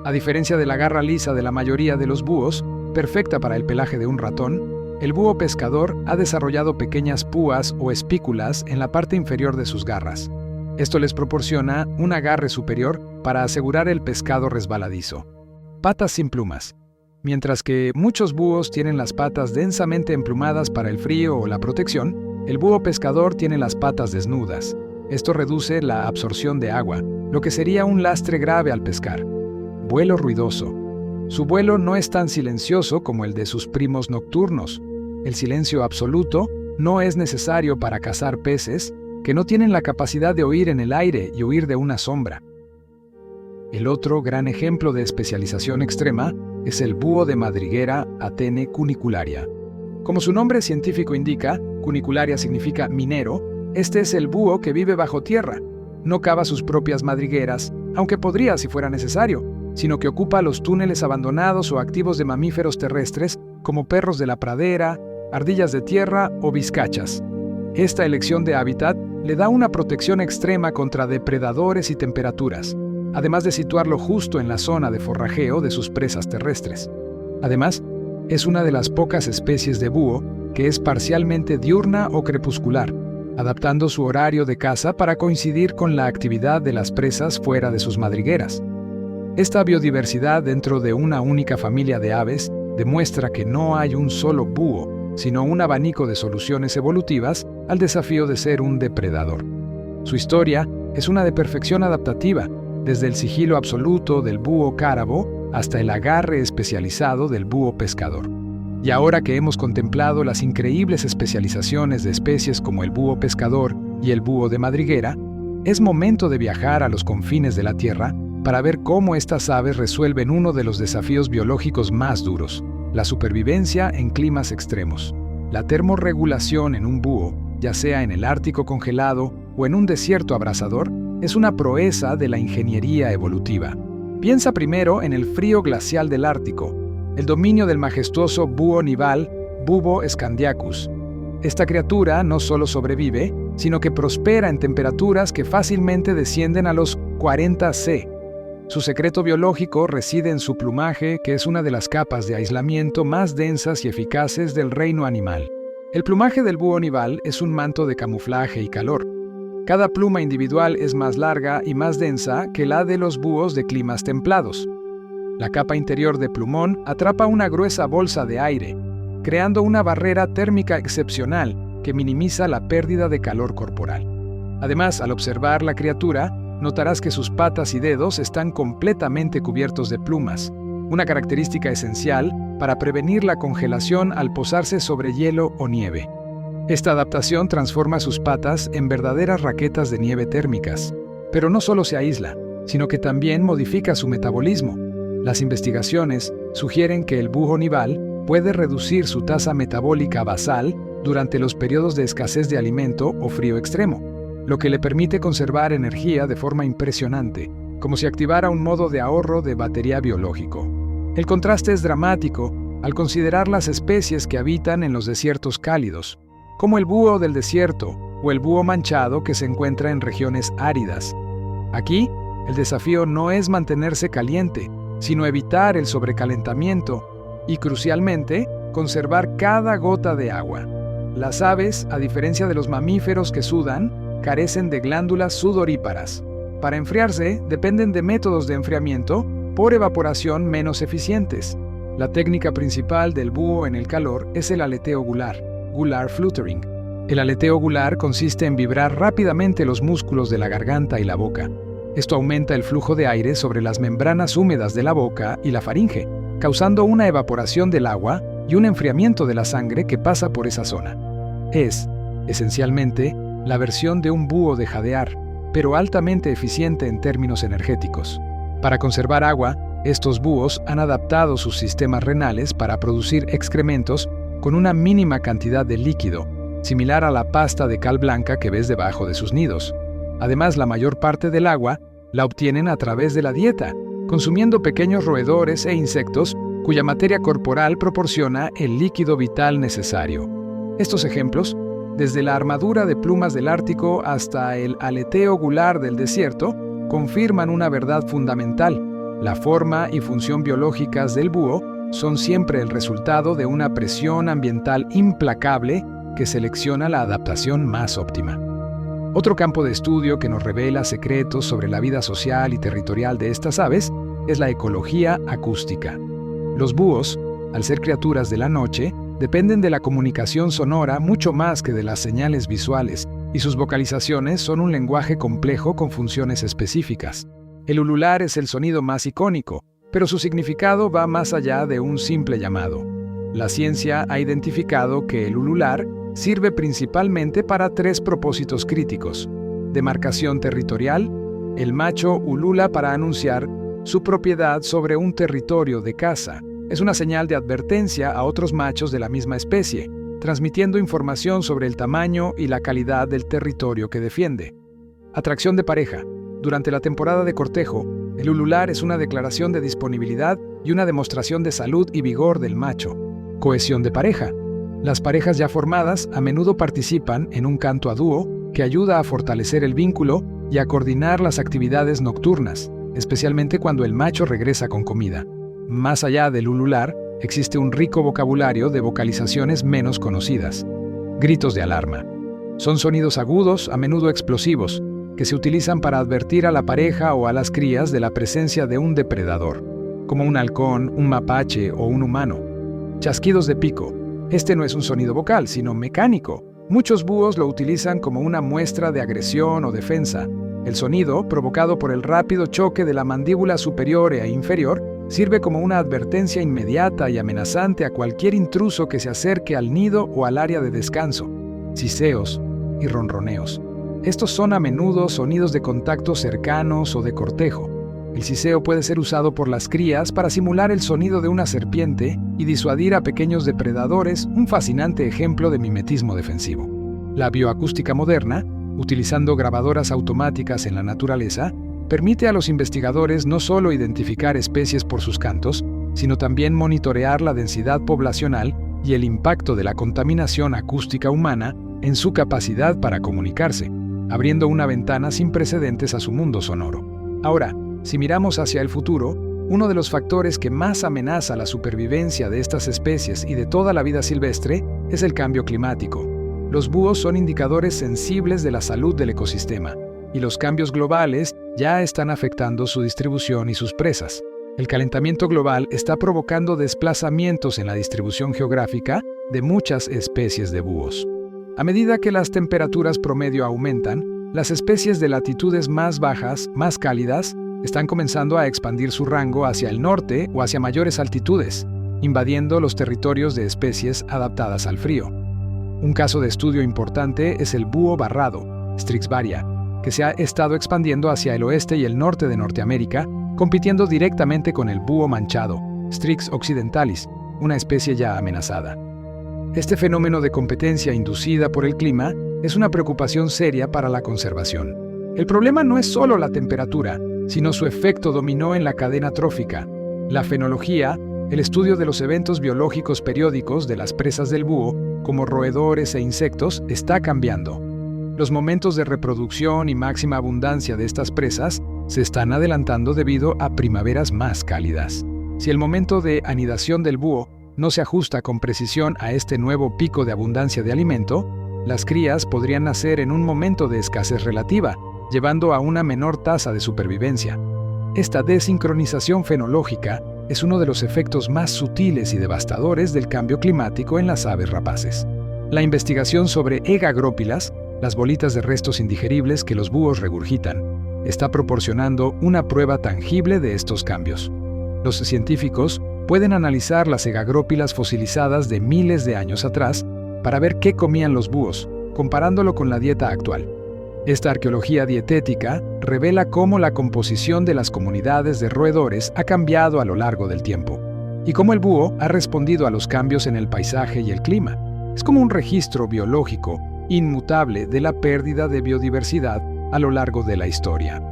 A diferencia de la garra lisa de la mayoría de los búhos, perfecta para el pelaje de un ratón, el búho pescador ha desarrollado pequeñas púas o espículas en la parte inferior de sus garras. Esto les proporciona un agarre superior para asegurar el pescado resbaladizo. Patas sin plumas. Mientras que muchos búhos tienen las patas densamente emplumadas para el frío o la protección, el búho pescador tiene las patas desnudas. Esto reduce la absorción de agua, lo que sería un lastre grave al pescar. Vuelo ruidoso. Su vuelo no es tan silencioso como el de sus primos nocturnos. El silencio absoluto no es necesario para cazar peces que no tienen la capacidad de oír en el aire y huir de una sombra. El otro gran ejemplo de especialización extrema es el búho de madriguera Athene cunicularia. Como su nombre científico indica, cunicularia significa minero, este es el búho que vive bajo tierra. No cava sus propias madrigueras, aunque podría si fuera necesario, sino que ocupa los túneles abandonados o activos de mamíferos terrestres como perros de la pradera, ardillas de tierra o vizcachas. Esta elección de hábitat le da una protección extrema contra depredadores y temperaturas, además de situarlo justo en la zona de forrajeo de sus presas terrestres. Además, es una de las pocas especies de búho que es parcialmente diurna o crepuscular, adaptando su horario de caza para coincidir con la actividad de las presas fuera de sus madrigueras. Esta biodiversidad dentro de una única familia de aves demuestra que no hay un solo búho, sino un abanico de soluciones evolutivas al desafío de ser un depredador. Su historia es una de perfección adaptativa, desde el sigilo absoluto del búho cárabo hasta el agarre especializado del búho pescador. Y ahora que hemos contemplado las increíbles especializaciones de especies como el búho pescador y el búho de madriguera, es momento de viajar a los confines de la Tierra para ver cómo estas aves resuelven uno de los desafíos biológicos más duros: la supervivencia en climas extremos. La termorregulación en un búho, ya sea en el Ártico congelado o en un desierto abrasador, es una proeza de la ingeniería evolutiva. Piensa primero en el frío glacial del Ártico, el dominio del majestuoso búho nival Bubo scandiacus. Esta criatura no solo sobrevive, sino que prospera en temperaturas que fácilmente descienden a los 40 C. Su secreto biológico reside en su plumaje, que es una de las capas de aislamiento más densas y eficaces del reino animal. El plumaje del búho nival es un manto de camuflaje y calor. Cada pluma individual es más larga y más densa que la de los búhos de climas templados. La capa interior de plumón atrapa una gruesa bolsa de aire, creando una barrera térmica excepcional que minimiza la pérdida de calor corporal. Además, al observar la criatura, notarás que sus patas y dedos están completamente cubiertos de plumas, una característica esencial para prevenir la congelación al posarse sobre hielo o nieve. Esta adaptación transforma sus patas en verdaderas raquetas de nieve térmicas. Pero no solo se aísla, sino que también modifica su metabolismo. Las investigaciones sugieren que el búho nival puede reducir su tasa metabólica basal durante los periodos de escasez de alimento o frío extremo, lo que le permite conservar energía de forma impresionante, como si activara un modo de ahorro de batería biológico. El contraste es dramático al considerar las especies que habitan en los desiertos cálidos, como el búho del desierto o el búho manchado que se encuentra en regiones áridas. Aquí, el desafío no es mantenerse caliente, sino evitar el sobrecalentamiento y, crucialmente, conservar cada gota de agua. Las aves, a diferencia de los mamíferos que sudan, carecen de glándulas sudoríparas. Para enfriarse, dependen de métodos de enfriamiento por evaporación menos eficientes. La técnica principal del búho en el calor es el aleteo gular, gular fluttering. El aleteo gular consiste en vibrar rápidamente los músculos de la garganta y la boca. Esto aumenta el flujo de aire sobre las membranas húmedas de la boca y la faringe, causando una evaporación del agua y un enfriamiento de la sangre que pasa por esa zona. Es, esencialmente, la versión de un búho de jadear, pero altamente eficiente en términos energéticos. Para conservar agua, estos búhos han adaptado sus sistemas renales para producir excrementos con una mínima cantidad de líquido, similar a la pasta de cal blanca que ves debajo de sus nidos. Además, la mayor parte del agua la obtienen a través de la dieta, consumiendo pequeños roedores e insectos cuya materia corporal proporciona el líquido vital necesario. Estos ejemplos, desde la armadura de plumas del Ártico hasta el aleteo gular del desierto, confirman una verdad fundamental: la forma y función biológicas del búho son siempre el resultado de una presión ambiental implacable que selecciona la adaptación más óptima. Otro campo de estudio que nos revela secretos sobre la vida social y territorial de estas aves es la ecología acústica. Los búhos, al ser criaturas de la noche, dependen de la comunicación sonora mucho más que de las señales visuales, y sus vocalizaciones son un lenguaje complejo con funciones específicas. El ulular es el sonido más icónico, pero su significado va más allá de un simple llamado. La ciencia ha identificado que el ulular sirve principalmente para tres propósitos críticos: demarcación territorial. El macho ulula para anunciar su propiedad sobre un territorio de caza. Es una señal de advertencia a otros machos de la misma especie, transmitiendo información sobre el tamaño y la calidad del territorio que defiende. Atracción de pareja. Durante la temporada de cortejo, el ulular es una declaración de disponibilidad y una demostración de salud y vigor del macho. Cohesión de pareja. Las parejas ya formadas a menudo participan en un canto a dúo que ayuda a fortalecer el vínculo y a coordinar las actividades nocturnas, especialmente cuando el macho regresa con comida. Más allá del ulular, existe un rico vocabulario de vocalizaciones menos conocidas. Gritos de alarma. Son sonidos agudos, a menudo explosivos, que se utilizan para advertir a la pareja o a las crías de la presencia de un depredador, como un halcón, un mapache o un humano. Chasquidos de pico. Este no es un sonido vocal, sino mecánico. Muchos búhos lo utilizan como una muestra de agresión o defensa. El sonido, provocado por el rápido choque de la mandíbula superior e inferior, sirve como una advertencia inmediata y amenazante a cualquier intruso que se acerque al nido o al área de descanso. Siseos y ronroneos. Estos son a menudo sonidos de contacto cercanos o de cortejo. El siseo puede ser usado por las crías para simular el sonido de una serpiente y disuadir a pequeños depredadores, un fascinante ejemplo de mimetismo defensivo. La bioacústica moderna, utilizando grabadoras automáticas en la naturaleza, permite a los investigadores no solo identificar especies por sus cantos, sino también monitorear la densidad poblacional y el impacto de la contaminación acústica humana en su capacidad para comunicarse, abriendo una ventana sin precedentes a su mundo sonoro. Ahora, si miramos hacia el futuro, uno de los factores que más amenaza la supervivencia de estas especies y de toda la vida silvestre es el cambio climático. Los búhos son indicadores sensibles de la salud del ecosistema, y los cambios globales ya están afectando su distribución y sus presas. El calentamiento global está provocando desplazamientos en la distribución geográfica de muchas especies de búhos. A medida que las temperaturas promedio aumentan, las especies de latitudes más bajas, más cálidas, están comenzando a expandir su rango hacia el norte o hacia mayores altitudes, invadiendo los territorios de especies adaptadas al frío. Un caso de estudio importante es el búho barrado, Strix varia, que se ha estado expandiendo hacia el oeste y el norte de Norteamérica, compitiendo directamente con el búho manchado, Strix occidentalis, una especie ya amenazada. Este fenómeno de competencia inducida por el clima es una preocupación seria para la conservación. El problema no es solo la temperatura, sino su efecto dominó en la cadena trófica. La fenología, el estudio de los eventos biológicos periódicos de las presas del búho, como roedores e insectos, está cambiando. Los momentos de reproducción y máxima abundancia de estas presas se están adelantando debido a primaveras más cálidas. Si el momento de anidación del búho no se ajusta con precisión a este nuevo pico de abundancia de alimento, las crías podrían nacer en un momento de escasez relativa, llevando a una menor tasa de supervivencia. Esta desincronización fenológica es uno de los efectos más sutiles y devastadores del cambio climático en las aves rapaces. La investigación sobre egagrópilas, las bolitas de restos indigeribles que los búhos regurgitan, está proporcionando una prueba tangible de estos cambios. Los científicos pueden analizar las egagrópilas fosilizadas de miles de años atrás para ver qué comían los búhos, comparándolo con la dieta actual. Esta arqueología dietética revela cómo la composición de las comunidades de roedores ha cambiado a lo largo del tiempo, y cómo el búho ha respondido a los cambios en el paisaje y el clima. Es como un registro biológico inmutable de la pérdida de biodiversidad a lo largo de la historia.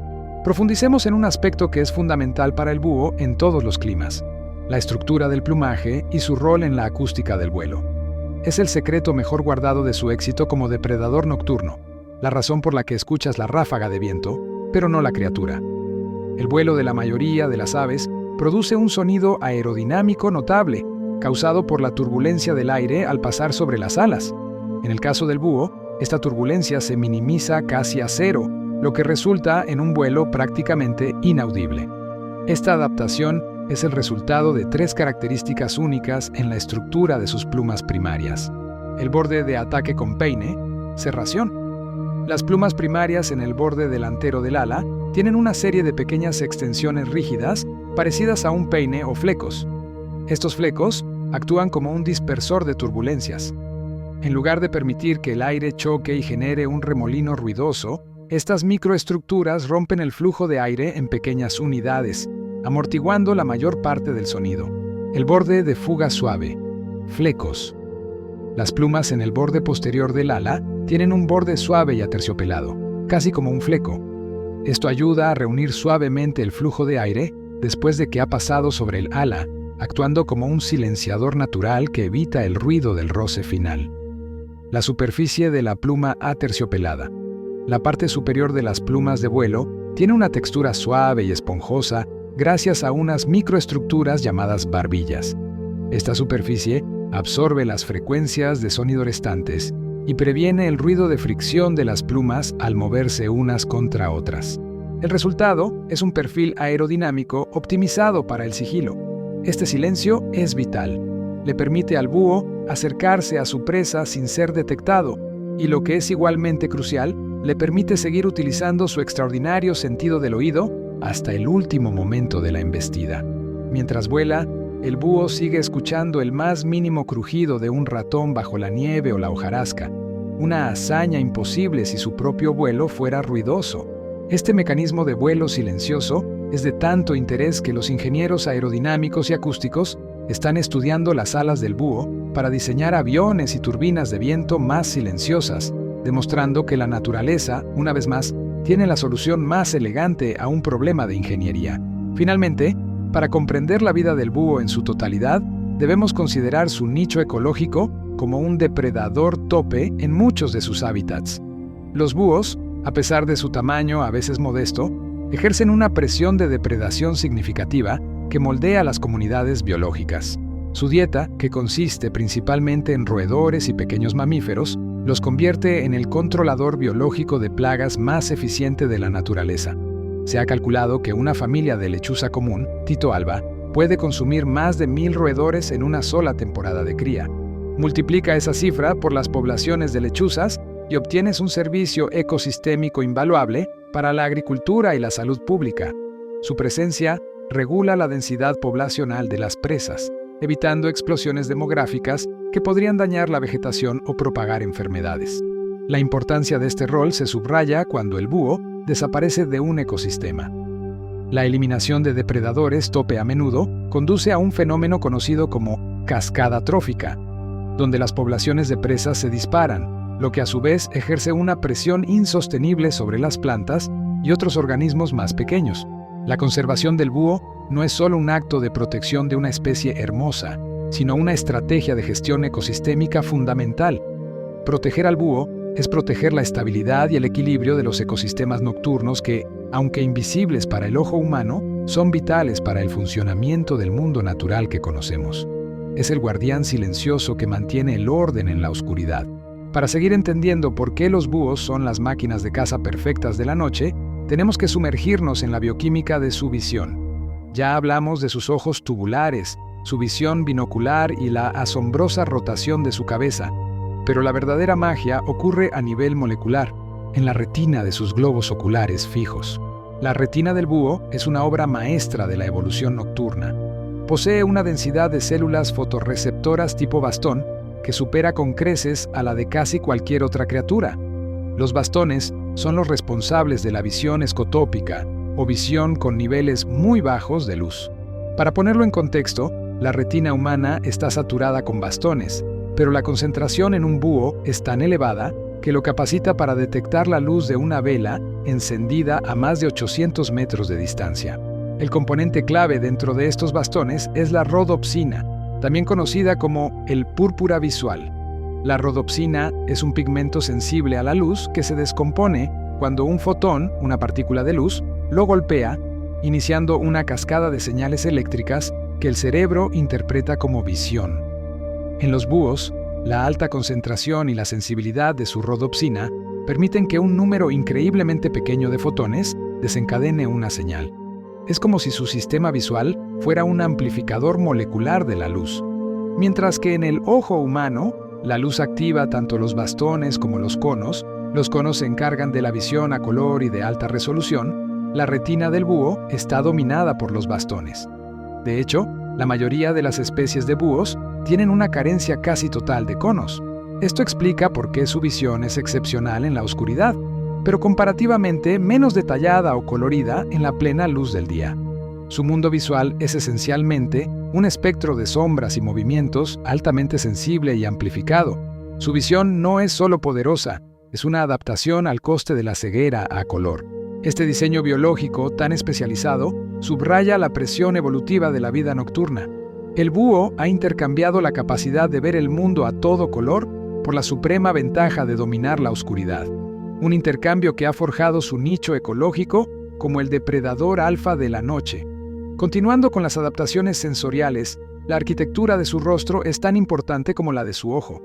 Profundicemos en un aspecto que es fundamental para el búho en todos los climas: la estructura del plumaje y su rol en la acústica del vuelo. Es el secreto mejor guardado de su éxito como depredador nocturno, la razón por la que escuchas la ráfaga de viento, pero no la criatura. El vuelo de la mayoría de las aves produce un sonido aerodinámico notable, causado por la turbulencia del aire al pasar sobre las alas. En el caso del búho, esta turbulencia se minimiza casi a cero, lo que resulta en un vuelo prácticamente inaudible. Esta adaptación es el resultado de tres características únicas en la estructura de sus plumas primarias: el borde de ataque con peine, serración. Las plumas primarias en el borde delantero del ala tienen una serie de pequeñas extensiones rígidas parecidas a un peine o flecos. Estos flecos actúan como un dispersor de turbulencias. En lugar de permitir que el aire choque y genere un remolino ruidoso, estas microestructuras rompen el flujo de aire en pequeñas unidades, amortiguando la mayor parte del sonido. El borde de fuga suave, flecos. Las plumas en el borde posterior del ala tienen un borde suave y aterciopelado, casi como un fleco. Esto ayuda a reunir suavemente el flujo de aire después de que ha pasado sobre el ala, actuando como un silenciador natural que evita el ruido del roce final. La superficie de la pluma aterciopelada. La parte superior de las plumas de vuelo tiene una textura suave y esponjosa gracias a unas microestructuras llamadas barbillas. Esta superficie absorbe las frecuencias de sonido restantes y previene el ruido de fricción de las plumas al moverse unas contra otras. El resultado es un perfil aerodinámico optimizado para el sigilo. Este silencio es vital. Le permite al búho acercarse a su presa sin ser detectado y, lo que es igualmente crucial, le permite seguir utilizando su extraordinario sentido del oído hasta el último momento de la embestida. Mientras vuela, el búho sigue escuchando el más mínimo crujido de un ratón bajo la nieve o la hojarasca, una hazaña imposible si su propio vuelo fuera ruidoso. Este mecanismo de vuelo silencioso es de tanto interés que los ingenieros aerodinámicos y acústicos están estudiando las alas del búho para diseñar aviones y turbinas de viento más silenciosas, demostrando que la naturaleza, una vez más, tiene la solución más elegante a un problema de ingeniería. Finalmente, para comprender la vida del búho en su totalidad, debemos considerar su nicho ecológico como un depredador tope en muchos de sus hábitats. Los búhos, a pesar de su tamaño a veces modesto, ejercen una presión de depredación significativa que moldea las comunidades biológicas. Su dieta, que consiste principalmente en roedores y pequeños mamíferos, los convierte en el controlador biológico de plagas más eficiente de la naturaleza. Se ha calculado que una familia de lechuza común, Tito alba, puede consumir más de 1000 roedores en una sola temporada de cría. Multiplica esa cifra por las poblaciones de lechuzas y obtienes un servicio ecosistémico invaluable para la agricultura y la salud pública. Su presencia regula la densidad poblacional de las presas, evitando explosiones demográficas que podrían dañar la vegetación o propagar enfermedades. La importancia de este rol se subraya cuando el búho desaparece de un ecosistema. La eliminación de depredadores tope a menudo conduce a un fenómeno conocido como cascada trófica, donde las poblaciones de presas se disparan, lo que a su vez ejerce una presión insostenible sobre las plantas y otros organismos más pequeños. La conservación del búho no es solo un acto de protección de una especie hermosa, sino una estrategia de gestión ecosistémica fundamental. Proteger al búho es proteger la estabilidad y el equilibrio de los ecosistemas nocturnos que, aunque invisibles para el ojo humano, son vitales para el funcionamiento del mundo natural que conocemos. Es el guardián silencioso que mantiene el orden en la oscuridad. Para seguir entendiendo por qué los búhos son las máquinas de caza perfectas de la noche, tenemos que sumergirnos en la bioquímica de su visión. Ya hablamos de sus ojos tubulares, su visión binocular y la asombrosa rotación de su cabeza, pero la verdadera magia ocurre a nivel molecular, en la retina de sus globos oculares fijos. La retina del búho es una obra maestra de la evolución nocturna. Posee una densidad de células fotorreceptoras tipo bastón que supera con creces a la de casi cualquier otra criatura. Los bastones son los responsables de la visión escotópica, o visión con niveles muy bajos de luz. Para ponerlo en contexto, la retina humana está saturada con bastones, pero la concentración en un búho es tan elevada que lo capacita para detectar la luz de una vela encendida a más de 800 metros de distancia. El componente clave dentro de estos bastones es la rodopsina, también conocida como el púrpura visual. La rodopsina es un pigmento sensible a la luz que se descompone cuando un fotón, una partícula de luz, lo golpea, iniciando una cascada de señales eléctricas que el cerebro interpreta como visión. En los búhos, la alta concentración y la sensibilidad de su rodopsina permiten que un número increíblemente pequeño de fotones desencadene una señal. Es como si su sistema visual fuera un amplificador molecular de la luz. Mientras que en el ojo humano, la luz activa tanto los bastones como los conos se encargan de la visión a color y de alta resolución, la retina del búho está dominada por los bastones. De hecho, la mayoría de las especies de búhos tienen una carencia casi total de conos. Esto explica por qué su visión es excepcional en la oscuridad, pero comparativamente menos detallada o colorida en la plena luz del día. Su mundo visual es esencialmente un espectro de sombras y movimientos altamente sensible y amplificado. Su visión no es solo poderosa, es una adaptación al coste de la ceguera a color. Este diseño biológico tan especializado subraya la presión evolutiva de la vida nocturna. El búho ha intercambiado la capacidad de ver el mundo a todo color por la suprema ventaja de dominar la oscuridad. Un intercambio que ha forjado su nicho ecológico como el depredador alfa de la noche. Continuando con las adaptaciones sensoriales, la arquitectura de su rostro es tan importante como la de su ojo.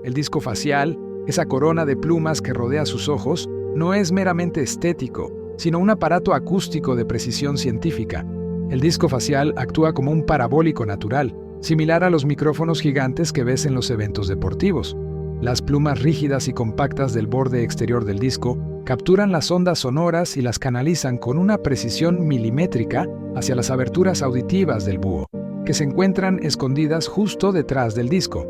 El disco facial, Esa corona de plumas que rodea sus ojos no es meramente estético, sino un aparato acústico de precisión científica. El disco facial actúa como un parabólico natural, similar a los micrófonos gigantes que ves en los eventos deportivos. Las plumas rígidas y compactas del borde exterior del disco capturan las ondas sonoras y las canalizan con una precisión milimétrica hacia las aberturas auditivas del búho, que se encuentran escondidas justo detrás del disco.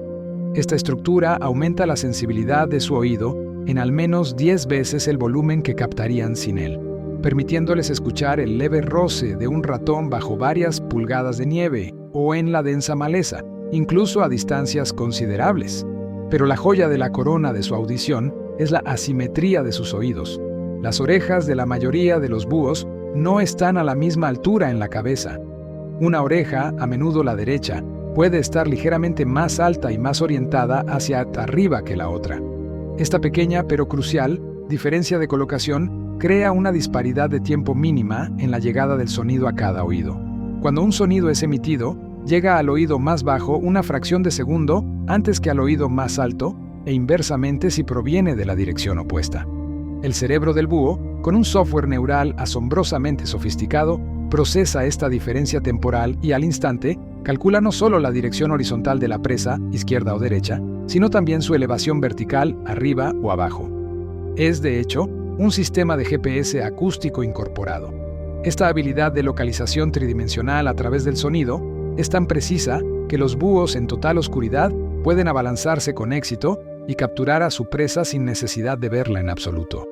Esta estructura aumenta la sensibilidad de su oído en al menos 10 veces el volumen que captarían sin él, permitiéndoles escuchar el leve roce de un ratón bajo varias pulgadas de nieve o en la densa maleza, incluso a distancias considerables. Pero la joya de la corona de su audición es la asimetría de sus oídos. Las orejas de la mayoría de los búhos no están a la misma altura en la cabeza. Una oreja, a menudo la derecha, puede estar ligeramente más alta y más orientada hacia arriba que la otra. Esta pequeña pero crucial diferencia de colocación crea una disparidad de tiempo mínima en la llegada del sonido a cada oído. Cuando un sonido es emitido, llega al oído más bajo una fracción de segundo antes que al oído más alto, e inversamente si proviene de la dirección opuesta. El cerebro del búho, con un software neural asombrosamente sofisticado, procesa esta diferencia temporal y al instante calcula no solo la dirección horizontal de la presa, izquierda o derecha, sino también su elevación vertical, arriba o abajo. Es, de hecho, un sistema de GPS acústico incorporado. Esta habilidad de localización tridimensional a través del sonido es tan precisa que los búhos en total oscuridad pueden abalanzarse con éxito y capturar a su presa sin necesidad de verla en absoluto.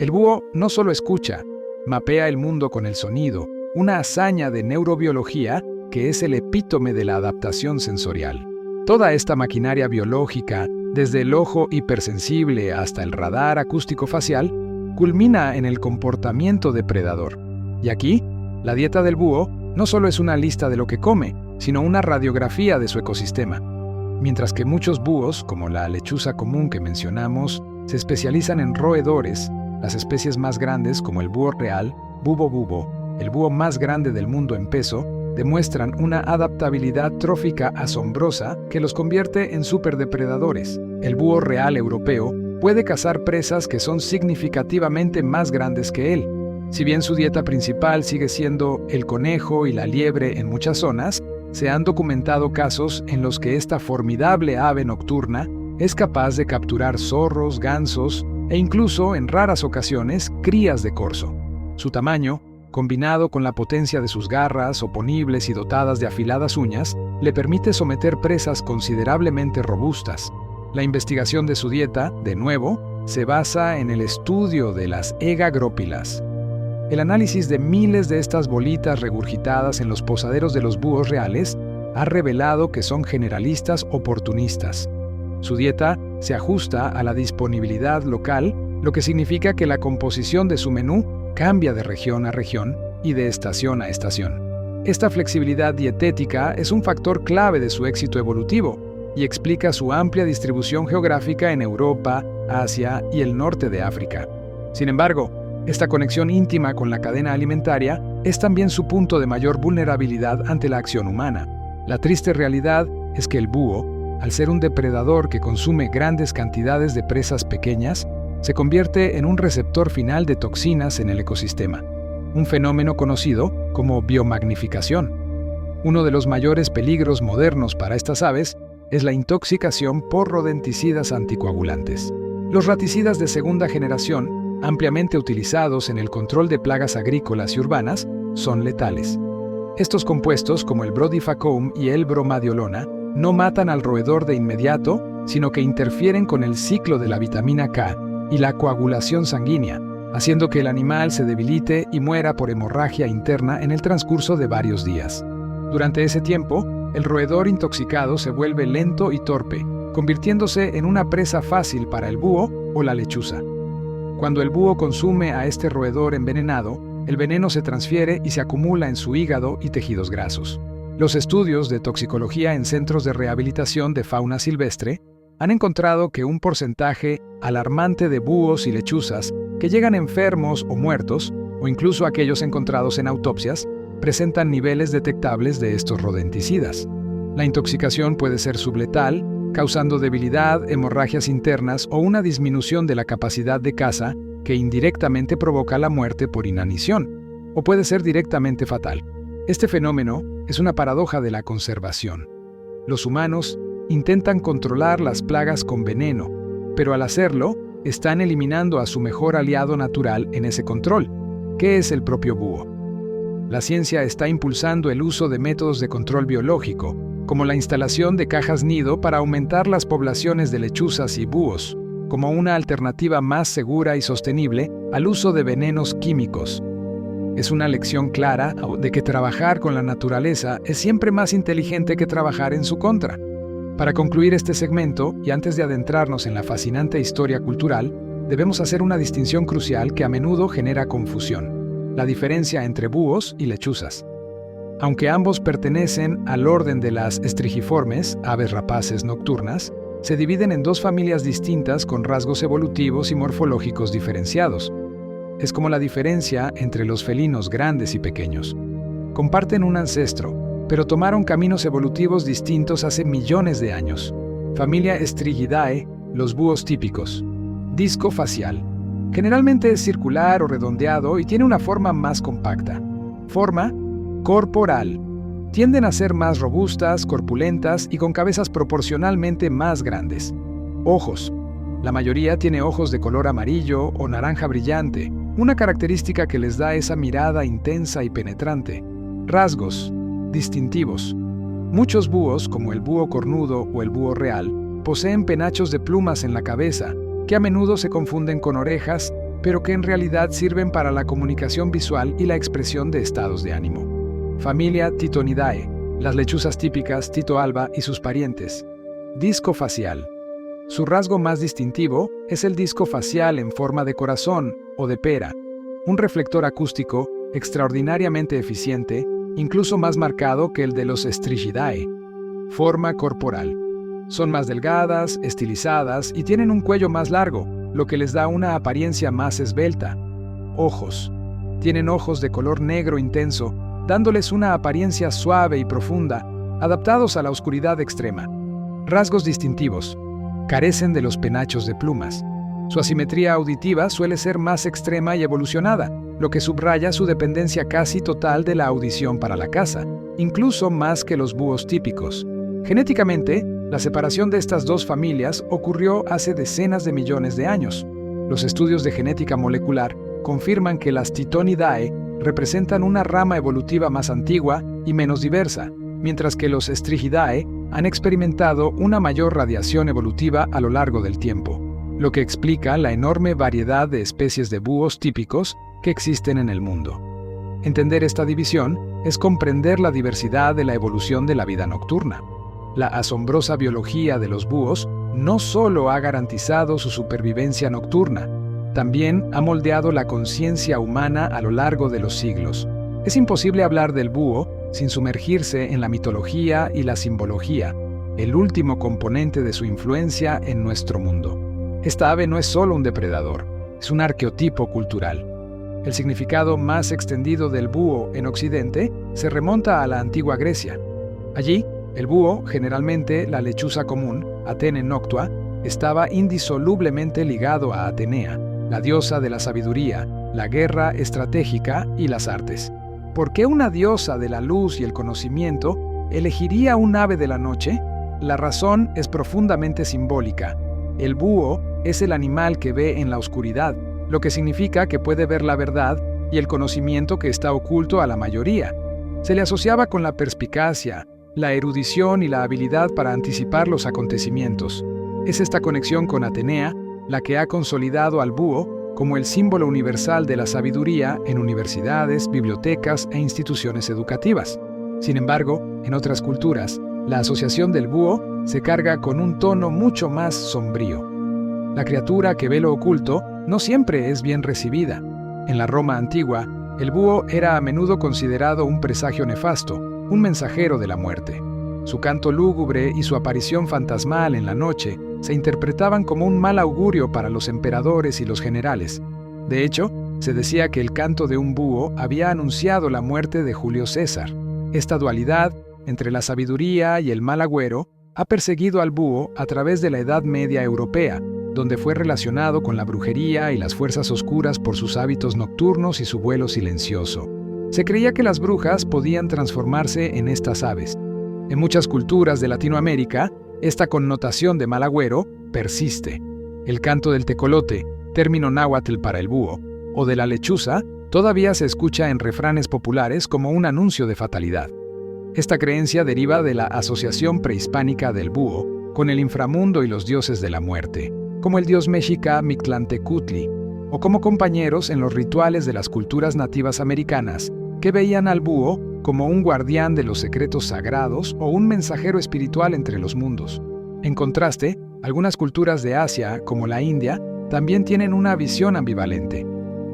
El búho no solo escucha, mapea el mundo con el sonido, una hazaña de neurobiología que es el epítome de la adaptación sensorial. Toda esta maquinaria biológica, desde el ojo hipersensible hasta el radar acústico facial, culmina en el comportamiento depredador. Y aquí, la dieta del búho no solo es una lista de lo que come, sino una radiografía de su ecosistema. Mientras que muchos búhos, como la lechuza común que mencionamos, se especializan en roedores, las especies más grandes como el búho real, Bubo bubo, el búho más grande del mundo en peso, demuestran una adaptabilidad trófica asombrosa que los convierte en superdepredadores. El búho real europeo puede cazar presas que son significativamente más grandes que él. Si bien su dieta principal sigue siendo el conejo y la liebre en muchas zonas, se han documentado casos en los que esta formidable ave nocturna es capaz de capturar zorros, gansos e incluso, en raras ocasiones, crías de corzo. Su tamaño, combinado con la potencia de sus garras oponibles y dotadas de afiladas uñas, le permite someter presas considerablemente robustas. La investigación de su dieta, de nuevo, se basa en el estudio de las egagrópilas. El análisis de miles de estas bolitas regurgitadas en los posaderos de los búhos reales ha revelado que son generalistas oportunistas. Su dieta se ajusta a la disponibilidad local, lo que significa que la composición de su menú cambia de región a región y de estación a estación. Esta flexibilidad dietética es un factor clave de su éxito evolutivo y explica su amplia distribución geográfica en Europa, Asia y el norte de África. Sin embargo, esta conexión íntima con la cadena alimentaria es también su punto de mayor vulnerabilidad ante la acción humana. La triste realidad es que el búho, al ser un depredador que consume grandes cantidades de presas pequeñas, se convierte en un receptor final de toxinas en el ecosistema, un fenómeno conocido como biomagnificación. Uno de los mayores peligros modernos para estas aves es la intoxicación por rodenticidas anticoagulantes. Los raticidas de segunda generación, ampliamente utilizados en el control de plagas agrícolas y urbanas, son letales. Estos compuestos, como el brodifacoum y el bromadiolona, no matan al roedor de inmediato, sino que interfieren con el ciclo de la vitamina K y la coagulación sanguínea, haciendo que el animal se debilite y muera por hemorragia interna en el transcurso de varios días. Durante ese tiempo, el roedor intoxicado se vuelve lento y torpe, convirtiéndose en una presa fácil para el búho o la lechuza. Cuando el búho consume a este roedor envenenado, el veneno se transfiere y se acumula en su hígado y tejidos grasos. Los estudios de toxicología en centros de rehabilitación de fauna silvestre han encontrado que un porcentaje alarmante de búhos y lechuzas que llegan enfermos o muertos, o incluso aquellos encontrados en autopsias, presentan niveles detectables de estos rodenticidas. La intoxicación puede ser subletal, causando debilidad, hemorragias internas o una disminución de la capacidad de caza que indirectamente provoca la muerte por inanición, o puede ser directamente fatal. Este fenómeno es una paradoja de la conservación. Los humanos intentan controlar las plagas con veneno, pero al hacerlo, están eliminando a su mejor aliado natural en ese control, que es el propio búho. La ciencia está impulsando el uso de métodos de control biológico, como la instalación de cajas nido para aumentar las poblaciones de lechuzas y búhos, como una alternativa más segura y sostenible al uso de venenos químicos. Es una lección clara de que trabajar con la naturaleza es siempre más inteligente que trabajar en su contra. Para concluir este segmento, y antes de adentrarnos en la fascinante historia cultural, debemos hacer una distinción crucial que a menudo genera confusión: la diferencia entre búhos y lechuzas. Aunque ambos pertenecen al orden de las estrigiformes, aves rapaces nocturnas, se dividen en dos familias distintas con rasgos evolutivos y morfológicos diferenciados. Es como la diferencia entre los felinos grandes y pequeños. Comparten un ancestro, pero tomaron caminos evolutivos distintos hace millones de años. Familia Strigidae, los búhos típicos. Disco facial. Generalmente es circular o redondeado y tiene una forma más compacta. Forma corporal. Tienden a ser más robustas, corpulentas y con cabezas proporcionalmente más grandes. Ojos. La mayoría tiene ojos de color amarillo o naranja brillante, una característica que les da esa mirada intensa y penetrante. Rasgos distintivos. Muchos búhos, como el búho cornudo o el búho real, poseen penachos de plumas en la cabeza, que a menudo se confunden con orejas, pero que en realidad sirven para la comunicación visual y la expresión de estados de ánimo. Familia Titonidae, las lechuzas típicas Tito alba y sus parientes. Disco facial. Su rasgo más distintivo es el disco facial en forma de corazón o de pera, un reflector acústico extraordinariamente eficiente, incluso más marcado que el de los Strigidae. Forma corporal. Son más delgadas, estilizadas y tienen un cuello más largo, lo que les da una apariencia más esbelta. Ojos. Tienen ojos de color negro intenso, dándoles una apariencia suave y profunda, adaptados a la oscuridad extrema. Rasgos distintivos. Carecen de los penachos de plumas. Su asimetría auditiva suele ser más extrema y evolucionada, lo que subraya su dependencia casi total de la audición para la caza, incluso más que los búhos típicos. Genéticamente, la separación de estas dos familias ocurrió hace decenas de millones de años. Los estudios de genética molecular confirman que las Titonidae representan una rama evolutiva más antigua y menos diversa, mientras que los Strigidae han experimentado una mayor radiación evolutiva a lo largo del tiempo, lo que explica la enorme variedad de especies de búhos típicos que existen en el mundo. Entender esta división es comprender la diversidad de la evolución de la vida nocturna. La asombrosa biología de los búhos no solo ha garantizado su supervivencia nocturna, también ha moldeado la conciencia humana a lo largo de los siglos. Es imposible hablar del búho sin sumergirse en la mitología y la simbología, el último componente de su influencia en nuestro mundo. Esta ave no es solo un depredador, es un arqueotipo cultural. El significado más extendido del búho en Occidente se remonta a la antigua Grecia. Allí, el búho, generalmente la lechuza común, Atene noctua, estaba indisolublemente ligado a Atenea, la diosa de la sabiduría, la guerra estratégica y las artes. ¿Por qué una diosa de la luz y el conocimiento elegiría un ave de la noche? La razón es profundamente simbólica. El búho es el animal que ve en la oscuridad, lo que significa que puede ver la verdad y el conocimiento que está oculto a la mayoría. Se le asociaba con la perspicacia, la erudición y la habilidad para anticipar los acontecimientos. Es esta conexión con Atenea la que ha consolidado al búho como el símbolo universal de la sabiduría en universidades, bibliotecas e instituciones educativas. Sin embargo, en otras culturas, la asociación del búho se carga con un tono mucho más sombrío. La criatura que ve lo oculto no siempre es bien recibida. En la Roma antigua, el búho era a menudo considerado un presagio nefasto, un mensajero de la muerte. Su canto lúgubre y su aparición fantasmal en la noche se interpretaban como un mal augurio para los emperadores y los generales. De hecho, se decía que el canto de un búho había anunciado la muerte de Julio César. Esta dualidad entre la sabiduría y el mal agüero ha perseguido al búho a través de la Edad Media europea, donde fue relacionado con la brujería y las fuerzas oscuras por sus hábitos nocturnos y su vuelo silencioso. Se creía que las brujas podían transformarse en estas aves. En muchas culturas de Latinoamérica, esta connotación de mal agüero persiste. El canto del tecolote, término náhuatl para el búho, o de la lechuza, todavía se escucha en refranes populares como un anuncio de fatalidad. Esta creencia deriva de la asociación prehispánica del búho con el inframundo y los dioses de la muerte, como el dios mexica Mictlantecutli, o como compañeros en los rituales de las culturas nativas americanas, que veían al búho como un guardián de los secretos sagrados o un mensajero espiritual entre los mundos. En contraste, algunas culturas de Asia, como la India, también tienen una visión ambivalente.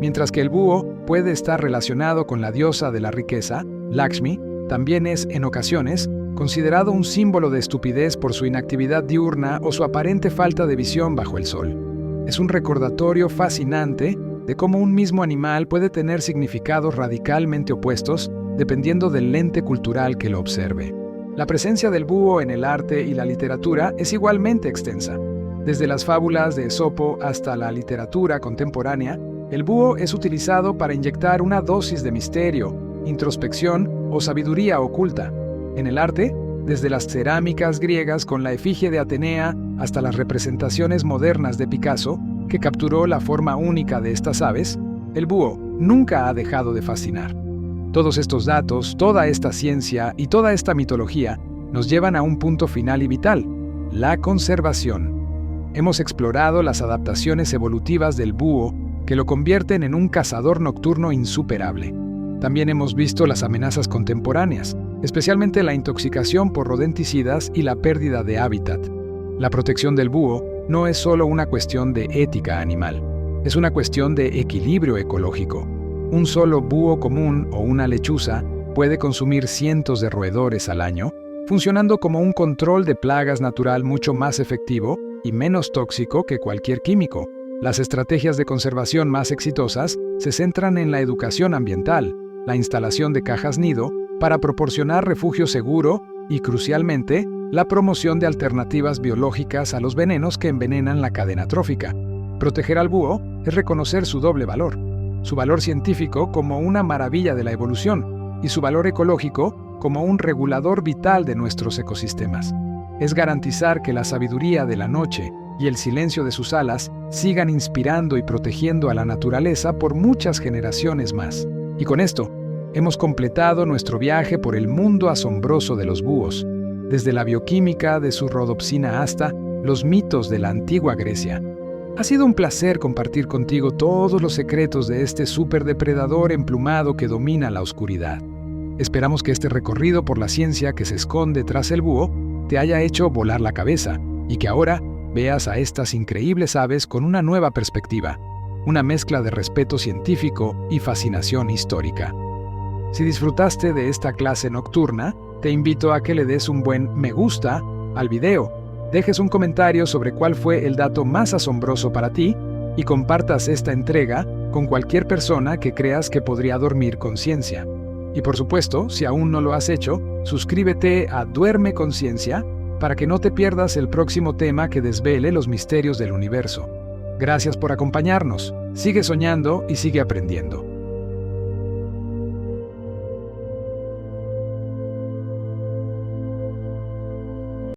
Mientras que el búho puede estar relacionado con la diosa de la riqueza, Lakshmi, también es, en ocasiones, considerado un símbolo de estupidez por su inactividad diurna o su aparente falta de visión bajo el sol. Es un recordatorio fascinante de cómo un mismo animal puede tener significados radicalmente opuestos dependiendo del lente cultural que lo observe. La presencia del búho en el arte y la literatura es igualmente extensa. Desde las fábulas de Esopo hasta la literatura contemporánea, el búho es utilizado para inyectar una dosis de misterio, introspección o sabiduría oculta. En el arte, desde las cerámicas griegas con la efigie de Atenea hasta las representaciones modernas de Picasso, que capturó la forma única de estas aves, el búho nunca ha dejado de fascinar. Todos estos datos, toda esta ciencia y toda esta mitología nos llevan a un punto final y vital: la conservación. Hemos explorado las adaptaciones evolutivas del búho que lo convierten en un cazador nocturno insuperable. También hemos visto las amenazas contemporáneas, especialmente la intoxicación por rodenticidas y la pérdida de hábitat. La protección del búho no es solo una cuestión de ética animal, es una cuestión de equilibrio ecológico. Un solo búho común o una lechuza puede consumir cientos de roedores al año, funcionando como un control de plagas natural mucho más efectivo y menos tóxico que cualquier químico. Las estrategias de conservación más exitosas se centran en la educación ambiental, la instalación de cajas nido para proporcionar refugio seguro y, crucialmente, la promoción de alternativas biológicas a los venenos que envenenan la cadena trófica. Proteger al búho es reconocer su doble valor: su valor científico como una maravilla de la evolución y su valor ecológico como un regulador vital de nuestros ecosistemas. Es garantizar que la sabiduría de la noche y el silencio de sus alas sigan inspirando y protegiendo a la naturaleza por muchas generaciones más. Y con esto, hemos completado nuestro viaje por el mundo asombroso de los búhos, desde la bioquímica de su rodopsina hasta los mitos de la antigua Grecia. Ha sido un placer compartir contigo todos los secretos de este superdepredador emplumado que domina la oscuridad. Esperamos que este recorrido por la ciencia que se esconde tras el búho te haya hecho volar la cabeza y que ahora veas a estas increíbles aves con una nueva perspectiva, una mezcla de respeto científico y fascinación histórica. Si disfrutaste de esta clase nocturna, te invito a que le des un buen me gusta al video, dejes un comentario sobre cuál fue el dato más asombroso para ti y compartas esta entrega con cualquier persona que creas que podría dormir con ciencia. Y por supuesto, si aún no lo has hecho, suscríbete a Duerme con Ciencia para que no te pierdas el próximo tema que desvele los misterios del universo. Gracias por acompañarnos. Sigue soñando y sigue aprendiendo.